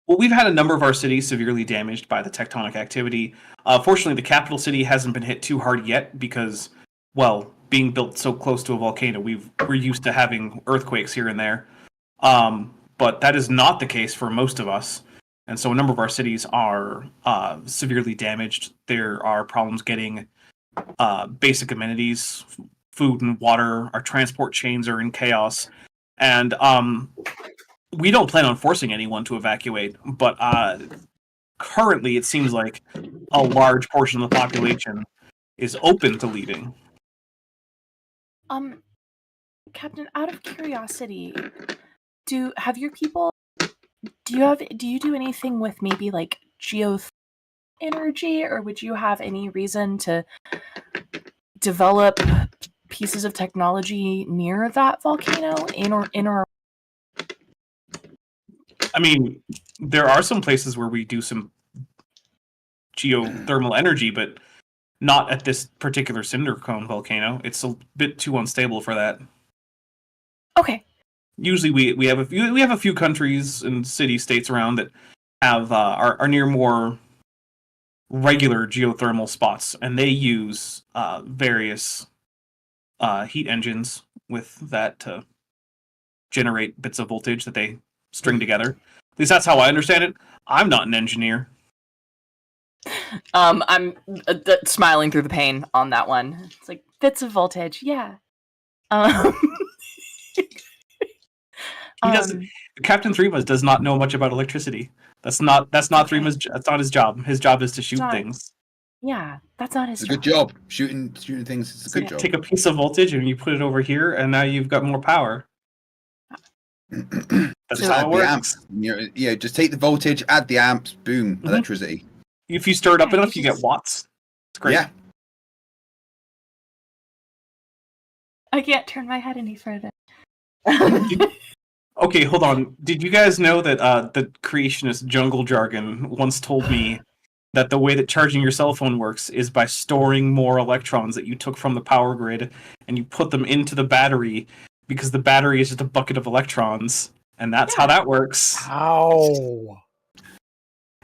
Well, we've had a number of our cities severely damaged by the tectonic activity. Fortunately, the capital city hasn't been hit too hard yet because, well, being built so close to a volcano, we're used to having earthquakes here and there. But that is not the case for most of us. And so a number of our cities are severely damaged. There are problems getting basic amenities, food and water. Our transport chains are in chaos. And we don't plan on forcing anyone to evacuate, but currently it seems like a large portion of the population is open to leaving. Captain, out of curiosity, do you do anything with maybe like geothermal energy, or would you have any reason to develop pieces of technology near that volcano in or I mean, there are some places where we do some geothermal energy, but not at this particular cinder cone volcano. It's a bit too unstable for that. Okay. Usually, we have a few countries and city states around that have are near more regular geothermal spots, and they use various heat engines with that to generate bits of voltage that they string together. At least that's how I understand it. I'm not an engineer. I'm smiling through the pain on that one. It's like bits of voltage, yeah. He doesn't. Captain Threema does not know much about electricity. That's not Threema's. That's not his job. His job is to shoot things. Yeah, that's not his It's job. a good job. Shooting things is a good job. Take a piece of voltage and you put it over here, and now you've got more power. That's Just how add it the works. amps. Yeah, just take the voltage, add the amps, boom, electricity. If you stir it up Yeah, enough, you get watts. It's great. Yeah. I can't turn my head any further. Okay, hold on. Did you guys know that the creationist Jungle Jargon once told me that the way that charging your cell phone works is by storing more electrons that you took from the power grid and you put them into the battery because the battery is just a bucket of electrons, and that's how that works. Ow.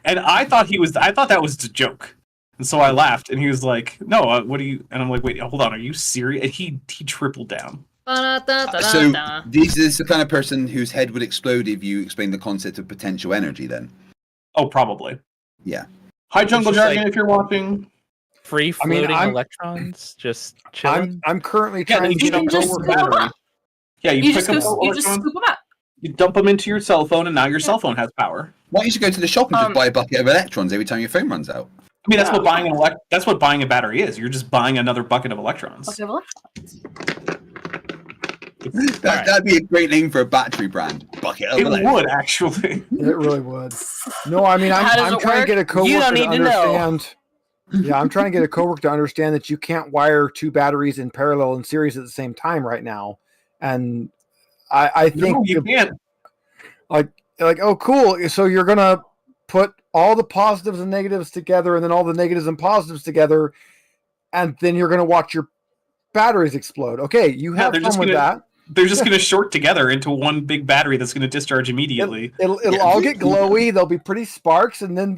And I thought that was a joke. And so I laughed, and he was like, "No, what do you?" And I'm like, "Wait, hold on, are you serious?" And he tripled down. So this is the kind of person whose head would explode if you explain the concept of potential energy. Then, Oh, probably. yeah. Hi, Jungle just Jargon, like- if you're watching. Free I mean, floating I'm- electrons, just chilling. I'm currently Yeah, trying you to can get just a scoop 'em up. Yeah, You pick just up scoop electrons, them up. you dump them into your cell phone, and now your cell phone has power. Why don't you go to the shop and just buy a bucket of electrons every time your phone runs out? I mean, that's Yeah. what buying a battery is. You're just buying another bucket of electrons. Okay, well, That'd be a great name for a battery brand. Bucket of It electrons. would actually. It really would. No, I mean, How does I'm it trying to work? get a You coworker don't to need to know. understand. Yeah, I'm trying to get a coworker to understand that you can't wire two batteries in parallel in series at the same time right now. And I think No, you can't. like oh cool, so you're gonna put all the positives and negatives together and then all the negatives and positives together, and then you're gonna watch your batteries explode. Okay, you have they're fun just with gonna- that. They're just going to short together into one big battery that's going to discharge immediately. It'll Yeah. all get glowy. There'll be pretty sparks, and then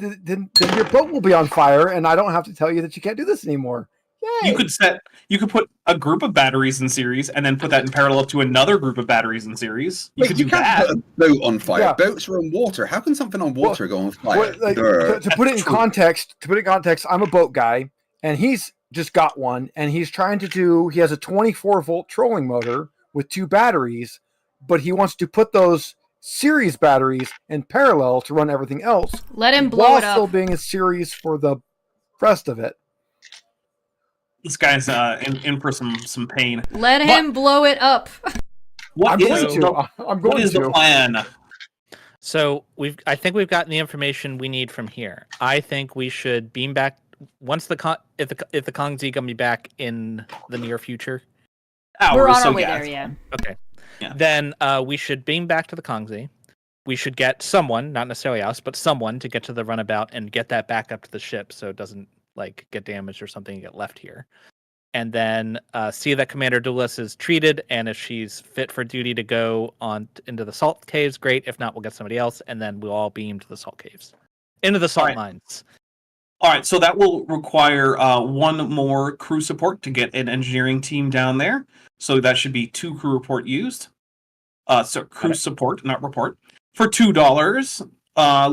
your boat will be on fire. And I don't have to tell you that you can't do this anymore. You could put a group of batteries in series and then put that in parallel to another group of batteries in series. You Wait, could do can't that. put a boat on fire. Yeah. Boats are on water. How can something on water go on fire? To put it in True. context, I'm a boat guy, and he's just got one, and he's trying to do. He has a 24-volt trolling motor with 2 batteries, but he wants to put those series batteries in parallel to run everything else. Let him blow while it up. still being a series for the rest of it. This guy's in for some pain. Let him blow it up. I'm going What is to. the plan? So I think we've gotten the information we need from here. I think we should beam back once if the qovIj gonna be back in the near future. We're on so our way yeah. there, yeah. Okay. Yeah. Then we should beam back to the qovIj. We should get someone, not necessarily us, but someone to get to the runabout and get that back up to the ship so it doesn't like get damaged or something and get left here. And then see that Commander Duelis is treated, and if she's fit for duty to go on into the salt caves, great. If not, we'll get somebody else, and then we'll all beam to the salt caves, into the salt mines. All right, so that will require one more crew support to get an engineering team down there. So that should be 2 crew report used. So crew support, not report. For $2,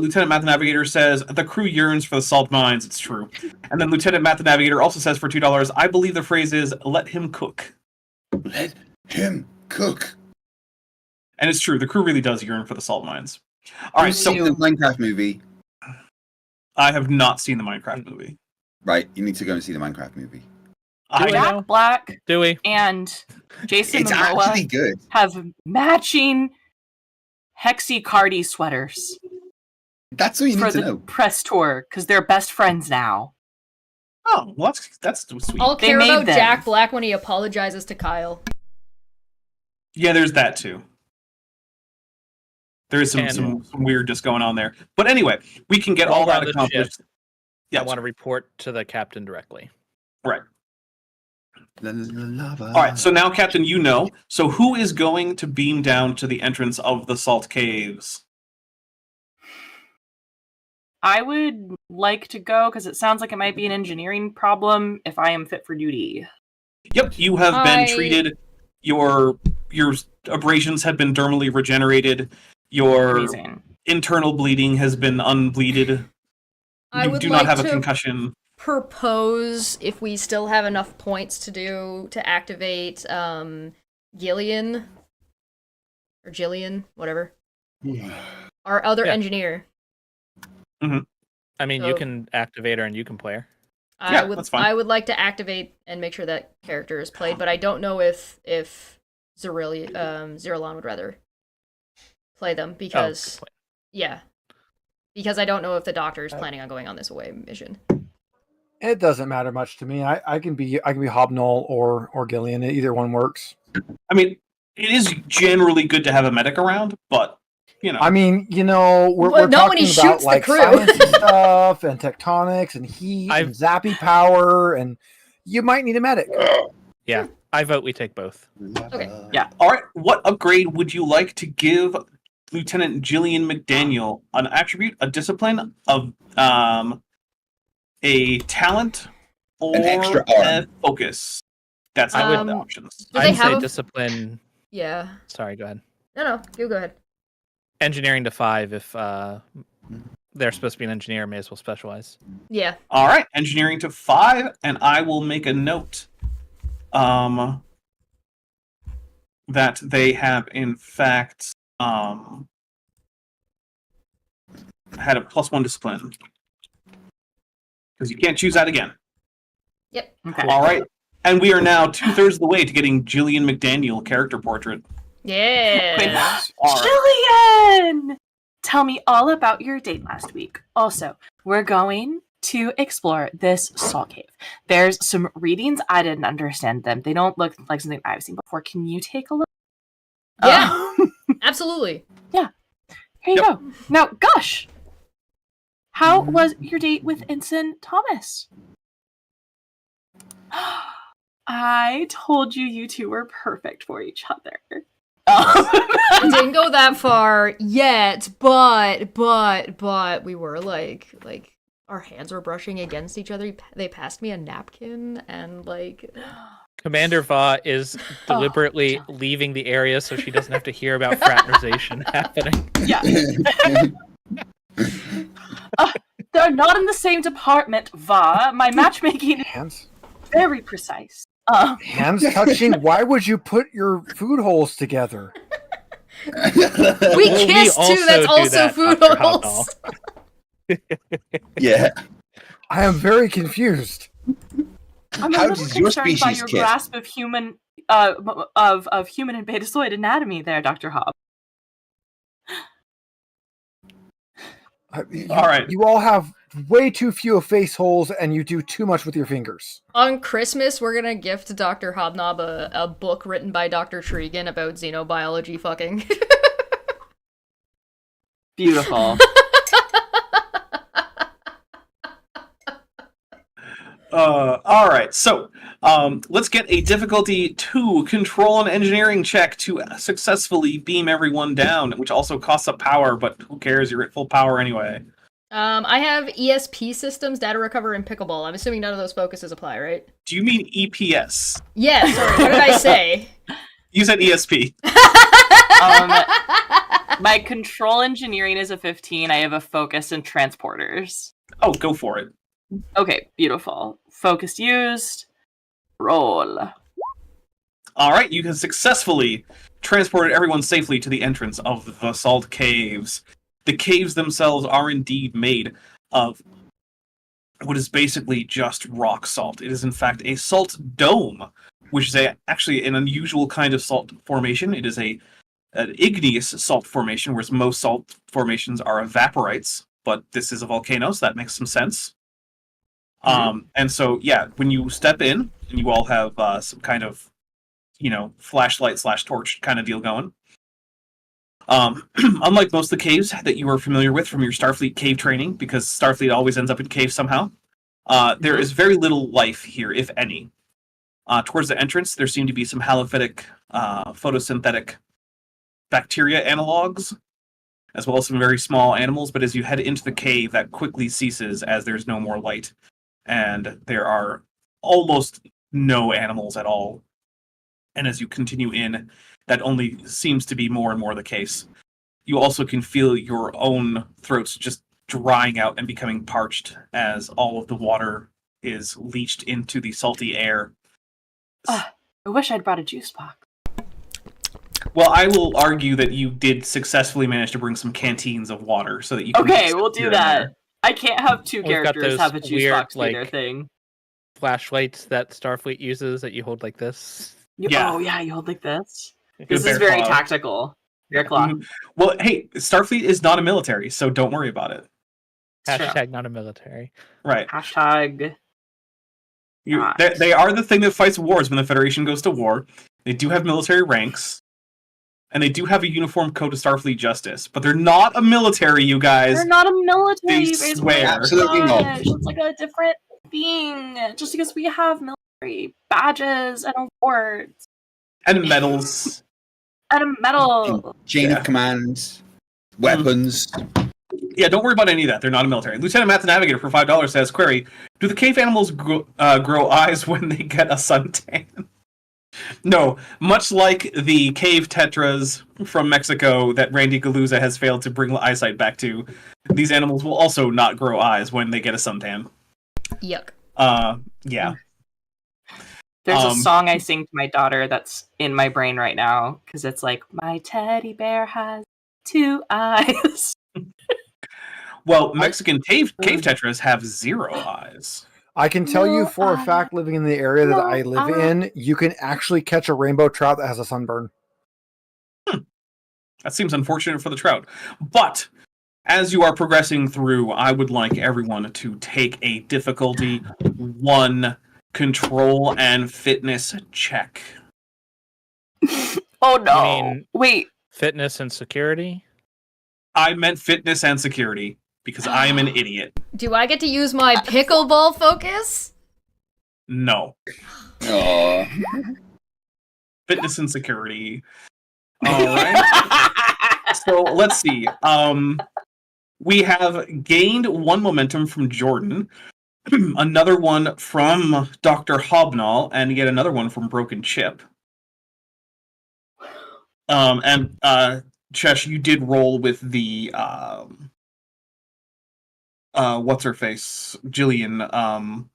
Lieutenant Math Navigator says, the crew yearns for the salt mines. It's true. And then Lieutenant Math Navigator also says for $2, I believe the phrase is, let him cook. Let him cook. And it's true. The crew really does yearn for the salt mines. All right, You've so seen the Minecraft movie. I have not seen the Minecraft movie. Right, you need to go and see the Minecraft movie. I know. Jack Black Do we? and Jason It's actually Momoa good. have matching Hexicardi sweaters That's all you for need to the know. press tour because they're best friends now. Oh, well, that's sweet. I'll They care made about them. Jack Black when he apologizes to Kyle. Yeah, there's that too. There is some weirdness going on there. But anyway, we can get all While we're that on the accomplished. I want to report to the captain directly. Right. All All right, so now, Captain, you know. So who is going to beam down to the entrance of the Salt Caves? I would like to go because it sounds like it might be an engineering problem if I am fit for duty. Yep, you have been treated. Your abrasions have been dermally regenerated. Your Amazing. internal bleeding has been unbleeded. I You would do like not have a to concussion. propose, if we still have enough points to activate Gillian or Jillian, whatever. Our other engineer. I mean, you can activate her and you can play her. That's fine. I would like to activate and make sure that character is played, but I don't know if Zerlon would rather play them because because I don't know if the doctor is planning on going on this away mission. It doesn't matter much to me. I can be Hobnoll or Gillian. Either one works. I mean, it is generally good to have a medic around, but you know. I mean, we're Well, not when talking he about shoots the like crew. science stuff and tectonics and heat and zappy power, and you might need a medic. Yeah, I vote we take both. Okay. Yeah. All right, what upgrade would you like to give Lieutenant Jillian McDaniel? An attribute, a discipline, of a talent, or An extra a arm. focus? That's the options. Do they I'd say have discipline. Yeah. Sorry, go ahead. No, you go ahead. Engineering to 5 if they're supposed to be an engineer, may as well specialize. Yeah. All right, engineering to 5, and I will make a note that they have in fact had a +1 discipline, because you can't choose that again. Yep. Okay. All right, and we are now 2/3 of the way to getting Jillian McDaniel character portrait. Yeah. All right. Jillian! Tell me all about your date last week. Also, we're going to explore this salt cave. There's some readings. I didn't understand them. They don't look like something I've seen before. Can you take a look? Yeah. Absolutely. Here you go. Now, Gush, how was your date with Ensign Thomas? I told you two were perfect for each other. I didn't go that far yet, but we were like Our hands were brushing against each other. They passed me a napkin, and like, Commander Va is deliberately leaving the area so she doesn't have to hear about fraternization happening. Yeah. They're not in the same department, Va. My matchmaking is Hands? very precise. Hands touching? Why would you put your food holes together? we Well, kissed we too. That's also do also that, food Dr. holes. Yeah. I am very confused. I'm How a little does your concerned by species your kiss? grasp of human of human and betazoid anatomy there, Dr. Hobb. All right. You all have way too few face holes, and you do too much with your fingers. On Christmas, we're gonna gift Dr. Hobnob a book written by Dr. Tregan about xenobiology fucking. Beautiful. All right, so let's get a difficulty 2 control and engineering check to successfully beam everyone down, which also costs up power, but who cares? You're at full power anyway. I have ESP systems, data recover, and pickleball. I'm assuming none of those focuses apply, right? Do you mean EPS? Yeah, sorry, what did I say? You said ESP. My control engineering is a 15. I have a focus in transporters. Oh, go for it. Okay, beautiful. Focus used. Roll. All right, you have successfully transported everyone safely to the entrance of the basalt caves. The caves themselves are indeed made of what is basically just rock salt. It is in fact a salt dome, which is actually an unusual kind of salt formation. It is an igneous salt formation, whereas most salt formations are evaporites, but this is a volcano, so that makes some sense. And so, yeah, when you step in, and you all have some kind of, flashlight / torch kind of deal going. Unlike most of the caves that you are familiar with from your Starfleet cave training, because Starfleet always ends up in caves somehow, there is very little life here, if any. Towards the entrance, there seem to be some halophytic, photosynthetic bacteria analogs, as well as some very small animals, but as you head into the cave, that quickly ceases as there's no more light. And there are almost no animals at all. And as you continue in, that only seems to be more and more the case. You also can feel your own throats just drying out and becoming parched as all of the water is leached into the salty air. I wish I'd brought a juice box. Well, I will argue that you did successfully manage to bring some canteens of water so that you can... Okay, we'll do that. There. I can't have two We've got characters those have a juice weird, box be their thing. Flashlights that Starfleet uses that you hold like this. Yeah. Oh, yeah, you hold like this. Good This is bear very claw. tactical. Bear claw. Well, hey, Starfleet is not a military, so don't worry about it. Hashtag not a military. Right. Hashtag. They are the thing that fights wars when the Federation goes to war. They do have military ranks. And they do have a uniform code of Starfleet justice. But they're not a military, you guys. They're not a military. They you guys. swear. Absolutely not. Gosh, it's like a different being. Just because we have military badges and awards And medals. and a medal. Chain Yeah. of command, weapons. Yeah, don't worry about any of that. They're not a military. Lieutenant Matt the Navigator for $5 says, query, do the cave animals grow eyes when they get a suntan? No, much like the cave tetras from Mexico that Randy Galuza has failed to bring eyesight back to, these animals will also not grow eyes when they get a suntan. Yuck. Yeah. There's a song I sing to my daughter that's in my brain right now because it's like, my teddy bear has 2 eyes. Well, Mexican cave tetras have 0 eyes. I can tell you No, for a fact, living in the area that I live in, you can actually catch a rainbow trout that has a sunburn. That seems unfortunate for the trout. But as you are progressing through, I would like everyone to take a difficulty 1 control and fitness check. Oh no. You mean- Wait. Fitness and security? I meant fitness and security because I am an idiot. Do I get to use my pickleball focus? No. Aww. Fitness and security. All right. So let's see. We have gained 1 momentum from Jordan, another one from Dr. Hobnall, and yet another one from Broken Chip. And Chesh, you did roll with the what's her face, Jillian.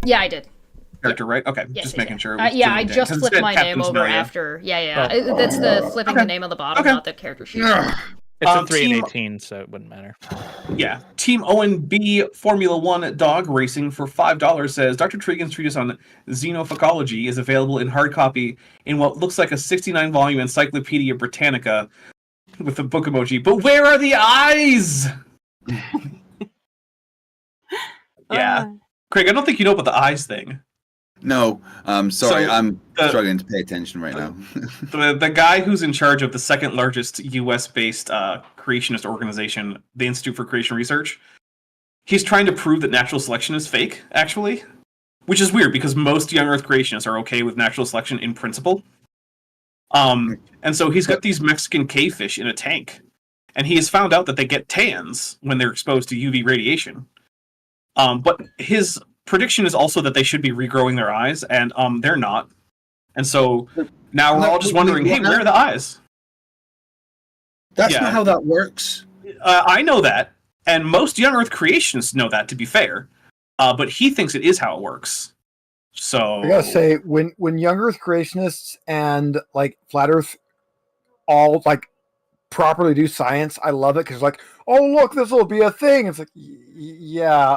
Yeah, I did. Character, right? Okay, Yes, just yes, making yes. sure. It was Yeah, Jillian I Day, just 'cause it flipped said my Captain name over Scenario. after. Yeah. Oh. That's the flipping Okay. the name on the bottom, Okay. not the character sheet. It's a 3 Team- and 18, so it wouldn't matter. Yeah. Team ONB Formula One Dog Racing for $5 says Dr. Tregan's treatise on xenophagology is available in hard copy in what looks like a 69-volume Encyclopedia Britannica with a book emoji. But where are the eyes? Yeah. Craig, I don't think you know about the eyes thing. No, sorry, So, I'm struggling to pay attention right now. The guy who's in charge of the second largest US-based creationist organization, the Institute for Creation Research, he's trying to prove that natural selection is fake, actually. Which is weird, because most young Earth creationists are okay with natural selection in principle. And so he's got these Mexican cave fish in a tank. And he has found out that they get tans when they're exposed to UV radiation. But his prediction is also that they should be regrowing their eyes, and they're not. And so now we're all just wondering, hey, where are the eyes? That's Yeah. not how that works. I know that, and most young Earth creationists know that, to be fair. But he thinks it is how it works. So I gotta say, when young Earth creationists and like flat Earth all like properly do science, I love it because like, oh look, this will be a thing. It's like, yeah,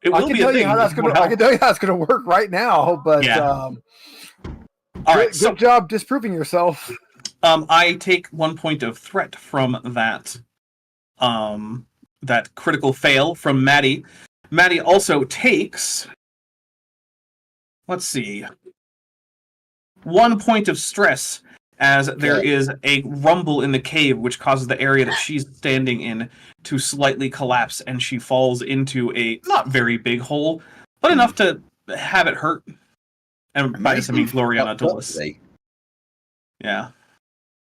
it I will can be a tell you thing. how that's gonna. I can tell you how it's gonna work right now. But Yeah. all All right, good job disproving yourself. I take 1 point of threat from that that critical fail from Maddie. Maddie also takes, let's see, 1 point of stress as there is a rumble in the cave which causes the area that she's standing in to slightly collapse, and she falls into a not very big hole, but enough to have it hurt. And by this I mean Gloriana Dulles. Yeah.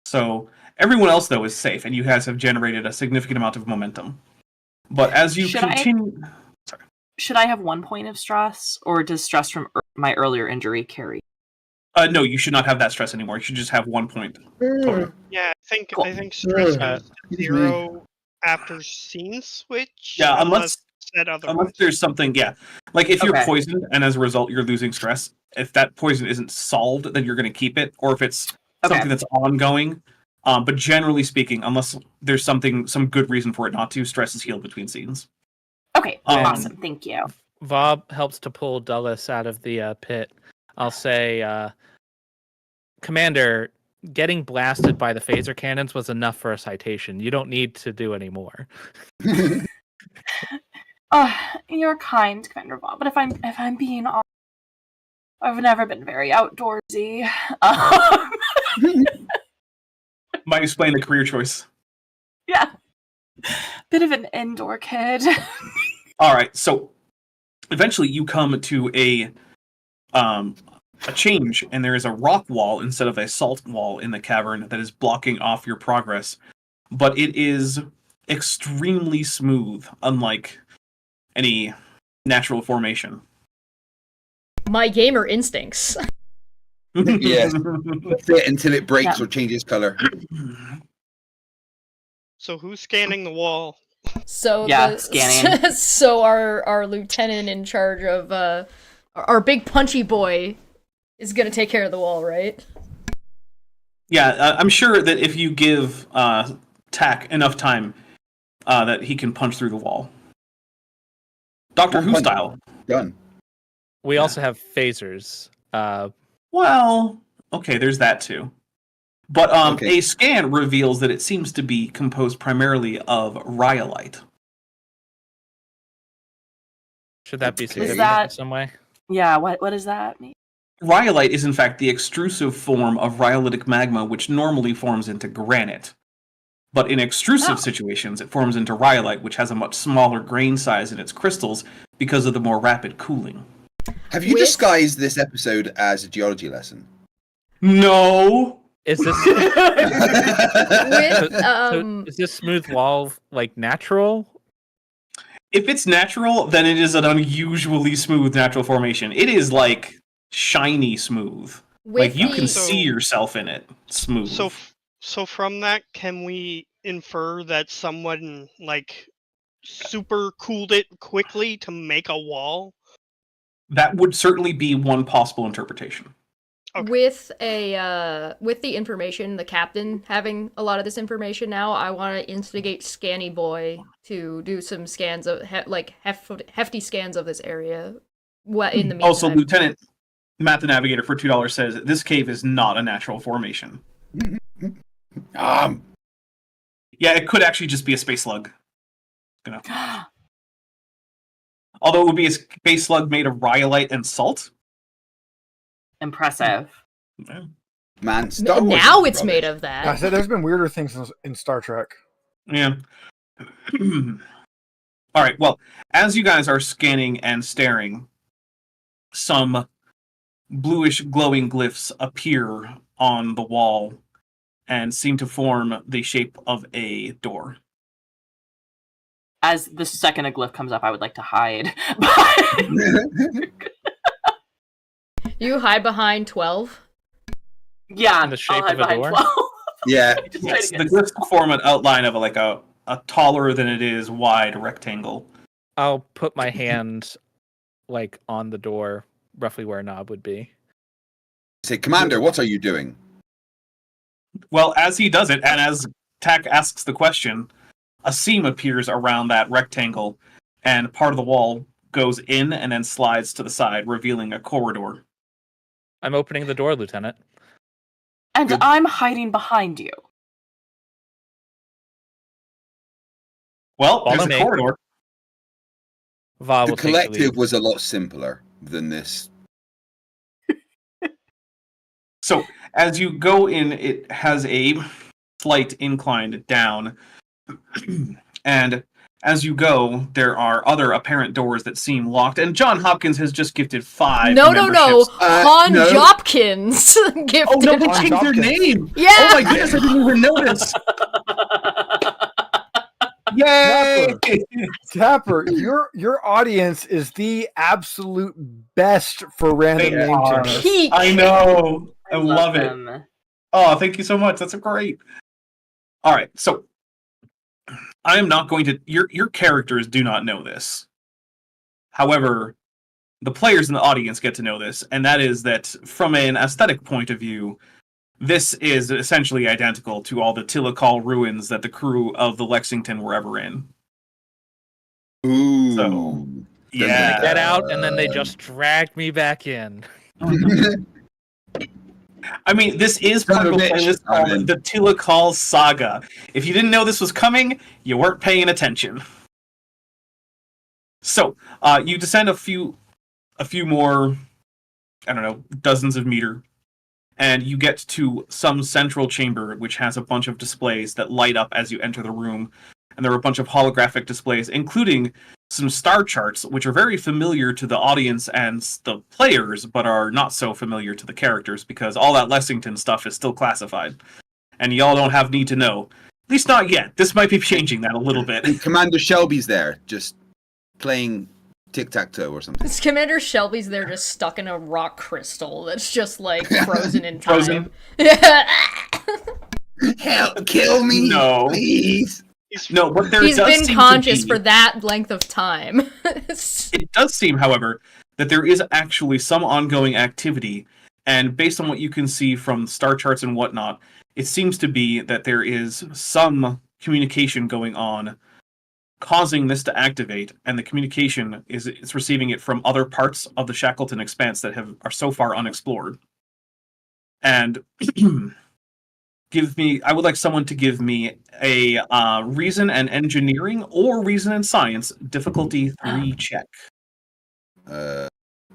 So everyone else though is safe, and you guys have generated a significant amount of momentum. But as you continue, Should I have 1 point of stress, or does stress from my earlier injury carry? no, you should not have that stress anymore. You should just have 1 point. Total. Yeah, I Cool. think stress goes to 0 after scene switch. Yeah, unless said otherwise. there's something, yeah. Like if you're Okay. poisoned and as a result you're losing stress, if that poison isn't solved, then you're going to keep it, or if it's something that's ongoing. But generally speaking, unless there's some good reason for it not to, stress is healed between scenes. Okay, awesome. Thank you. Vob helps to pull Dulles out of the pit. I'll say, Commander, getting blasted by the phaser cannons was enough for a citation. You don't need to do any more. You're kind, Commander Bob. But if I'm being honest, I've never been very outdoorsy. Might explain the career choice. Yeah, bit of an indoor kid. All right, so eventually you come to a change, and there is a rock wall instead of a salt wall in the cavern that is blocking off your progress. But it is extremely smooth, unlike any natural formation. My gamer instincts. Yes. That's it, until it breaks or changes color. So who's scanning the wall? So scanning. So our lieutenant in charge of our big punchy boy is gonna take care of the wall, right? Yeah, I'm sure that if you give Tack enough time, that he can punch through the wall. Doctor Who style. Done. We also have phasers. Well, okay, there's that too. But Okay. a scan reveals that it seems to be composed primarily of rhyolite. Should that be Okay. significant that- in some way? Yeah, what does that mean? Rhyolite is in fact the extrusive form of rhyolitic magma, which normally forms into granite. But in extrusive situations, it forms into rhyolite, which has a much smaller grain size in its crystals because of the more rapid cooling. Have you With- disguised this episode as a geology lesson? No! Is this With so is this smooth wall like natural? If it's natural, then it is an unusually smooth natural formation. It is like shiny smooth. Like you can So- see yourself in it. Smooth. So from that, can we infer that someone like super cooled it quickly to make a wall? That would certainly be one possible interpretation. Okay. with the information, the captain having a lot of this information now, I want to instigate Scanny Boy to do some scans of hefty scans of this area. What in the meantime? Also, Lieutenant Matt the Navigator for $2 says this cave is not a natural formation. Yeah, it could actually just be a space slug. Although it would be a space slug made of rhyolite and salt. Impressive. Yeah. Man, Star Wars Now is it's rubbish. made of I that. said there's been weirder things in Star Trek. Yeah. All right. Well, as you guys are scanning and staring, some bluish glowing glyphs appear on the wall and seem to form the shape of a door. As the second a glyph comes up, I would like to hide. You hide behind 12. Yeah, In the shape I'll hide of a behind door? 12. Yeah. Just trying Yes, to the get- glyphs form an outline of a taller than it is wide rectangle. I'll put my hand like on the door, roughly where a knob would be. Say, Commander, what are you doing? Well, as he does it, and as Tak asks the question, a seam appears around that rectangle, and part of the wall goes in and then slides to the side, revealing a corridor. I'm opening the door, Lieutenant. And Good. I'm hiding behind you. Well, there's Follow a me. corridor. Va The will take the collective lead. was a lot simpler than this. So, as you go in, it has a slight incline down. And as you go, there are other apparent doors that seem locked. And John Hopkins has just gifted 5 No. memberships. Han no. Jopkins gifted. Oh, no, they Han changed their Hopkins. name! Yeah! Oh my goodness, I didn't even notice! Yay! Tapper, your audience is the absolute best for random They name are. changes. Peak. I know! I love it. them. Oh, thank you so much. That's great. All right, so I am not going to. Your characters do not know this. However, the players in the audience get to know this, and that is that from an aesthetic point of view, this is essentially identical to all the Tilakal ruins that the crew of the Lexington were ever in. Ooh. So, They yeah. get out and then they just drag me back in. I mean, this is Son part of of a a bitch, playlist I'm called in. the Tilakal Saga. If you didn't know this was coming, you weren't paying attention. So, you descend a few more, I don't know, dozens of meter, and you get to some central chamber which has a bunch of displays that light up as you enter the room. And there are a bunch of holographic displays, including some star charts, which are very familiar to the audience and the players, but are not so familiar to the characters, because all that Lexington stuff is still classified. And y'all don't have need to know. At least not yet. This might be changing that a little bit. And Commander Shelby's there, just playing tic-tac-toe or something. Commander Shelby's there just stuck in a rock crystal that's just like frozen in time. Frozen. Help, kill me, No. please. No, but there He's does been seem conscious to be, for that length of time. It does seem, however, that there is actually some ongoing activity, and based on what you can see from star charts and whatnot, it seems to be that there is some communication going on causing this to activate, and the communication is it's receiving it from other parts of the Shackleton Expanse that are so far unexplored. And I would like someone to give me a reason and engineering or reason and science difficulty 3 check.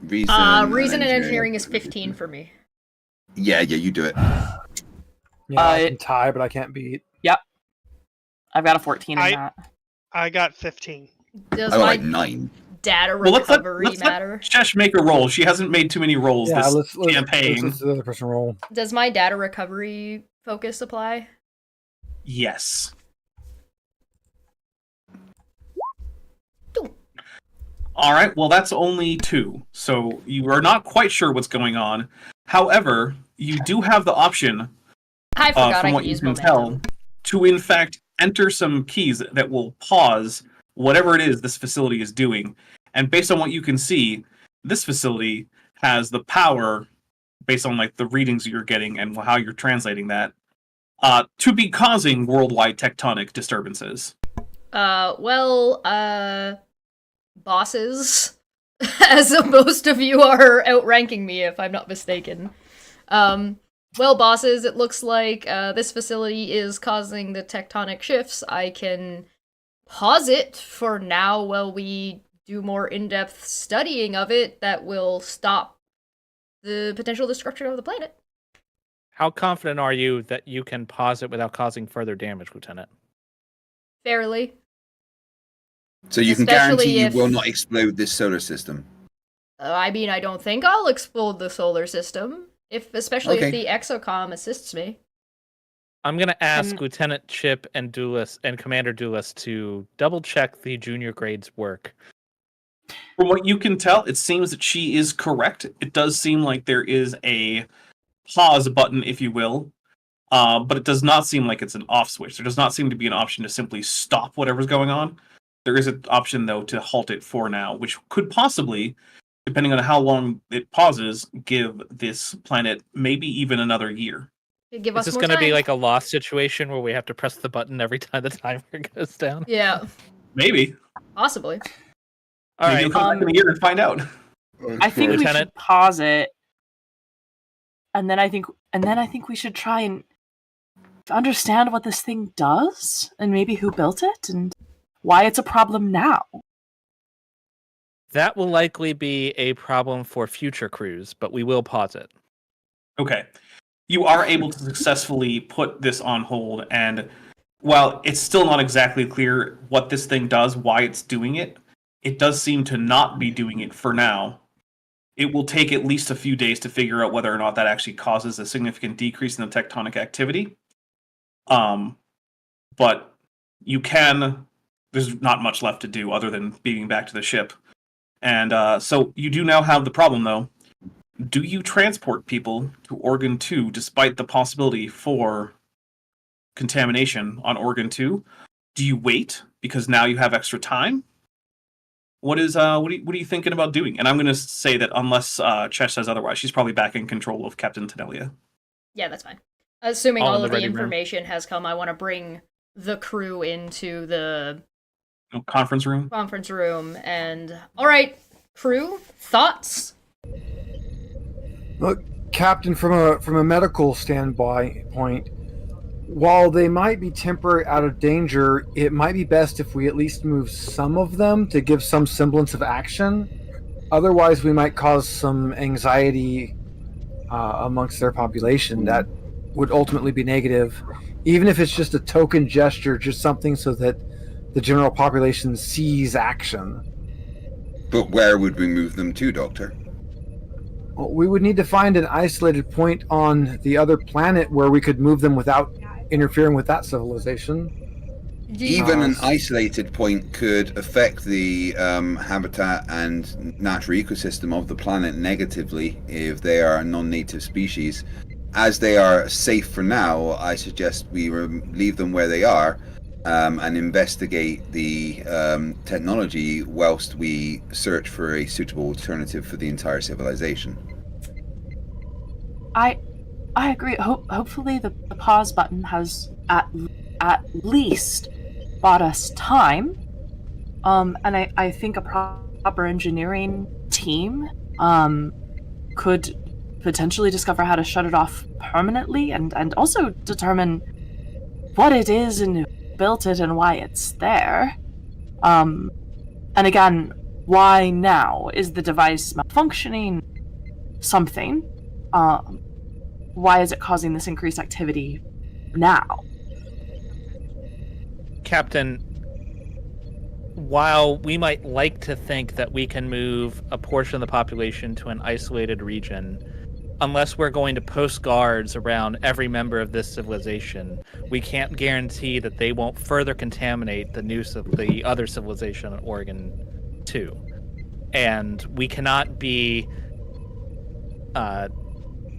Reason and engineering is 15 for me. Yeah, you do it. Yeah, I can tie, but I can't beat. I've got a 14 in I- that. I got 15. Does I got my like 9. data Well, recovery let's matter? let Shesh make a roll. She hasn't made too many rolls Yeah, this let's campaign. let the other person roll. Does my data recovery focus apply? Yes. Two. All right, well, that's only 2, so you are not quite sure what's going on. However, you do have the option, I forgot from I what could you use can momentum. tell, to in fact enter some keys that will pause whatever it is this facility is doing. And based on what you can see, this facility has the power, based on like the readings you're getting and how you're translating that, to be causing worldwide tectonic disturbances. Bosses, as most of you are outranking me, if I'm not mistaken. Well, bosses, it looks like this facility is causing the tectonic shifts. I can pause it for now while we do more in-depth studying of it that will stop the potential destruction of the planet. How confident are you that you can pause it without causing further damage, Lieutenant? Fairly. So you can Especially guarantee you if- will not explode this solar system. I mean, I don't think I'll explode the solar system, especially Okay. if the exocom assists me. I'm gonna ask And- Lieutenant Chip and Duelist and Commander Duelist to double check the junior grade's work. From what you can tell, it seems that she is correct. It does seem like there is a pause button, if you will, but it does not seem like it's an off switch. There does not seem to be an option to simply stop whatever's going on. There is an option, though, to halt it for now, which could possibly, depending on how long it pauses, give this planet maybe even another year. Give Is us this more going to be time. like a lost situation where we have to press the button every time the timer goes down? Yeah, Maybe. possibly. All Maybe right. you'll come back in a year and find out. I think we Lieutenant? should pause it, and then I think we should try and understand what this thing does, and maybe who built it, and why it's a problem now. That will likely be a problem for future crews, but we will pause it. Okay. You are able to successfully put this on hold, and while it's still not exactly clear what this thing does, why it's doing it, it does seem to not be doing it for now. It will take at least a few days to figure out whether or not that actually causes a significant decrease in the tectonic activity. But you can. There's not much left to do other than beaming back to the ship. And so you do now have the problem, though. Do you transport people to Organ 2 despite the possibility for contamination on Organ 2? Do you wait because now you have extra time? What are you thinking about doing? And I'm going to say that unless Chesh says otherwise, she's probably back in control of Captain Tenelia. Yeah, that's fine. Assuming All in all the of the ready room. information has come, I want to bring the crew into the Conference room? conference room and... Alright, crew, thoughts? Look, Captain, from a medical standpoint, while they might be temporarily out of danger, it might be best if we at least move some of them to give some semblance of action. Otherwise, we might cause some anxiety amongst their population that would ultimately be negative, even if it's just a token gesture, just something so that the general population sees action. But where would we move them to, Doctor? Well, we would need to find an isolated point on the other planet where we could move them without interfering with that civilization. Even an isolated point could affect the habitat and natural ecosystem of the planet negatively if they are a non-native species. As they are safe for now, I suggest we leave them where they are and investigate the technology whilst we search for a suitable alternative for the entire civilization. I agree. Hopefully the pause button has at least bought us time. And I think a proper engineering team could potentially discover how to shut it off permanently and also determine what it is and who built it and why it's there. And again, why now? Is the device malfunctioning? Something. Why is it causing this increased activity now? Captain, while we might like to think that we can move a portion of the population to an isolated region, unless we're going to post guards around every member of this civilization, we can't guarantee that they won't further contaminate the other civilization on Oregon too. And we cannot be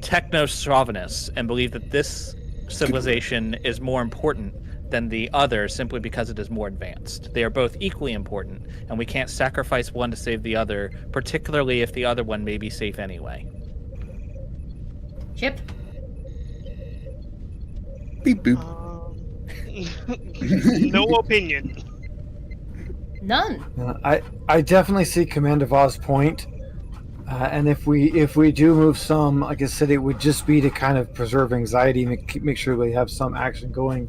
techno-chauvinists and believe that this civilization is more important than the other simply because it is more advanced. They are both equally important, and we can't sacrifice one to save the other, particularly if the other one may be safe anyway. Chip? Beep boop. No opinion. None. I definitely see Commander Vaz's point, and if we do move some, like I said, it would just be to kind of preserve anxiety, make sure we have some action going.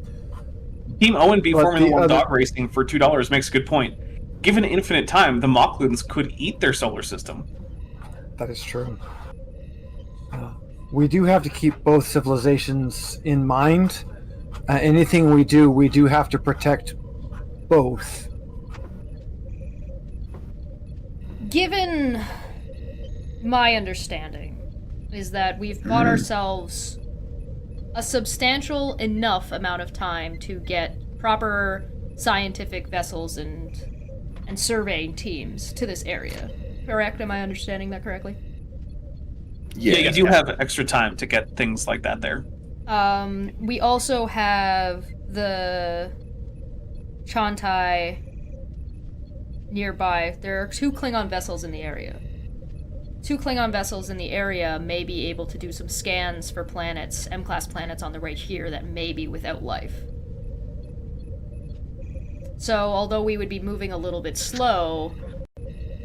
Team O&B But Formula the 1 other- dog racing for $2 makes a good point. Given infinite time, the Mocklins could eat their solar system. That is true. We do have to keep both civilizations in mind. Anything we do have to protect both. Given my understanding is that we've bought ourselves a substantial enough amount of time to get proper scientific vessels and surveying teams to this area. Correct? Am I understanding that correctly? Yeah, you do have extra time to get things like that there. We also have the chontay nearby. There are 2 Klingon vessels in the area. 2 Klingon vessels in the area may be able to do some scans for planets, M-class planets on the right here that may be without life. So, although we would be moving a little bit slow,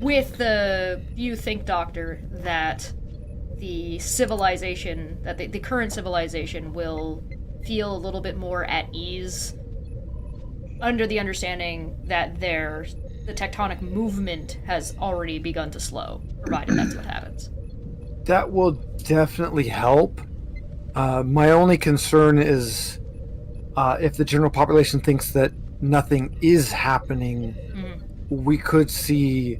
with the you think, Doctor, that the civilization, that the current civilization will feel a little bit more at ease under the understanding that the tectonic movement has already begun to slow, provided that's what happens. That will definitely help. My only concern is if the general population thinks that nothing is happening, we could see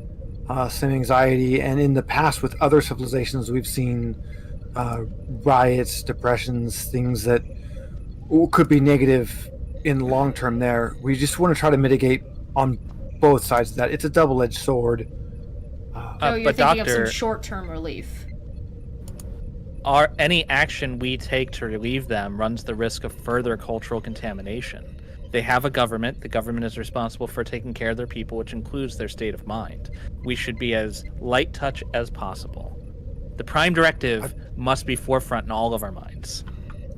some anxiety. And in the past with other civilizations, we've seen riots, depressions, things that could be negative in the long term there. We just want to try to mitigate on both sides of that. It's a double-edged sword. So you're but thinking of Doctor, some short-term relief. any action we take to relieve them runs the risk of further cultural contamination. They have a government. The government is responsible for taking care of their people, which includes their state of mind. We should be as light touch as possible. The prime directive must be forefront in all of our minds.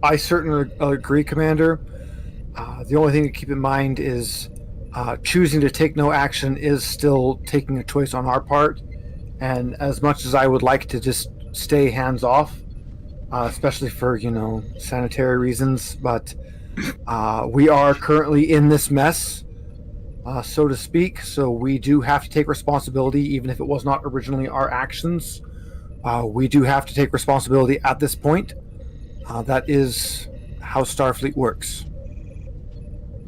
I certainly agree, Commander. The only thing to keep in mind is choosing to take no action is still taking a choice on our part. And as much as I would like to just stay hands off, especially for, sanitary reasons, but we are currently in this mess, so to speak. So we do have to take responsibility, even if it was not originally our actions. We do have to take responsibility at this point. That is how Starfleet works.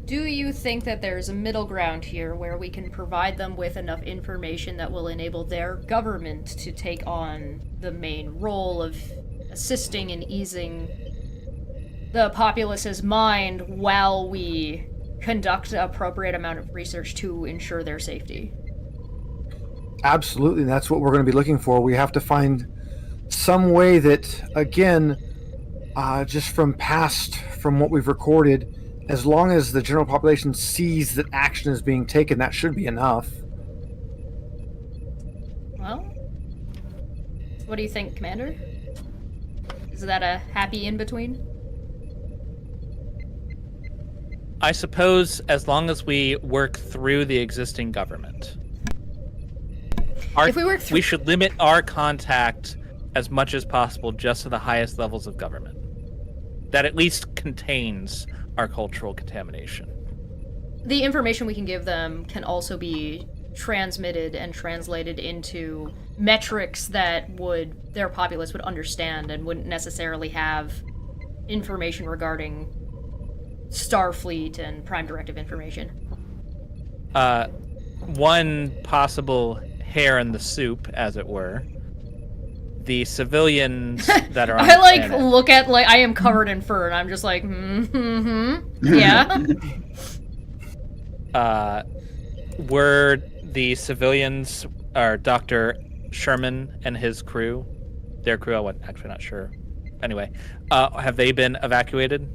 Do you think that there's a middle ground here where we can provide them with enough information that will enable their government to take on the main role of assisting and easing the populace's mind while we conduct an appropriate amount of research to ensure their safety? Absolutely, that's what we're going to be looking for. We have to find some way that, again, just from what we've recorded, as long as the general population sees that action is being taken, that should be enough. Well, what do you think, Commander? Is that a happy in-between? I suppose as long as we work through the existing government. If we work through... We should limit our contact as much as possible just to the highest levels of government. That at least contains our cultural contamination. The information we can give them can also be transmitted and translated into metrics that their populace would understand and wouldn't necessarily have information regarding Starfleet and Prime Directive information. one possible hair in the soup, as it were. The civilians that are on I the like planet, look at like I am covered in fur and I'm just like yeah. were the civilians, or Dr. Sherman and his crew, their crew, I'm actually not sure. Anyway, have they been evacuated?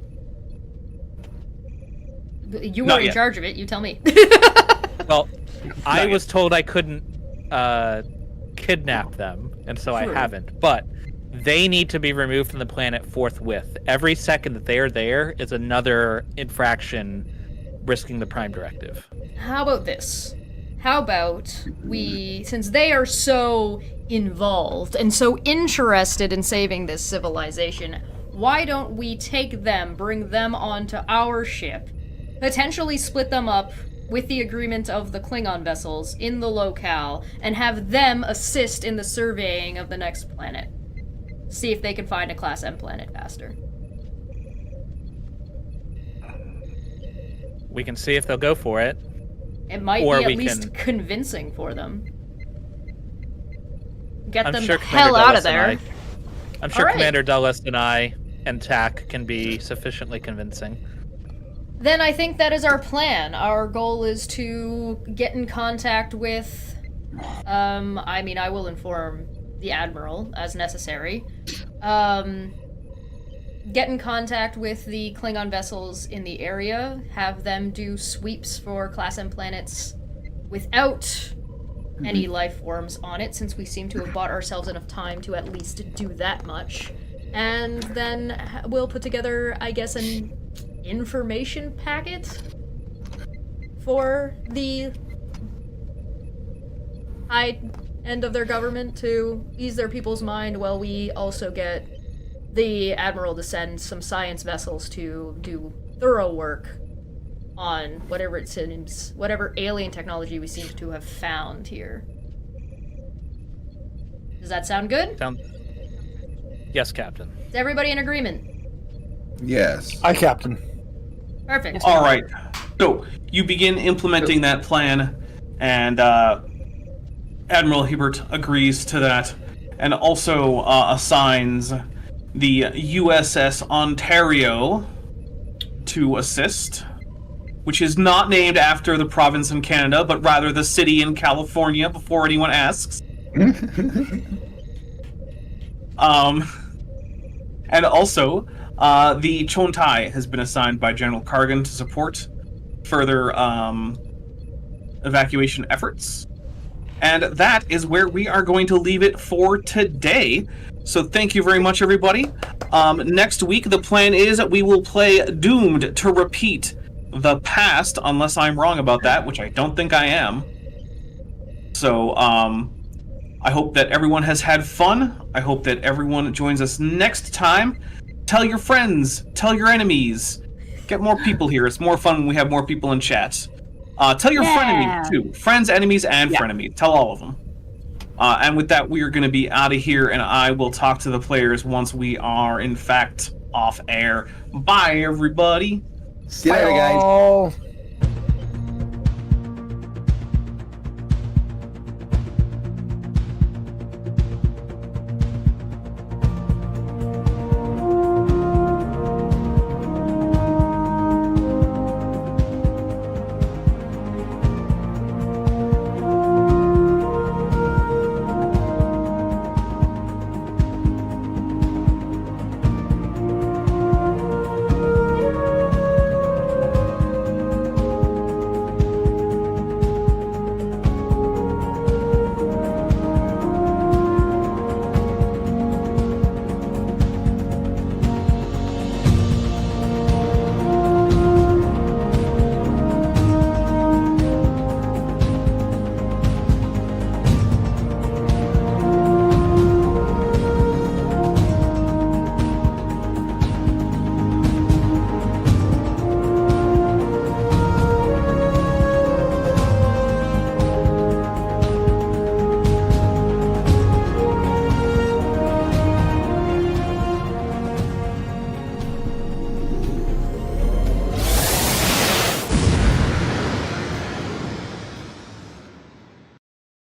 You Not were in yet. charge of it, you tell me. Well, I yet. was told I couldn't kidnap them, and so I True. haven't. But they need to be removed from the planet forthwith. Every second that they are there is another infraction risking the Prime Directive. How about this? How about we, since they are so involved and so interested in saving this civilization, why don't we take them, bring them onto our ship, potentially split them up with the agreement of the Klingon vessels in the locale, and have them assist in the surveying of the next planet? See if they can find a Class M planet faster. We can see if they'll go for it. It might Or be at we least can- convincing for them. Get I'm them sure the hell Commander out Dulles of there. and I'm sure Alright. Commander Dulles and I and TAC can be sufficiently convincing. Then I think that is our plan. Our goal is to get in contact with, I mean, I will inform the Admiral as necessary. Get in contact with the Klingon vessels in the area, have them do sweeps for Class M planets without any life forms on it, since we seem to have bought ourselves enough time to at least do that much. And then we'll put together, I guess, an information packet for the high end of their government to ease their people's mind, while we also get the Admiral to send some science vessels to do thorough work on whatever it seems, whatever alien technology we seem to have found here. Does that sound good? Yes, Captain. Is everybody in agreement? Yes. Hi, Captain. Perfect. All right. So you begin implementing that plan, and Admiral Hebert agrees to that, and also assigns the USS Ontario to assist, which is not named after the province in Canada, but rather the city in California, before anyone asks. And also, the chontay has been assigned by General Kargan to support further evacuation efforts. And that is where we are going to leave it for today. So thank you very much, everybody. Next week, the plan is that we will play Doomed to Repeat the Past, unless I'm wrong about that, which I don't think I am. So, I hope that everyone has had fun. I hope that everyone joins us next time. Tell your friends, tell your enemies. Get more people here. It's more fun when we have more people in chat. Tell your frenemies, too. Friends, enemies, and frenemies. Tell all of them. And with that, we are going to be out of here, and I will talk to the players once we are, in fact, off air. Bye, everybody. See you later, guys. Oh.